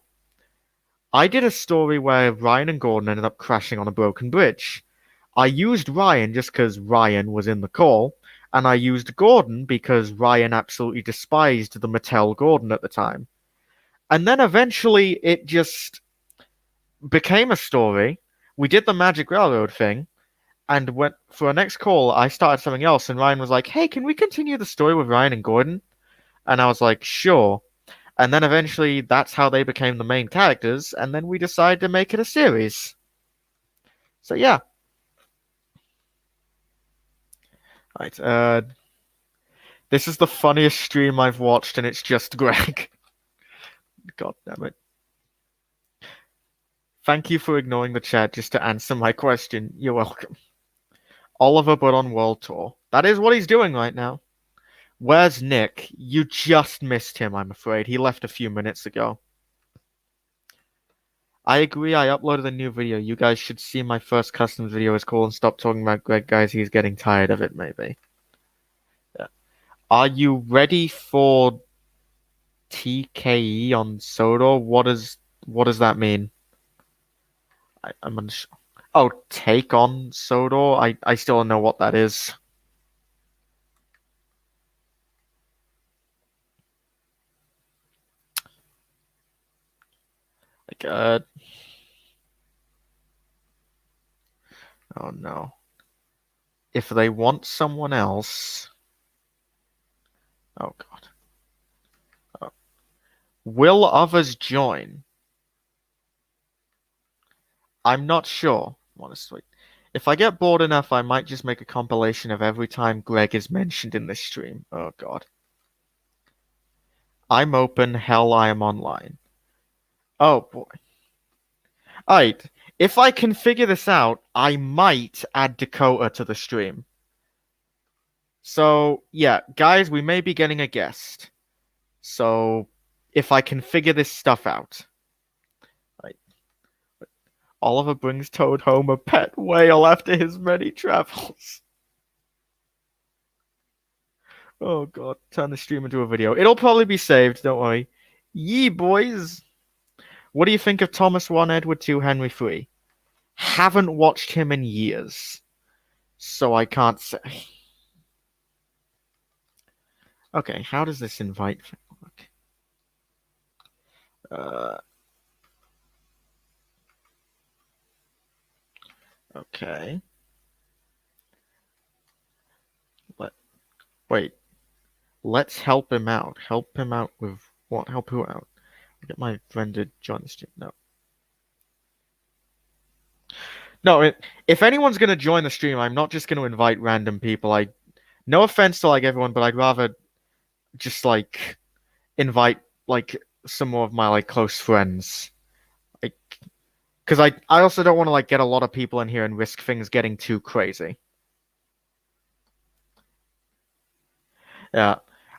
I did a story where Ryan and Gordon ended up crashing on a broken bridge. I used Ryan just because Ryan was in the call, and I used Gordon because Ryan absolutely despised the Mattel Gordon at the time. And then eventually it just became a story. We did the Magic Railroad thing, and went for our next call, I started something else, and Ryan was like, "Hey, can we continue the story with Ryan and Gordon?" And I was like, "Sure." And then eventually that's how they became the main characters, and then we decided to make it a series. So yeah. Right, this is the funniest stream I've watched, and it's just Greg. God damn it. Thank you for ignoring the chat just to answer my question. You're welcome. Oliver but on World Tour. That is what he's doing right now. Where's Nick? You just missed him, I'm afraid. He left a few minutes ago. I agree, I uploaded a new video. You guys should see my first custom video. It's cool, and stop talking about Greg, guys. He's getting tired of it, maybe. Yeah. Are you ready for TKE on Sodor? What does that mean? I'm unsure. Oh, take on Sodor? I still don't know what that is. Like, oh no. If they want someone else... Oh god. Oh. Will others join? I'm not sure, honestly. If I get bored enough, I might just make a compilation of every time Greg is mentioned in this stream. Oh god. I'm open, hell I am online. Oh boy. Alright, if I can figure this out, I might add Dakota to the stream. So, yeah, guys, we may be getting a guest. So, if I can figure this stuff out. Right. Oliver brings Toad home a pet whale after his many travels. Oh god, turn the stream into a video. It'll probably be saved, don't worry. Yee, boys! What do you think of Thomas 1, Edward 2, Henry 3? Haven't watched him in years, so I can't say. Okay, how does this invite thing work? Okay. Wait. Let's help him out. Help him out with what? Help who out? Get my friend to join the stream. No. No, if anyone's gonna join the stream, I'm not just gonna invite random people. No offense to like everyone, but I'd rather just like invite like some more of my like close friends. Like, because I also don't want to like get a lot of people in here and risk things getting too crazy. Yeah,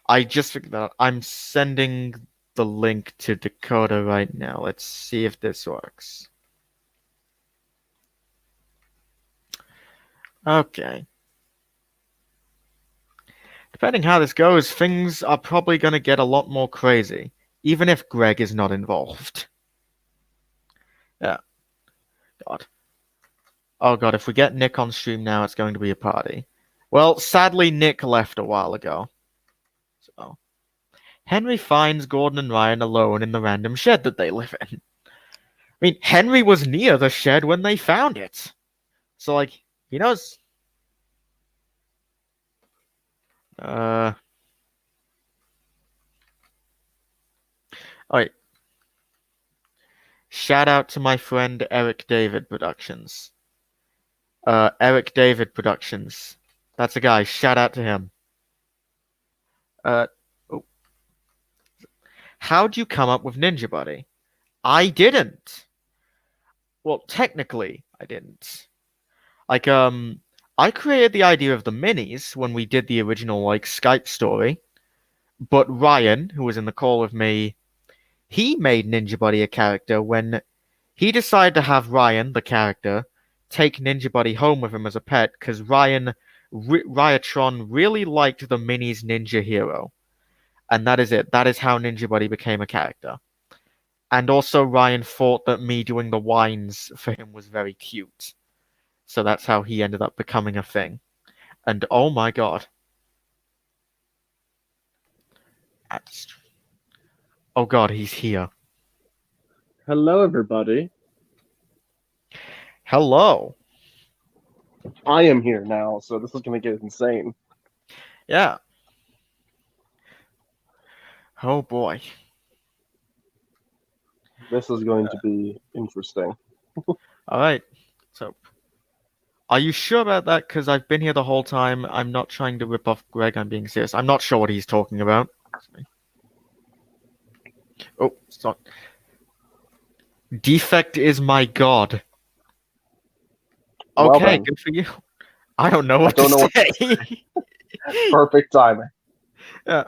I just figured that out. I'm sending the link to Dakota right now. Let's see if this works. Okay. Depending how this goes, things are probably going to get a lot more crazy, even if Greg is not involved. Yeah, God. Oh God, if we get Nick on stream now, it's going to be a party. Well, sadly, Nick left a while ago. So, Henry finds Gordon and Ryan alone in the random shed that they live in. I mean, Henry was near the shed when they found it. So, like, he knows. Uh, Alright. Shout out to my friend Eric David Productions. Eric David Productions. That's a guy. Shout out to him. Uh, oh. How'd you come up with Ninja Buddy? I didn't. Well, technically, I didn't. Like, I created the idea of the minis when we did the original, like, Skype story. But Ryan, who was in the call with me, he made Ninja Buddy a character when he decided to have Ryan, the character, take Ninja Buddy home with him as a pet because Ryatron really liked the minis Ninja Hero. And that is it. That is how Ninja Buddy became a character. And also Ryan thought that me doing the whines for him was very cute. So that's how he ended up becoming a thing. And oh my god. Oh god, he's here. Hello, everybody. Hello. I am here now, so this is going to get insane. Yeah. Oh boy. This is going to be interesting. Alright. So, are you sure about that? Because I've been here the whole time. I'm not trying to rip off Greg. I'm being serious. I'm not sure what he's talking about. Oh, stop. Defect is my god. Well Okay, then. good for you. I don't know what to say. Perfect timing. Yeah.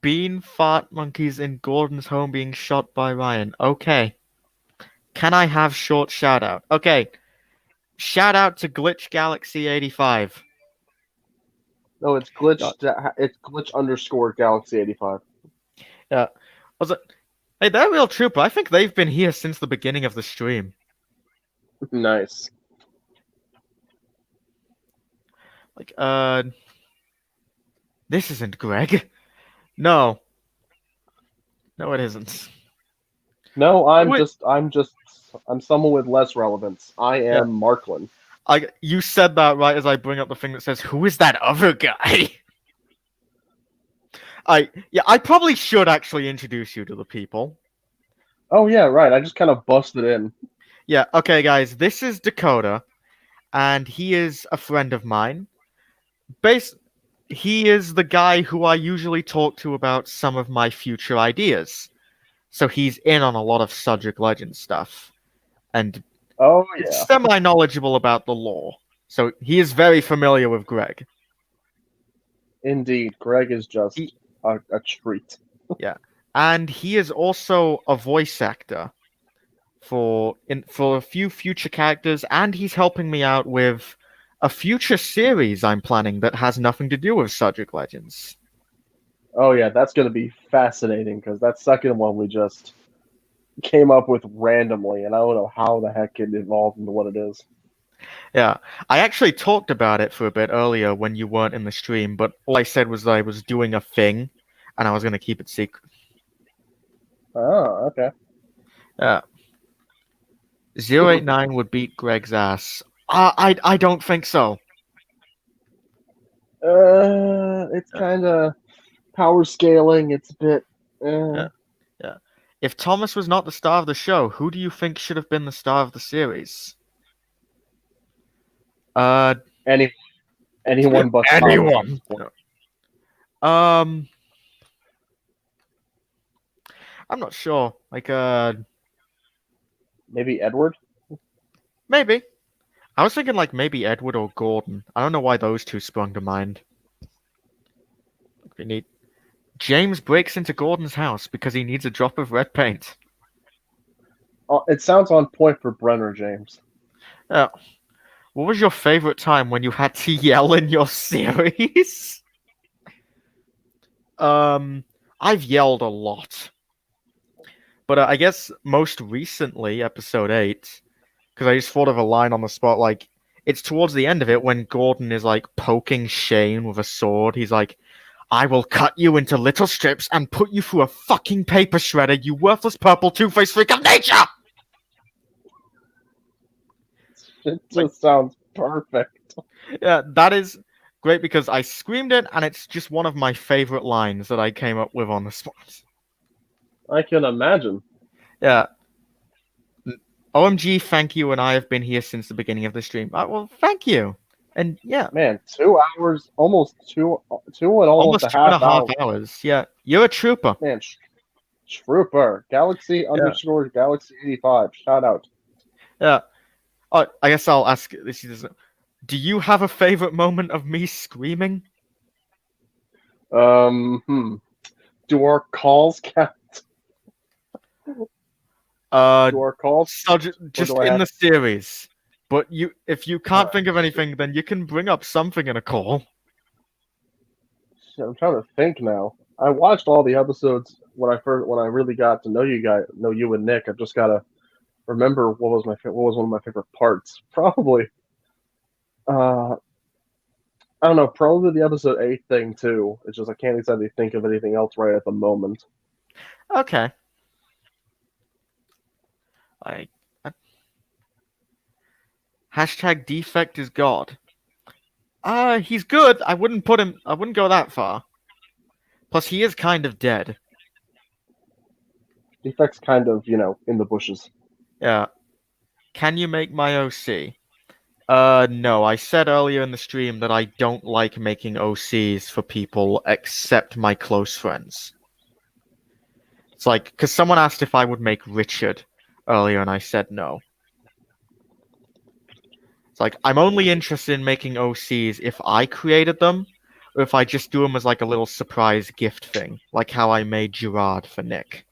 Bean fart monkeys in Gordon's home being shot by Ryan. Okay. Can I have short shout out? Okay. Shout out to Glitch Galaxy 85. No, it's glitch. It's glitch underscore Galaxy 85. Yeah. Was it? Hey, they're a real trooper. I think they've been here since the beginning of the stream. Nice. Like, this isn't Greg. No. No, it isn't. No, I'm someone with less relevance. I am Marklin. You said that right as I bring up the thing that says, "Who is that other guy?" I probably should actually introduce you to the people. Oh yeah, right. I just kind of busted in. Yeah, okay, guys. This is Dakota, and he is a friend of mine. He is the guy who I usually talk to about some of my future ideas. So he's in on a lot of Sudric Legend stuff. And semi-knowledgeable about the lore. So he is very familiar with Greg. Indeed. Greg is just a treat. Yeah. And he is also a voice actor for a few future characters, and he's helping me out with a future series I'm planning that has nothing to do with Sudric Legends. Oh yeah, that's going to be fascinating because that second one we just came up with randomly, and I don't know how the heck it evolved into what it is. Yeah, I actually talked about it for a bit earlier when you weren't in the stream, but all I said was that I was doing a thing, and I was going to keep it secret. Oh, okay. Yeah. 089 would beat Greg's ass. I don't think so. It's kind of power scaling. It's a bit. Yeah. If Thomas was not the star of the show, who do you think should have been the star of the series? Anyone but anyone. I'm not sure. Like maybe Edward. Maybe. I was thinking like maybe Edward or Gordon. I don't know why those two sprung to mind. We need. James breaks into Gordon's house because he needs a drop of red paint. It sounds on point for Brenner James. Yeah. What was your favorite time when you had to yell in your series? Um, I've yelled a lot, but I guess most recently, episode 8, because I just thought of a line on the spot. Like, it's towards the end of it when Gordon is like poking Shane with a sword. He's like, I will cut you into little strips and put you through a fucking paper shredder, you worthless purple two-faced freak of nature! It Like, just sounds perfect. yeah, that is great because I screamed it, and it's just one of my favorite lines that I came up with on the spot. I can imagine. Yeah. OMG, thank you, and I have been here since the beginning of the stream. Well, thank you. And yeah, Man, 2 hours, almost two and almost almost a two and half a half hours. hours. Yeah, you're a trooper. Man, Trooper. Galaxy Yeah. underscore Galaxy 85. Shout out. Yeah. Oh, I guess I'll ask this. Do you have a favorite moment of me screaming? Hmm. Do our calls count? Uh, Do our calls? so Or just do I in have? the series. But if you can't think of Shit. anything, then you can bring up something in a call. Shit, I'm trying to think now. I watched all the episodes when I really got to know you and Nick. I've just gotta remember what was one of my favorite parts. Probably, uh, I don't know. Probably the episode 8 thing too. It's just I can't exactly think of anything else right at the moment. Okay. I, I hashtag defect is God. He's good. I wouldn't put him. I wouldn't go that far. Plus, he is kind of dead. Defect's kind of in the bushes. Yeah. Can you make my OC? No. I said earlier in the stream that I don't like making OCs for people except my close friends. It's like, because someone asked if I would make Richard earlier, and I said no. It's like, I'm only interested in making OCs if I created them, or if I just do them as like a little surprise gift thing, like how I made Gerard for Nick.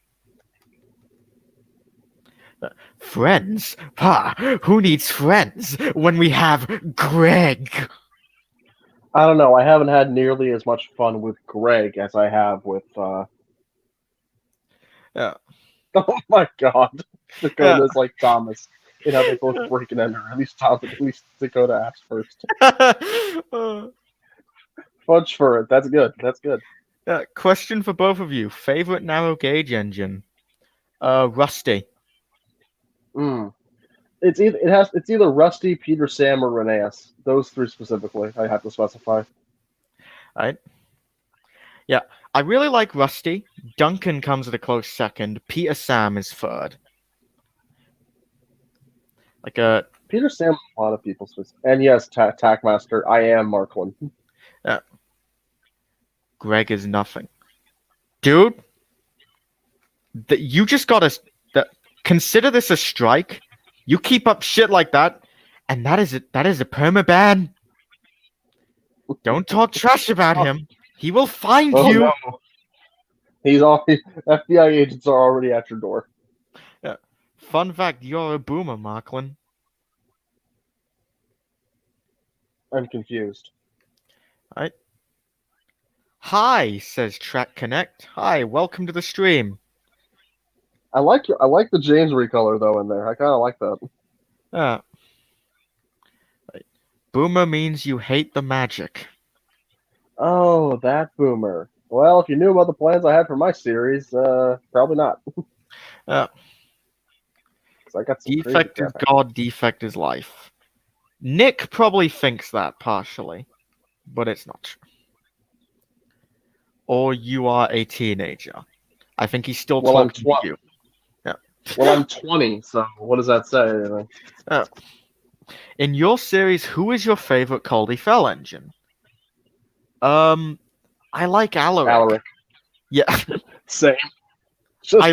Friends? Ha! Who needs friends when we have Greg? I don't know. I haven't had nearly as much fun with Greg as I have with. Yeah. Oh my God, Yeah. Dakota's like Thomas. You know, they both break and enter. At least Dakota asked first. Fudge for it. That's good. That's good. Yeah. Question for both of you. Favorite narrow gauge engine? Rusty. Mm. It's either Rusty, Peter, Sam, or Reneus. Those three specifically. I have to specify. Right? Yeah. I really like Rusty. Duncan comes at a close second. Peter Sam is third. Like Peter, Sam, a lot of people. And yes, Tackmaster. I am Marklin. Greg is nothing. Dude, you just gotta consider this a strike. You keep up shit like that, and that is a permaban. Don't talk trash about him. He will find Oh you. no, he's all FBI agents are already at your door. Yeah. Fun fact: you're a boomer, Marklin. I'm confused. Right? Hi, says Track Connect. Hi, welcome to the stream. I like the James recolor though in there. I kind of like that. Yeah. Right. Boomer means you hate the magic. Oh, that boomer. Well, if you knew about the plans I had for my series, probably not. Yeah. I got some Defect is God, defect is life. Nick probably thinks that partially, but it's not true. Or you are a teenager. I think he's still talking to you. Yeah. Well, I'm 20, so what does that say? In your series, who is your favorite Caldy Fell engine? I like Alaric. Yeah. Same. I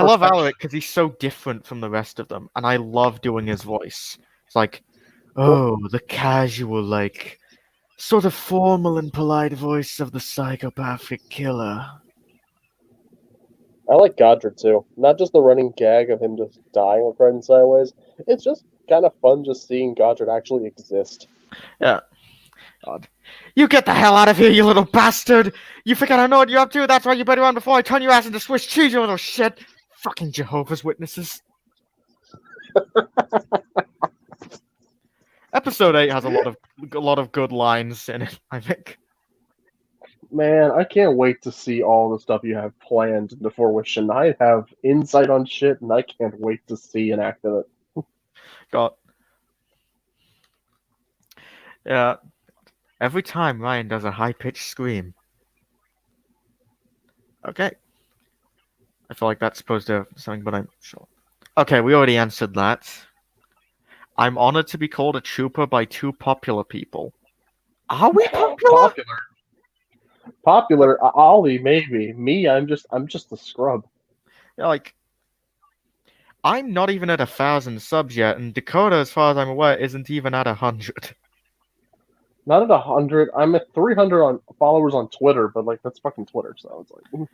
love Alaric because he's so different from the rest of them, and I love doing his voice. It's like, oh, the casual, like, sort of formal and polite voice of the psychopathic killer. I like Godric too. Not just the running gag of him just dying with right and sideways. It's just kind of fun just seeing Godric actually exist. Yeah. God. You get the hell out of here, you little bastard! You forget I know what you're up to, that's why you better run before I turn your ass into Swiss cheese, you little shit! Fucking Jehovah's Witnesses. Episode 8 has a lot of good lines in it, I think. Man, I can't wait to see all the stuff you have planned in the fruition. I have insight on shit, and I can't wait to see and act in it. God. Yeah. Every time Ryan does a high-pitched scream. Okay. I feel like that's supposed to have something, but I'm sure. Okay, we already answered that. I'm honored to be called a trooper by two popular people. Are we popular? Popular, Ollie, maybe. Me, I'm just a scrub. Yeah, like, I'm not even at 1,000 subs yet, and Dakota, as far as I'm aware, isn't even at 100. Not at 100. I'm at 300 on followers on Twitter, but like that's fucking Twitter, so it's like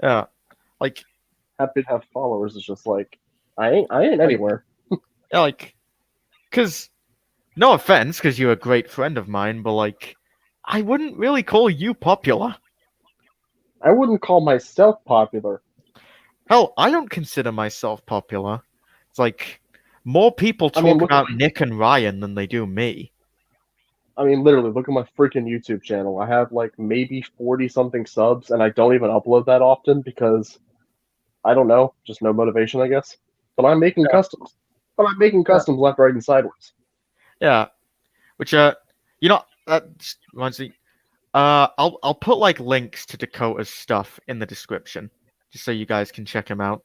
Yeah, like, happy to have followers. It's just like I ain't anywhere. yeah, like, cause no offense, cause you're a great friend of mine, but like, I wouldn't really call you popular. I wouldn't call myself popular. Hell, I don't consider myself popular. It's like more people I mean, talk about Nick and Ryan than they do me. literally, look at my freaking YouTube channel. I have like maybe 40 something subs, and I don't even upload that often because I don't know, just no motivation, I guess. But I'm making Yeah. customs. But I'm making Yeah. customs left, right, and sideways. Yeah, which you know, that just reminds me. I'll put like links to Dakota's stuff in the description, just so you guys can check him out.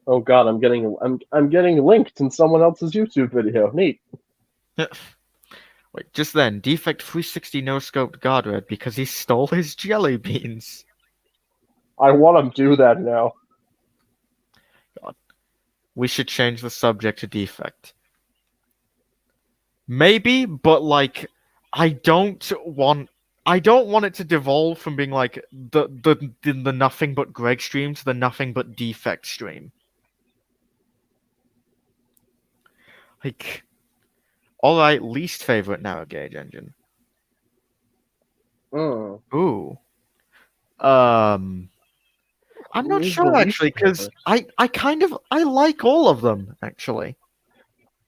Oh God, I'm getting linked in someone else's YouTube video. Neat. Wait, just then, Defect 360 no scoped Godred because he stole his jelly beans. I want to do that now. God, we should change the subject to Defect. Maybe, but like, I don't want. I don't want it to devolve from being like the nothing but Greg stream to the nothing but Defect stream. Like, all right, least favorite narrow gauge engine. Mm. Ooh. I'm not Who's the sure least actually, because favorite? I like all of them actually.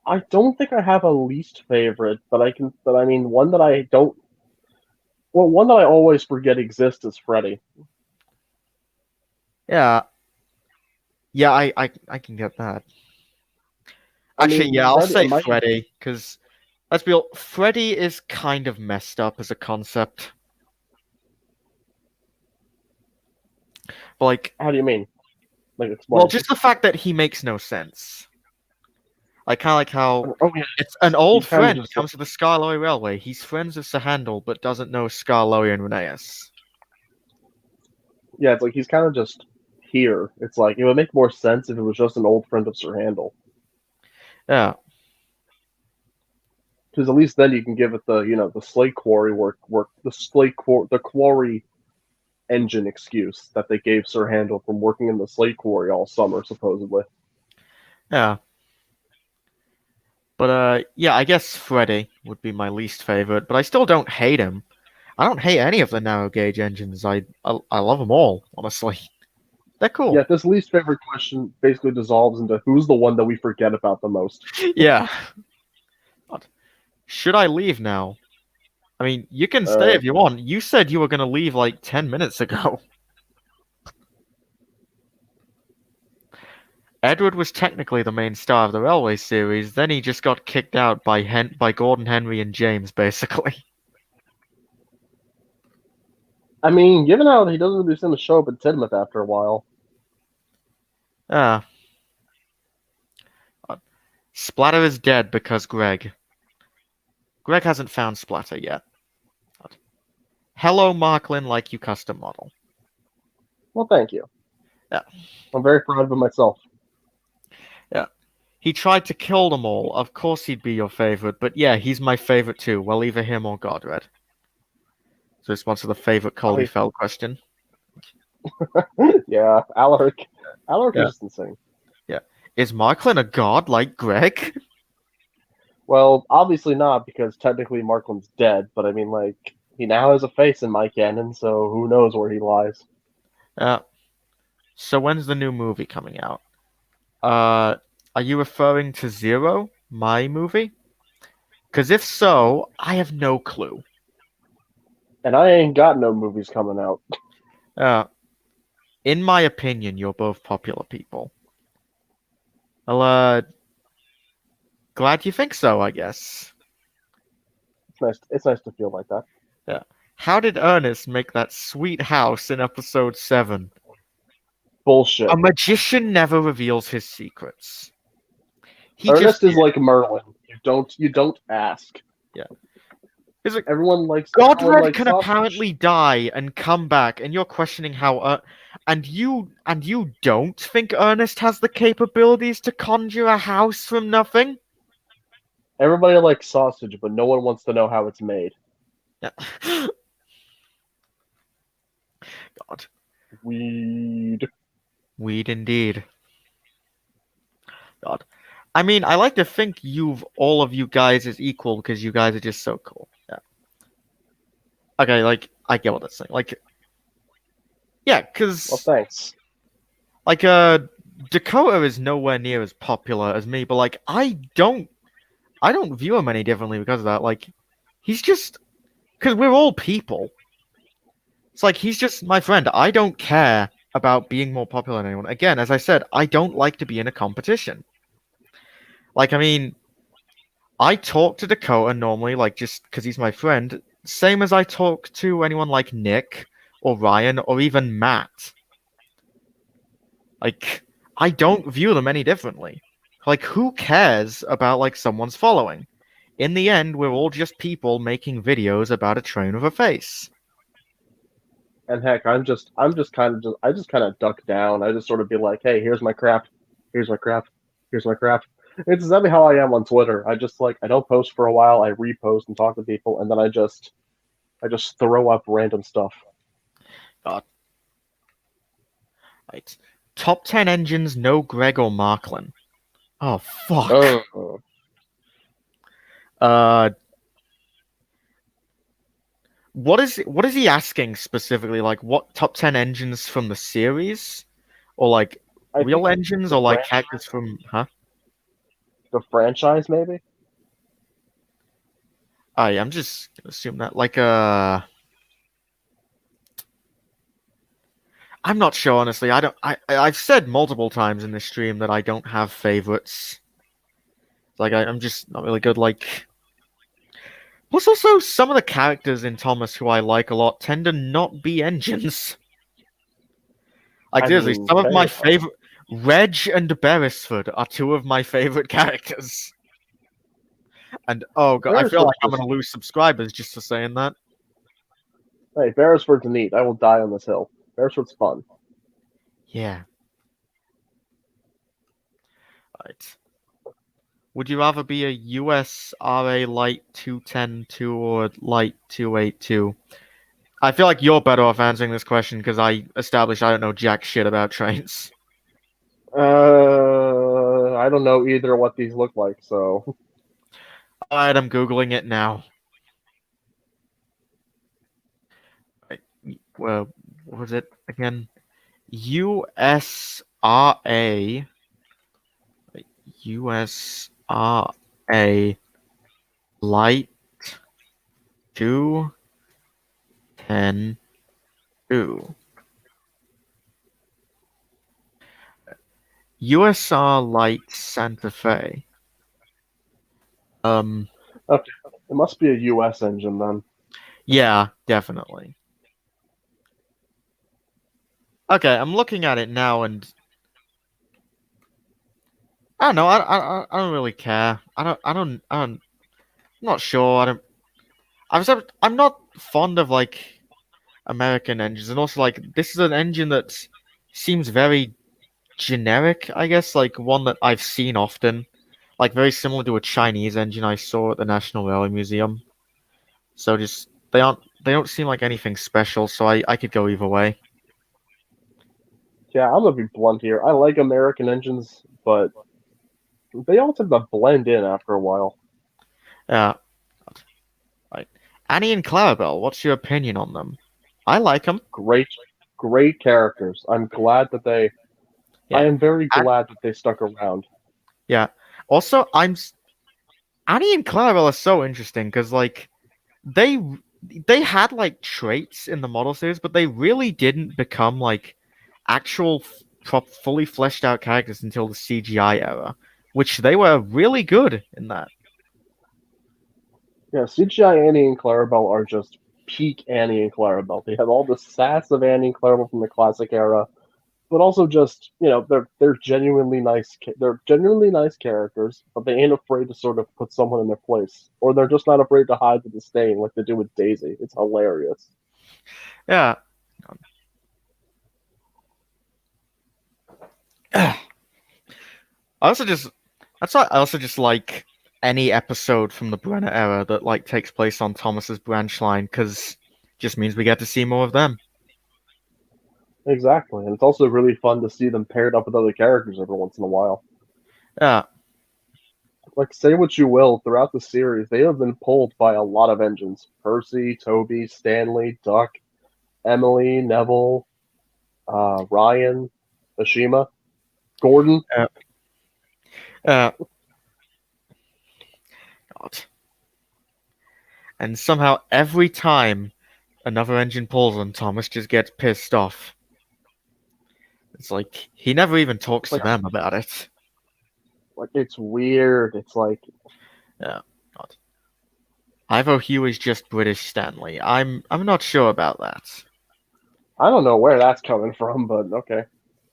I don't think I have a least favorite, but I mean, one that I don't. Well, one that I always forget exists is Freddy. Yeah, yeah, I can get that. Actually, yeah, I'll Freddy. say Freddy because let's be honest, Freddy is kind of messed up as a concept. But like, How do you mean? Like, well, explain. just the fact that he makes no sense. Like, kind of like how Oh yeah, it's an old he's kind of friend just comes to the Skarloey Railway. He's friends with Sir Handel, but doesn't know Skarloey and Rheneas. yeah. It's like he's kind of just here. It's like it would make more sense if it was just an old friend of Sir Handel, Yeah, because at least then you can give it the the slate quarry the quarry engine excuse that they gave Sir Handel from working in the slate quarry all summer supposedly. yeah. But yeah, I guess Freddy would be my least favorite, but I still don't hate him. I don't hate any of the narrow gauge engines. I love them all, honestly. They're cool. Yeah, this least favorite question basically dissolves into who's the one that we forget about the most. Yeah. Should I leave now? I mean, you can stay if you want. You said you were gonna leave like 10 minutes ago. Edward was technically the main star of the Railway series, then he just got kicked out by Gordon Henry and James, basically. I mean, given how he doesn't really seem to show up in Tidmouth after a while. Ah. Splatter is dead because Greg. Greg hasn't found Splatter yet. Hello, Marklin, like you custom model. Well, thank you. Yeah. I'm very proud of him myself. Yeah. He tried to kill them all. Of course he'd be your favorite, but yeah, he's my favorite too. Well, either him or Godred. So this one's the favorite Colby Fell question. Yeah, Alaric is Yeah, just insane. yeah. Is Marklin a god like Greg? Well, obviously not because technically Marklin's dead, but I mean, like, he now has a face in my canon, so who knows where he lies. Uh, so when's the new movie coming out? Uh, are you referring to Zero, my movie? Because if so, I have no clue. And I ain't got no movies coming out. Uh, in my opinion, you're both popular people. Well, glad you think so, I guess. It's nice. It's nice to feel like that. Yeah. How did Ernest make that sweet house in episode 7? A Bullshit. magician never reveals his secrets. He just Ernest did. is like Merlin. You don't ask. Yeah. It's like Everyone Godred likes can sausage. apparently die and come back, and you're questioning how. And you don't think Ernest has the capabilities to conjure a house from nothing? Everybody likes sausage, but no one wants to know how it's made. Yeah. God, Weed. weed indeed. God. I mean, I like to think all of you guys is equal because you guys are just so cool. Yeah. Okay, like I get what that's saying. Like, yeah, Well, because thanks. like Dakota is nowhere near as popular as me, but like I don't view him any differently because of that. Like, he's just because we're all people. It's like he's just my friend. I don't care about being more popular than anyone. Again, as I said, I don't like to be in a competition. Like, I mean, I talk to Dakota normally, like just because he's my friend, same as I talk to anyone like Nick or Ryan or even Matt. Like, I don't view them any differently. Like, who cares about like someone's following? In the end, we're all just people making videos about a train with a face. And heck, I just kind of duck down. I just sort of be like, hey, here's my crap, here's my crap, here's my crap. It's exactly how I am on Twitter. I don't post for a while. I repost and talk to people, and then I just throw up random stuff. God, right. Top 10 engines, no Greg or Marklin. Oh, fuck. Oh, Uh, what is he asking specifically? Like, what top 10 engines from the series? Or like I think real engines the or like characters franchise, from, huh? the franchise maybe. Oh, yeah, I'm just gonna assume that. Like, I'm not sure, honestly. I don't. I've said multiple times in this stream that I don't have favorites. Like, I'm just not really good. Like, plus also some of the characters in Thomas who I like a lot tend to not be engines. Like, I seriously, mean, some of my fair. favorite Reg and Beresford are two of my favorite characters. And oh god, I feel like Beresford's I'm just gonna lose subscribers just for saying that. hey, Beresford's neat. I will die on this hill. Beresford's fun. Yeah. Right. Would you rather be a US RA Light 210-2 or Light 282? I feel like you're better off answering this question because I established I don't know jack shit about trains. I don't know either what these look like, so Alright, I'm googling it now. Right. Well, what was it again? USRA USRA Light 210-2. USR Light Santa Fe. Um, okay. It must be a U.S. engine then. yeah, definitely. Okay, I'm looking at it now, and I don't know. I don't really care. I'm not sure. I don't. I'm not fond of like American engines, and also like this is an engine that seems very generic. I guess like one that I've seen often, like very similar to a Chinese engine I saw at the National Railway Museum. So just they don't seem like anything special. So I could go either way. Yeah, I'm gonna be blunt here. I like American engines, but they all tend to blend in after a while. Yeah, right. Annie and Clarabelle, what's your opinion on them? I like them. Great, great characters. I'm glad that they. I Yeah, am very and glad that they stuck around. yeah. Also, Annie and Clarabelle are so interesting because like they they had like traits in the model series, but they really didn't become like actual fully fleshed out characters until the CGI era, which they were really good in that. Yeah, CGI Annie and Clarabelle are just peak Annie and Clarabelle. They have all the sass of Annie and Clarabelle from the classic era, but also just they're genuinely nice. They're genuinely nice characters, but they ain't afraid to sort of put someone in their place, or they're just not afraid to hide the disdain like they do with Daisy. It's hilarious. Yeah. I also just that's why I also just like any episode from the Brenner era that like takes place on Thomas's branch line because just means we get to see more of them. Exactly, and it's also really fun to see them paired up with other characters every once in a while. Yeah, Like, say what you will, throughout the series, they have been pulled by a lot of engines: Percy, Toby, Stanley, Duck, Emily, Neville, Ryan, Ashima, Gordon. yeah, yeah. God. And somehow every time another engine pulls on Thomas just gets pissed off. It's like he never even talks to Like, them about it. it's weird. It's like Yeah. God. Ivo Hugh is just British Stanley. I'm not sure about that. I don't know where that's coming from, but okay.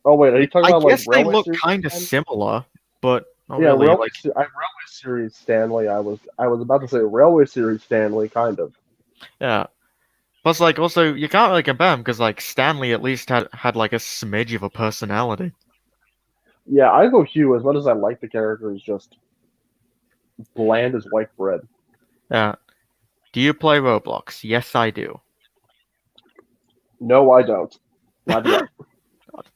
Oh wait, are you talking I about like guess they Railway look Series kind of Stanley? similar, but not Yeah, really. Like, Railway Series Stanley. I was about to say Railway Series Stanley, kind of. yeah. Plus, like, also you can't really compare them because like Stanley at least had like a smidge of a personality. Yeah, Ivo Hugh, as much as I like the character, is just bland as white bread. Yeah. Do you play Roblox? Yes, I do. No, I don't. Not yet. God.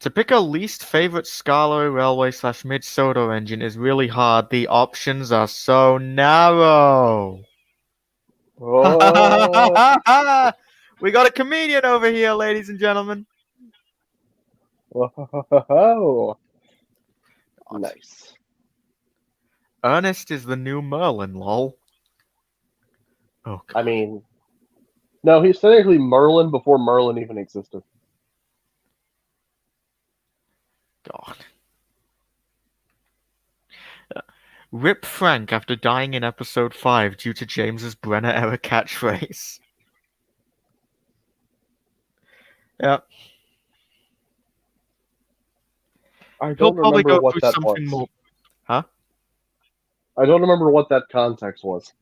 To pick a least favorite Scala Railway slash Mid Soto engine is really hard. The options are so narrow. Oh, We got a comedian over here, ladies and gentlemen. oh, God. nice. Ernest is the new Merlin, lol. Oh I god. mean, no, he's technically Merlin before Merlin even existed. God. Rip Frank after dying in episode 5 due to James's Brenner era catchphrase. Yeah. I He'll don't probably remember go what through that something was. more. Huh? I don't remember what that context was.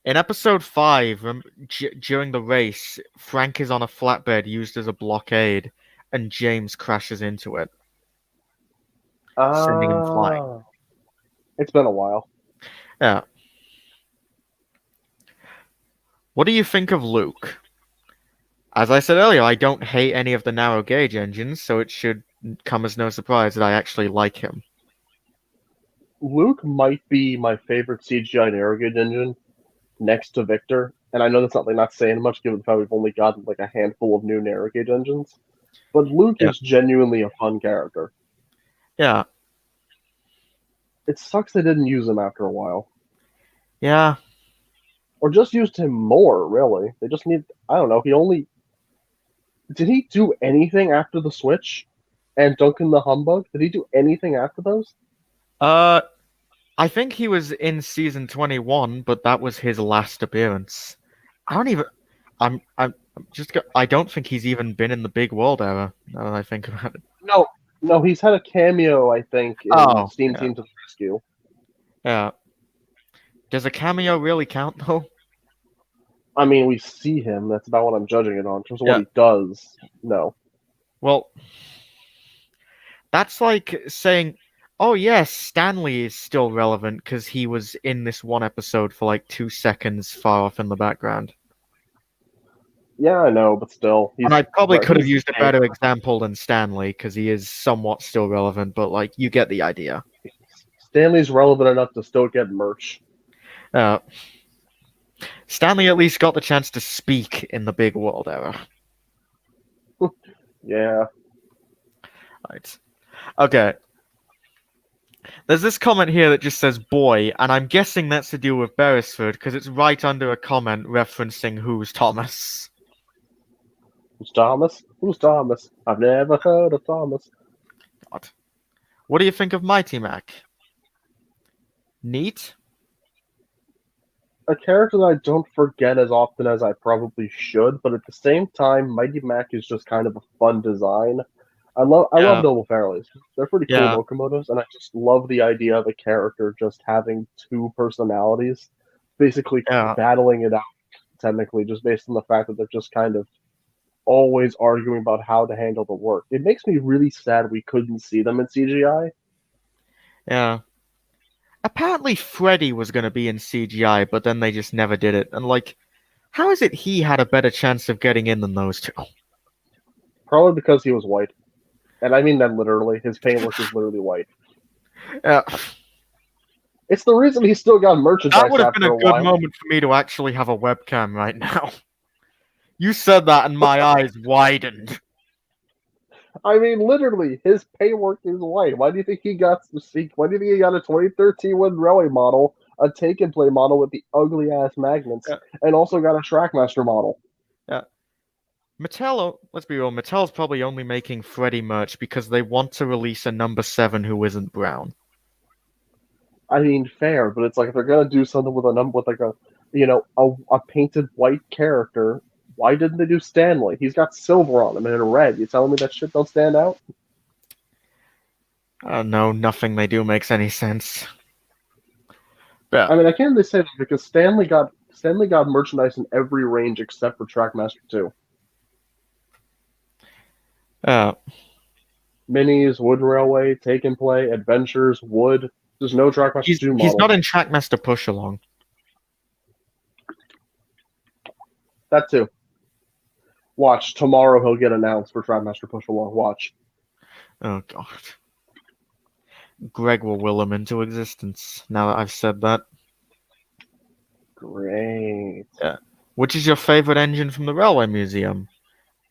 In episode 5, during the race, Frank is on a flatbed used as a blockade, and James crashes into it, sending him flying. Ah, it's been a while. Yeah. What do you think of Luke? As I said earlier, I don't hate any of the narrow gauge engines, so it should come as no surprise that I actually like him. Luke might be my favorite CGI Narrowgauge engine next to Victor, and I know that's not saying much given the fact we've only gotten like a handful of new Narrowgauge engines. But Luke Yeah. is genuinely a fun character. Yeah. It sucks they didn't use him after a while. Yeah. Or just used him more, really. They just need I don't know, he only did he do anything after the Switch and Duncan the Humbug? Did he do anything after those? Uh, I think he was in season 21, but that was his last appearance. I don't even. I don't think he's even been in the Big World era. Now that I think about it. No, no, he's had a cameo, I think, in Oh, Steam yeah, Team to the Rescue. yeah. Does a cameo really count though? I mean, we see him. That's about what I'm judging it on. In terms of what Yeah. he does, no. Well, that's like saying, "Oh yes, Stanley is still relevant because he was in this one episode for like 2 seconds, far off in the background." Yeah, I know, but still, And I probably could have he's used a better example than Stanley because he is somewhat still relevant, but like you get the idea. Stanley's relevant enough to still get merch. Uh, Stanley at least got the chance to speak in the big world era. Yeah. Right. Okay. There's this comment here that just says boy, and I'm guessing that's to do with Beresford because it's right under a comment referencing Who's Thomas. Who's Thomas? Who's Thomas? I've never heard of Thomas. God. What do you think of Mighty Mac? Neat? A character that I don't forget as often as I probably should, but at the same time, Mighty Mac is just kind of a fun design. I love Yeah, Noble Fairleys. They're pretty cool yeah, locomotives, and I just love the idea of a character just having two personalities, basically yeah, battling it out technically, just based on the fact that they're just kind of always arguing about how to handle the work. It makes me really sad we couldn't see them in CGI. yeah. Apparently Freddy was going to be in CGI, but then they just never did it. And like, how is it he had a better chance of getting in than those two? Probably because he was white. And I mean that literally. His paintwork is literally white. Yeah, It's the reason he still got that merchandise would have been after a a good while. moment for me to actually have a webcam right now. You said that and my eyes widened. I mean, literally, his paintwork is white. Why do you think he got Why do you think he got a 2013 Wind Railway model, a take and play model with the ugly ass magnets, Yeah, and also got a Trackmaster model? yeah. Mattel, let's be real, Mattel's probably only making Freddy merch because they want to release a number 7 who isn't brown. I mean, fair, but it's like if they're gonna do something with a number with like a painted white character, why didn't they do Stanley? He's got silver on him and red. You telling me that shit don't stand out? No, nothing they do makes any sense. Yeah, I mean, I can't really say that because Stanley got merchandise in every range except for Trackmaster 2. uh, Minis, Wood Railway, Take and Play, Adventures, Wood. There's no Trackmaster 2 he's model. not in Trackmaster Push Along. That too. Watch tomorrow he'll get announced for Trackmaster Push Along. Watch. Oh god. Greg will will him into existence. Now that I've said that. Great. Yeah. Which is your favorite engine from the Railway Museum?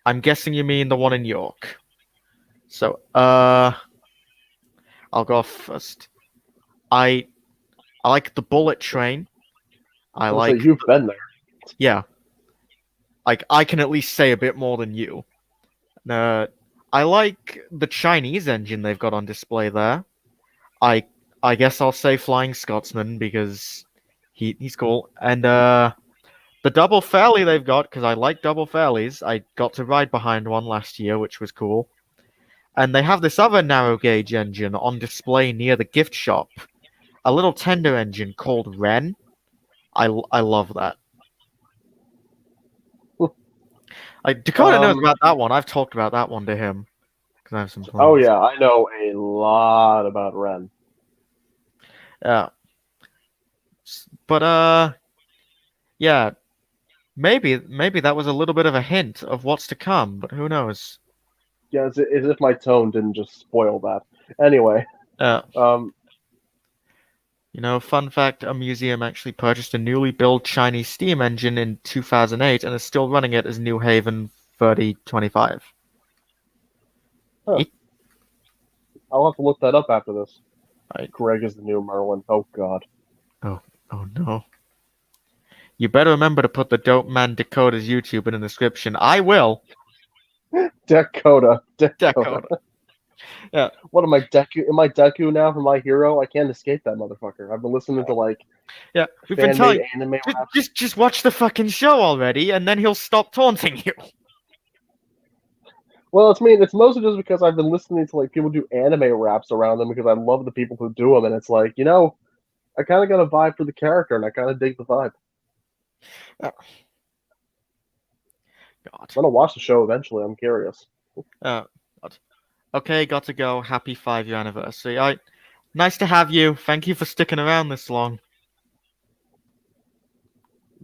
I'm guessing you mean the one in York. So, I'll go first. I I like the bullet train. I I'll say like you've been there. yeah. Like I can at least say a bit more than you. Uh, I like the Chinese engine they've got on display there. I I guess I'll say Flying Scotsman because he's cool. And the double fairley they've got because I like double fairleys. I got to ride behind one last year, which was cool. And they have this other narrow gauge engine on display near the gift shop, a little tender engine called Ren. I love that. Like Dakota knows Um. about that one. I've talked about that one to him because I have some Oh plans. yeah, I know a lot about Ren. Yeah, but yeah, maybe that was a little bit of a hint of what's to come, but who knows? Yeah, as if my tone didn't just spoil that. Anyway, Uh, um, fun fact: a museum actually purchased a newly built Chinese steam engine in 2008 and is still running it as New Haven 3025. huh, It, I'll have to look that up after this. I, Greg is the new Merlin. Oh God. oh, oh no. You better remember to put the Dope Man Dakota's YouTube in the description. I will. Dakota. Dakota. Dakota. Yeah, What am I Deku? Am I Deku now for My Hero? I can't escape that motherfucker. I've been listening to like yeah. We've been fan made telling. anime Just, raps. just, just watch the fucking show already, and then he'll stop taunting you. Well, it's mostly just because I've been listening to like people do anime raps around them because I love the people who do them, and it's like I kind of got a vibe for the character, and I kind of dig the vibe. Oh, I'm God. gonna watch the show eventually. I'm curious. God. Okay, got to go. Happy 5-year anniversary. Nice to have you. Thank you for sticking around this long.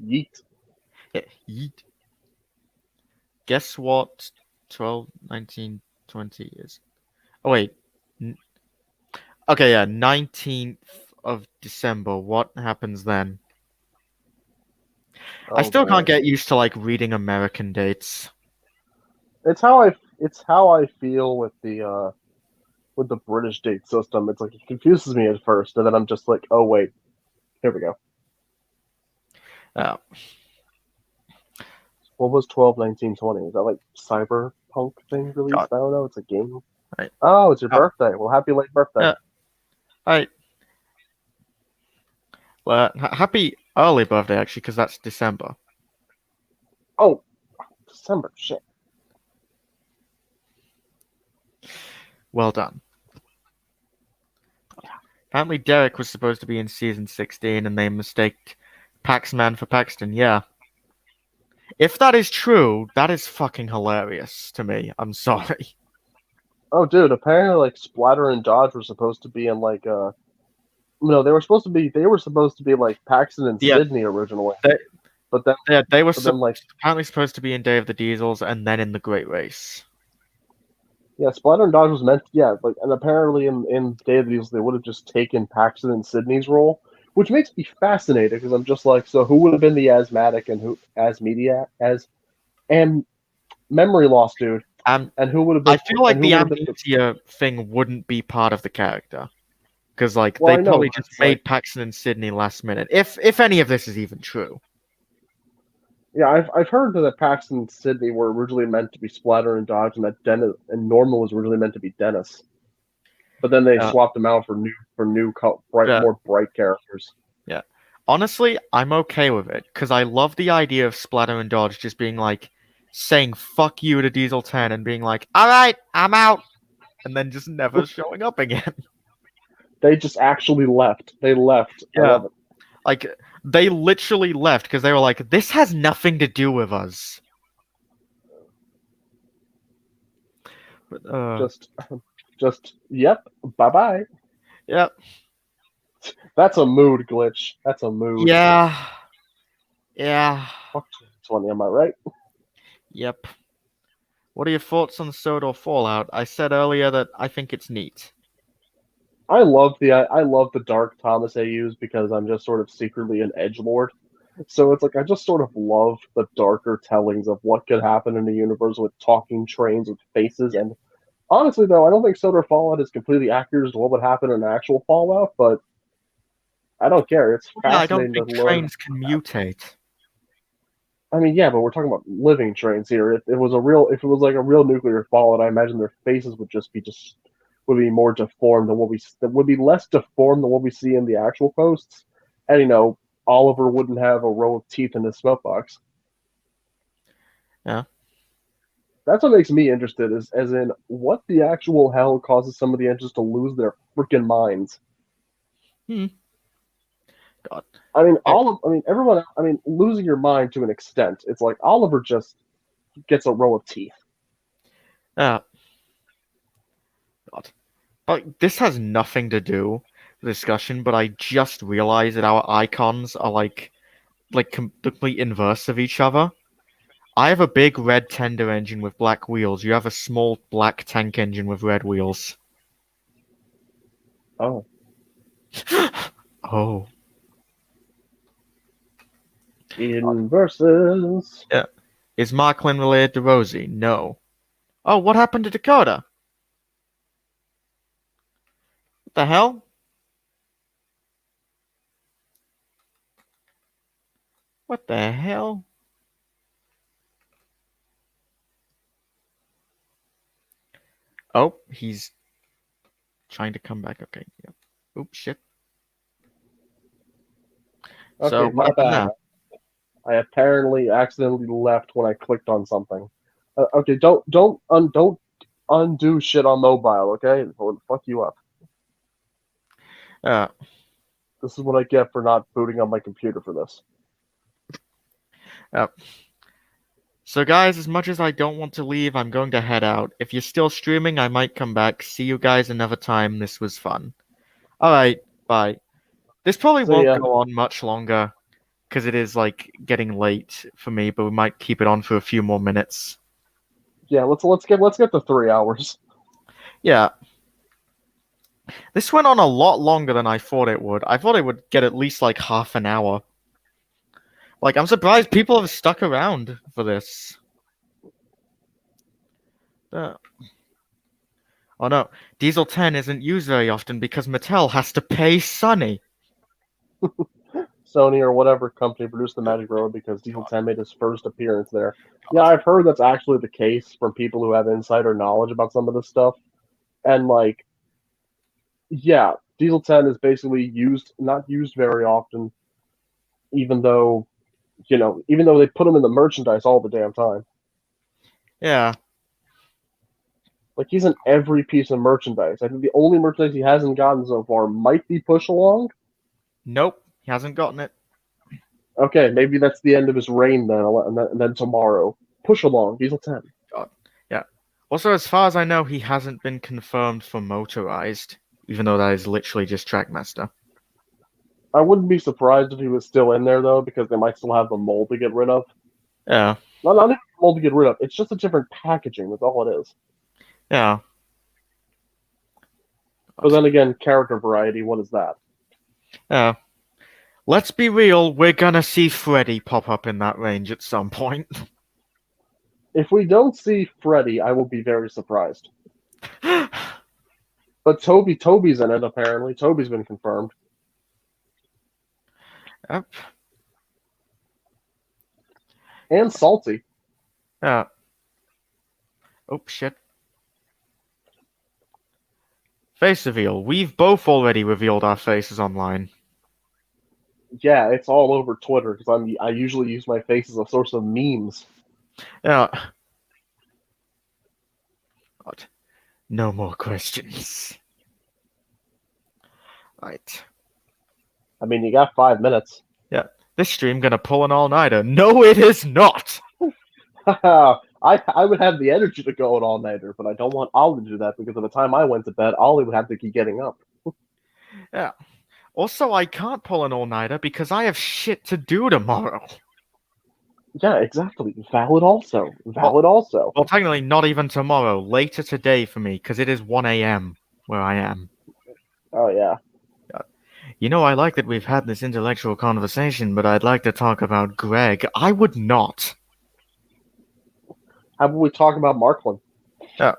Yeet. Yeah, yeet. guess what 12, 19, 20 is? Oh, wait. Okay, yeah, 19th of December. What happens then? I Oh still can't boy. get used to like reading American dates. It's how I feel with the British date system. It's like it confuses me at first, and then I'm just like, oh wait, here we go. Uh, What was 12/19/20? Is that like cyberpunk thing God, released? I don't know. It's a game. right. Oh, it's your Oh, birthday. Well, happy late birthday. right. Well, happy early birthday actually, because that's December. Oh, December. Shit. Well done. Apparently, Derek was supposed to be in season 16, and they mistaked Paxman for Paxton. Yeah. If that is true, that is fucking hilarious to me. I'm sorry. Oh, dude. Apparently, like Splatter and Dodge were supposed to be in like no, they were supposed to be like Paxton and Yeah, Sydney originally, they, but then they were but then like apparently supposed to be in Day of the Diesels and then in the Great Race. yeah, Splatter and Dodge was meant yeah like and apparently in Day of the Eagles they would have just taken Paxton and Sydney's role, which makes me fascinated because I'm just like so who would have been the asthmatic and who as and memory loss dude Um, and who would have I been feel like and who the would have been amnesia thing wouldn't be part of the character because like well they I know probably but just it's like made Paxton and Sydney last minute. If any of this is even true. yeah I've heard that Paxton and Sydney were originally meant to be Splatter and Dodge and that Dennis and Norman was originally meant to be Dennis. But then they Uh, swapped them out for new bright yeah, more bright characters. yeah. Honestly, I'm okay with it because I love the idea of Splatter and Dodge just being like saying "fuck you" to Diesel 10 and being like, "All right, I'm out," and then just never showing up again. They just actually left. They left. I Yeah, love it. like they literally left because they were like, "This has nothing to do with us." But Just just yep. Bye bye. yeah, That's a mood glitch. That's a mood. yeah, yeah, Fuck 20, am I right? yep. What are your thoughts on Sodor Fallout? I said earlier that I think it's neat. I love the dark Thomas AUs because I'm just sort of secretly an edge lord. So it's like I just sort of love the darker tellings of what could happen in a universe with talking trains with faces. And honestly, though, I don't think Solar Fallout is completely accurate as to what would happen in actual Fallout, but I don't care. It's Yeah, I don't fascinating to think learn. trains can mutate. I mean, yeah, but we're talking about living trains here. If it was like a real nuclear fallout, I imagine their faces would be more deformed than what we that would be less deformed than what we see in the actual posts. And Oliver wouldn't have a row of teeth in his smoke box. Yeah. That's what makes me interested, is as in what the actual hell causes some of the engines to lose their freaking minds. Hmm. God. Everyone. I mean, losing your mind to an extent. It's like Oliver just gets a row of teeth. Yeah. God. But this has nothing to do with the discussion, but I just realized that our icons are like complete inverse of each other. I have a big red tender engine with black wheels. You have a small black tank engine with red wheels. Oh, Oh. inverses. Yeah. Is Marklin related to Rosie? No. Oh, what happened to Dakota? What the hell? What the hell? Oh, he's trying to come back. Okay. Yep. Oops, shit. So Okay, what my happened bad. there? I apparently accidentally left when I clicked on something. Okay, don't undo shit on mobile. Okay, or fuck you up. Uh, This is what I get for not booting on my computer for this. uh, so guys, as much as I don't want to leave, I'm going to head out. If you're still streaming, I might come back. See you guys another time. This was fun. All right, bye. This probably See won't ya. go on much longer because it is like getting late for me, but we might keep it on for a few more minutes. Yeah, let's get to 3 hours. Yeah, this went on a lot longer than I thought it would. I thought it would get at least like half an hour. Like, I'm surprised people have stuck around for this. Uh, oh no, Diesel 10 isn't used very often because Mattel has to pay Sonny. Sony or whatever company produced the Magic Road because Diesel 10 made his first appearance there. Yeah, I've heard that's actually the case from people who have insider knowledge about some of this stuff. And like, yeah, Diesel 10 is basically not used very often, even though even though they put him in the merchandise all the damn time. Yeah, Like he's in every piece of merchandise. I think the only merchandise he hasn't gotten so far might be Push Along. nope, he hasn't gotten it. Okay, maybe that's the end of his reign then, and then tomorrow. Push Along, Diesel 10. God. Yeah. Also, as far as I know, he hasn't been confirmed for motorized, even though that is literally just Trackmaster. I wouldn't be surprised if he was still in there though, because they might still have the mold to get rid of. Yeah, Not even the mold to get rid of. It's just a different packaging. That's all it is. yeah. But then again, character variety. What is that? Yeah. Let's be real, we're gonna see Freddy pop up in that range at some point. If we don't see Freddy, I will be very surprised. But Toby's in it apparently. Toby's been confirmed. Yep. And Salty. Yeah. Oh shit. Face reveal. We've both already revealed our faces online. Yeah, it's all over Twitter because I usually use my face as a source of memes. Yeah. God. No more questions. Right. I mean, you got 5 minutes. Yeah. This stream gonna pull an all-nighter. No, it is not! I would have the energy to go an all nighter, but I don't want Ollie to do that because by the time I went to bed, Ollie would have to keep getting up. Yeah. Also, I can't pull an all-nighter because I have shit to do tomorrow. Yeah, exactly. Valid also. Well, Valid also. well, technically, not even tomorrow. Later today for me, because it is 1 a.m. where I am. Oh yeah. You know, I like that we've had this intellectual conversation, but I'd like to talk about Greg. I would not. How about we talk about Marklin? Yeah.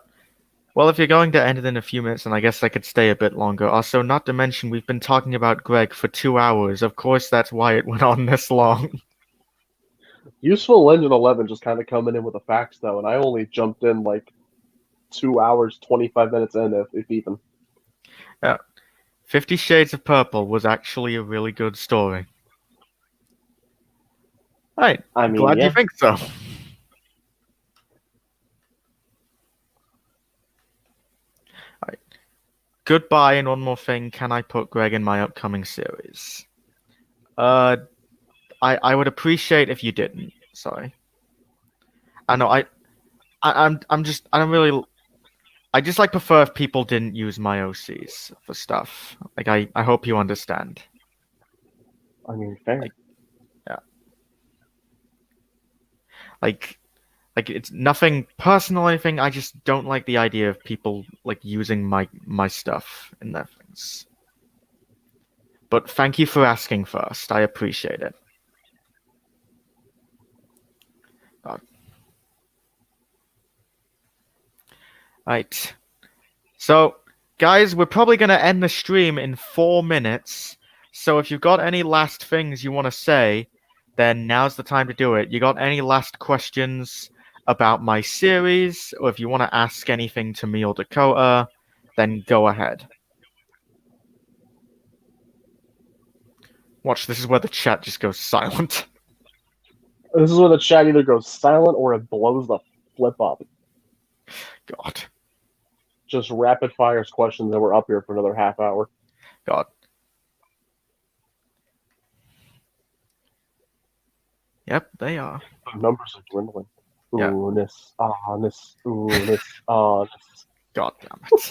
Well, if you're going to end it in a few minutes, then I guess I could stay a bit longer. Also, not to mention, we've been talking about Greg for 2 hours. Of course, that's why it went on this long. Useful Legend 11 just kind of coming in with the facts though, and I only jumped in like 2 hours 25 minutes in, if even. Yeah. 50 Shades of Purple was actually a really good story. Right. I mean, Glad you yeah. think so. Right. Goodbye, and one more thing. Can I put Greg in my upcoming series? I would appreciate if you didn't. Sorry. I know I'm just I don't really I just like prefer if people didn't use my OCs for stuff. Like I hope you understand. I mean, fair. Like, yeah. Like it's nothing personal or anything. I just don't like the idea of people like using my stuff in their things. But thank you for asking first. I appreciate it. God. Right. So, guys, we're probably going to end the stream in 4 minutes. So if you've got any last things you want to say, then now's the time to do it. You got any last questions about my series, or if you want to ask anything to me or Dakota, then go ahead. Watch, this is where the chat just goes silent. This is where the chat either goes silent or it blows the flip up. God. Just rapid fires questions that we're up here for another half hour. God. Yep, they are. The numbers are dwindling. Yeah. Ooh-ness, ah-ness, ooh-ness, ah-ness. God damn it.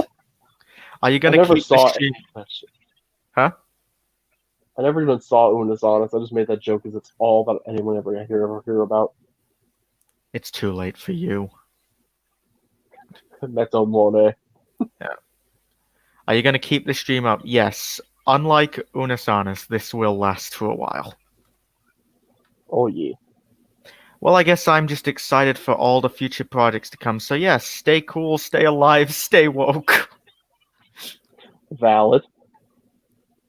Are you I gonna never keep saw the stream? that shit. Huh? I never even saw Unis Honest. I just made that joke because it's all that anyone ever hear about. It's too late for you. Metal Monet. Yeah. Are you going to keep the stream up? Yes. Unlike Unasanas, this will last for a while. Oh yeah. Well, I guess I'm just excited for all the future projects to come. So yes, stay cool, stay alive, stay woke. Valid.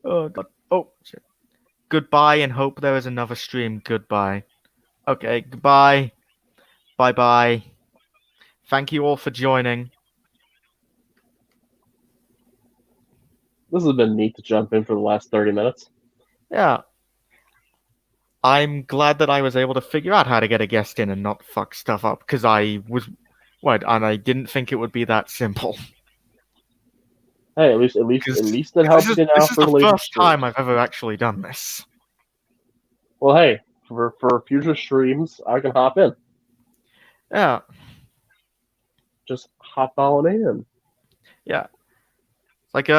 Oh god. Oh shit. Goodbye and hope there is another stream. Goodbye. Okay, goodbye. Bye bye. Thank you all for joining. This has been neat to jump in for the last 30 minutes. Yeah. I'm glad that I was able to figure out how to get a guest in and not fuck stuff up, because I was what, and I didn't think it would be that simple. Hey, at least Because it this helps is you now this is for the later first streams. time I've ever actually done this. Well, hey, for future streams, I can hop in. Yeah. Just hop on in. Yeah. Like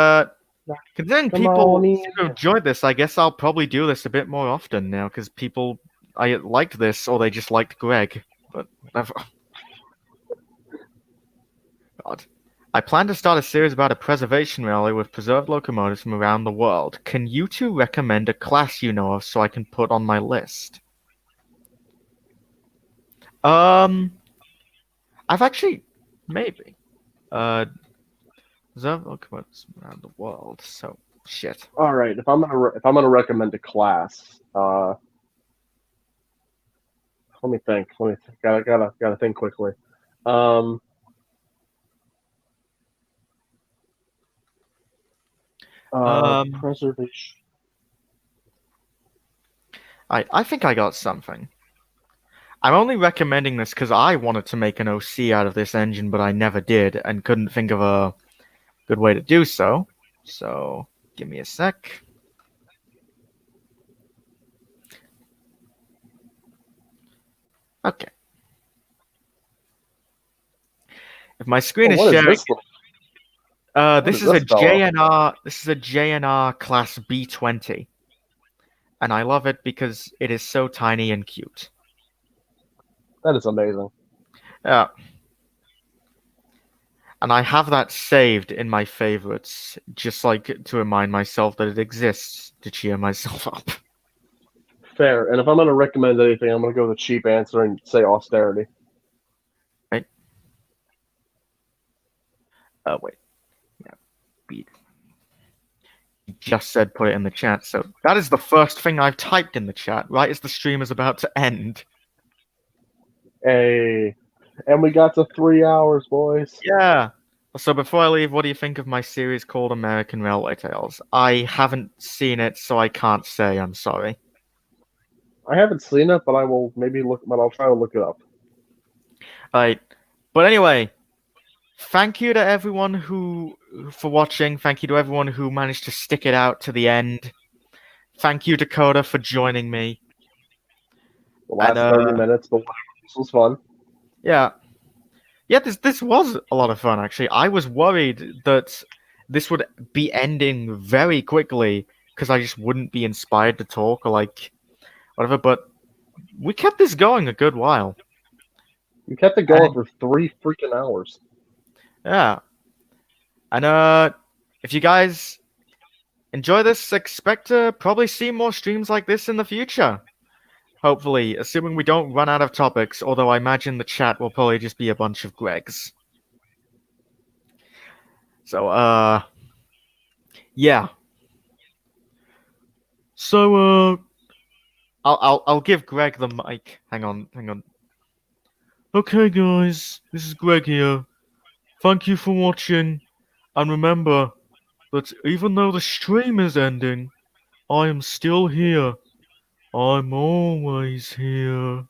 considering Come on people in. seem to have enjoyed this, I guess I'll probably do this a bit more often now because people I liked this or they just liked Greg. But God. I plan to start a series about a preservation rally with preserved locomotives from around the world. Can you two recommend a class you know of so I can put on my list? I've actually maybe preserved locomotives from around the world. So shit. All right, if I'm gonna recommend a class, let me think. Gotta think quickly. Um, Um, preservation. I think I got something. I'm only recommending this because I wanted to make an OC out of this engine, but I never did and couldn't think of a good way to do so. So, give me a sec. Okay. If my screen Oh, is what is sharing, this? What this is is a this fella? JNR. This is a JNR class B20, and I love it because it is so tiny and cute. That is amazing. Yeah. And I have that saved in my favorites, just like to remind myself that it exists to cheer myself up. Fair. And if I'm gonna recommend anything, I'm gonna go with the cheap answer and say austerity. Right? Wait. Yeah, beat. You just said put it in the chat, so that is the first thing I've typed in the chat, right as the stream is about to end. Hey, and we got to 3 hours, boys. Yeah. So before I leave, what do you think of my series called American Railway Tales? I haven't seen it, so I can't say. I'm sorry. I haven't seen it, but I will maybe look. But I'll try to look it up. Right. But anyway, thank you to everyone for watching. Thank you to everyone who managed to stick it out to the end. Thank you, Dakota, for joining me. The And last 30 minutes, but whatever. This was fun. yeah. Yeah, this was a lot of fun actually. I was worried that this would be ending very quickly because I just wouldn't be inspired to talk or like whatever, but we kept this going a good while. You kept it going And for 3 freaking hours. yeah. And if you guys enjoy this, expect to probably see more streams like this in the future. Hopefully, assuming we don't run out of topics, although I imagine the chat will probably just be a bunch of Gregs. So, yeah. So, I'll give Greg the mic. Hang on. Okay, guys, this is Greg here. Thank you for watching, and remember that even though the stream is ending, I am still here. I'm always here.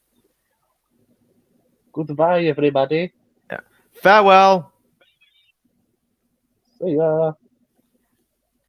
Goodbye, everybody. Yeah. Farewell. See ya.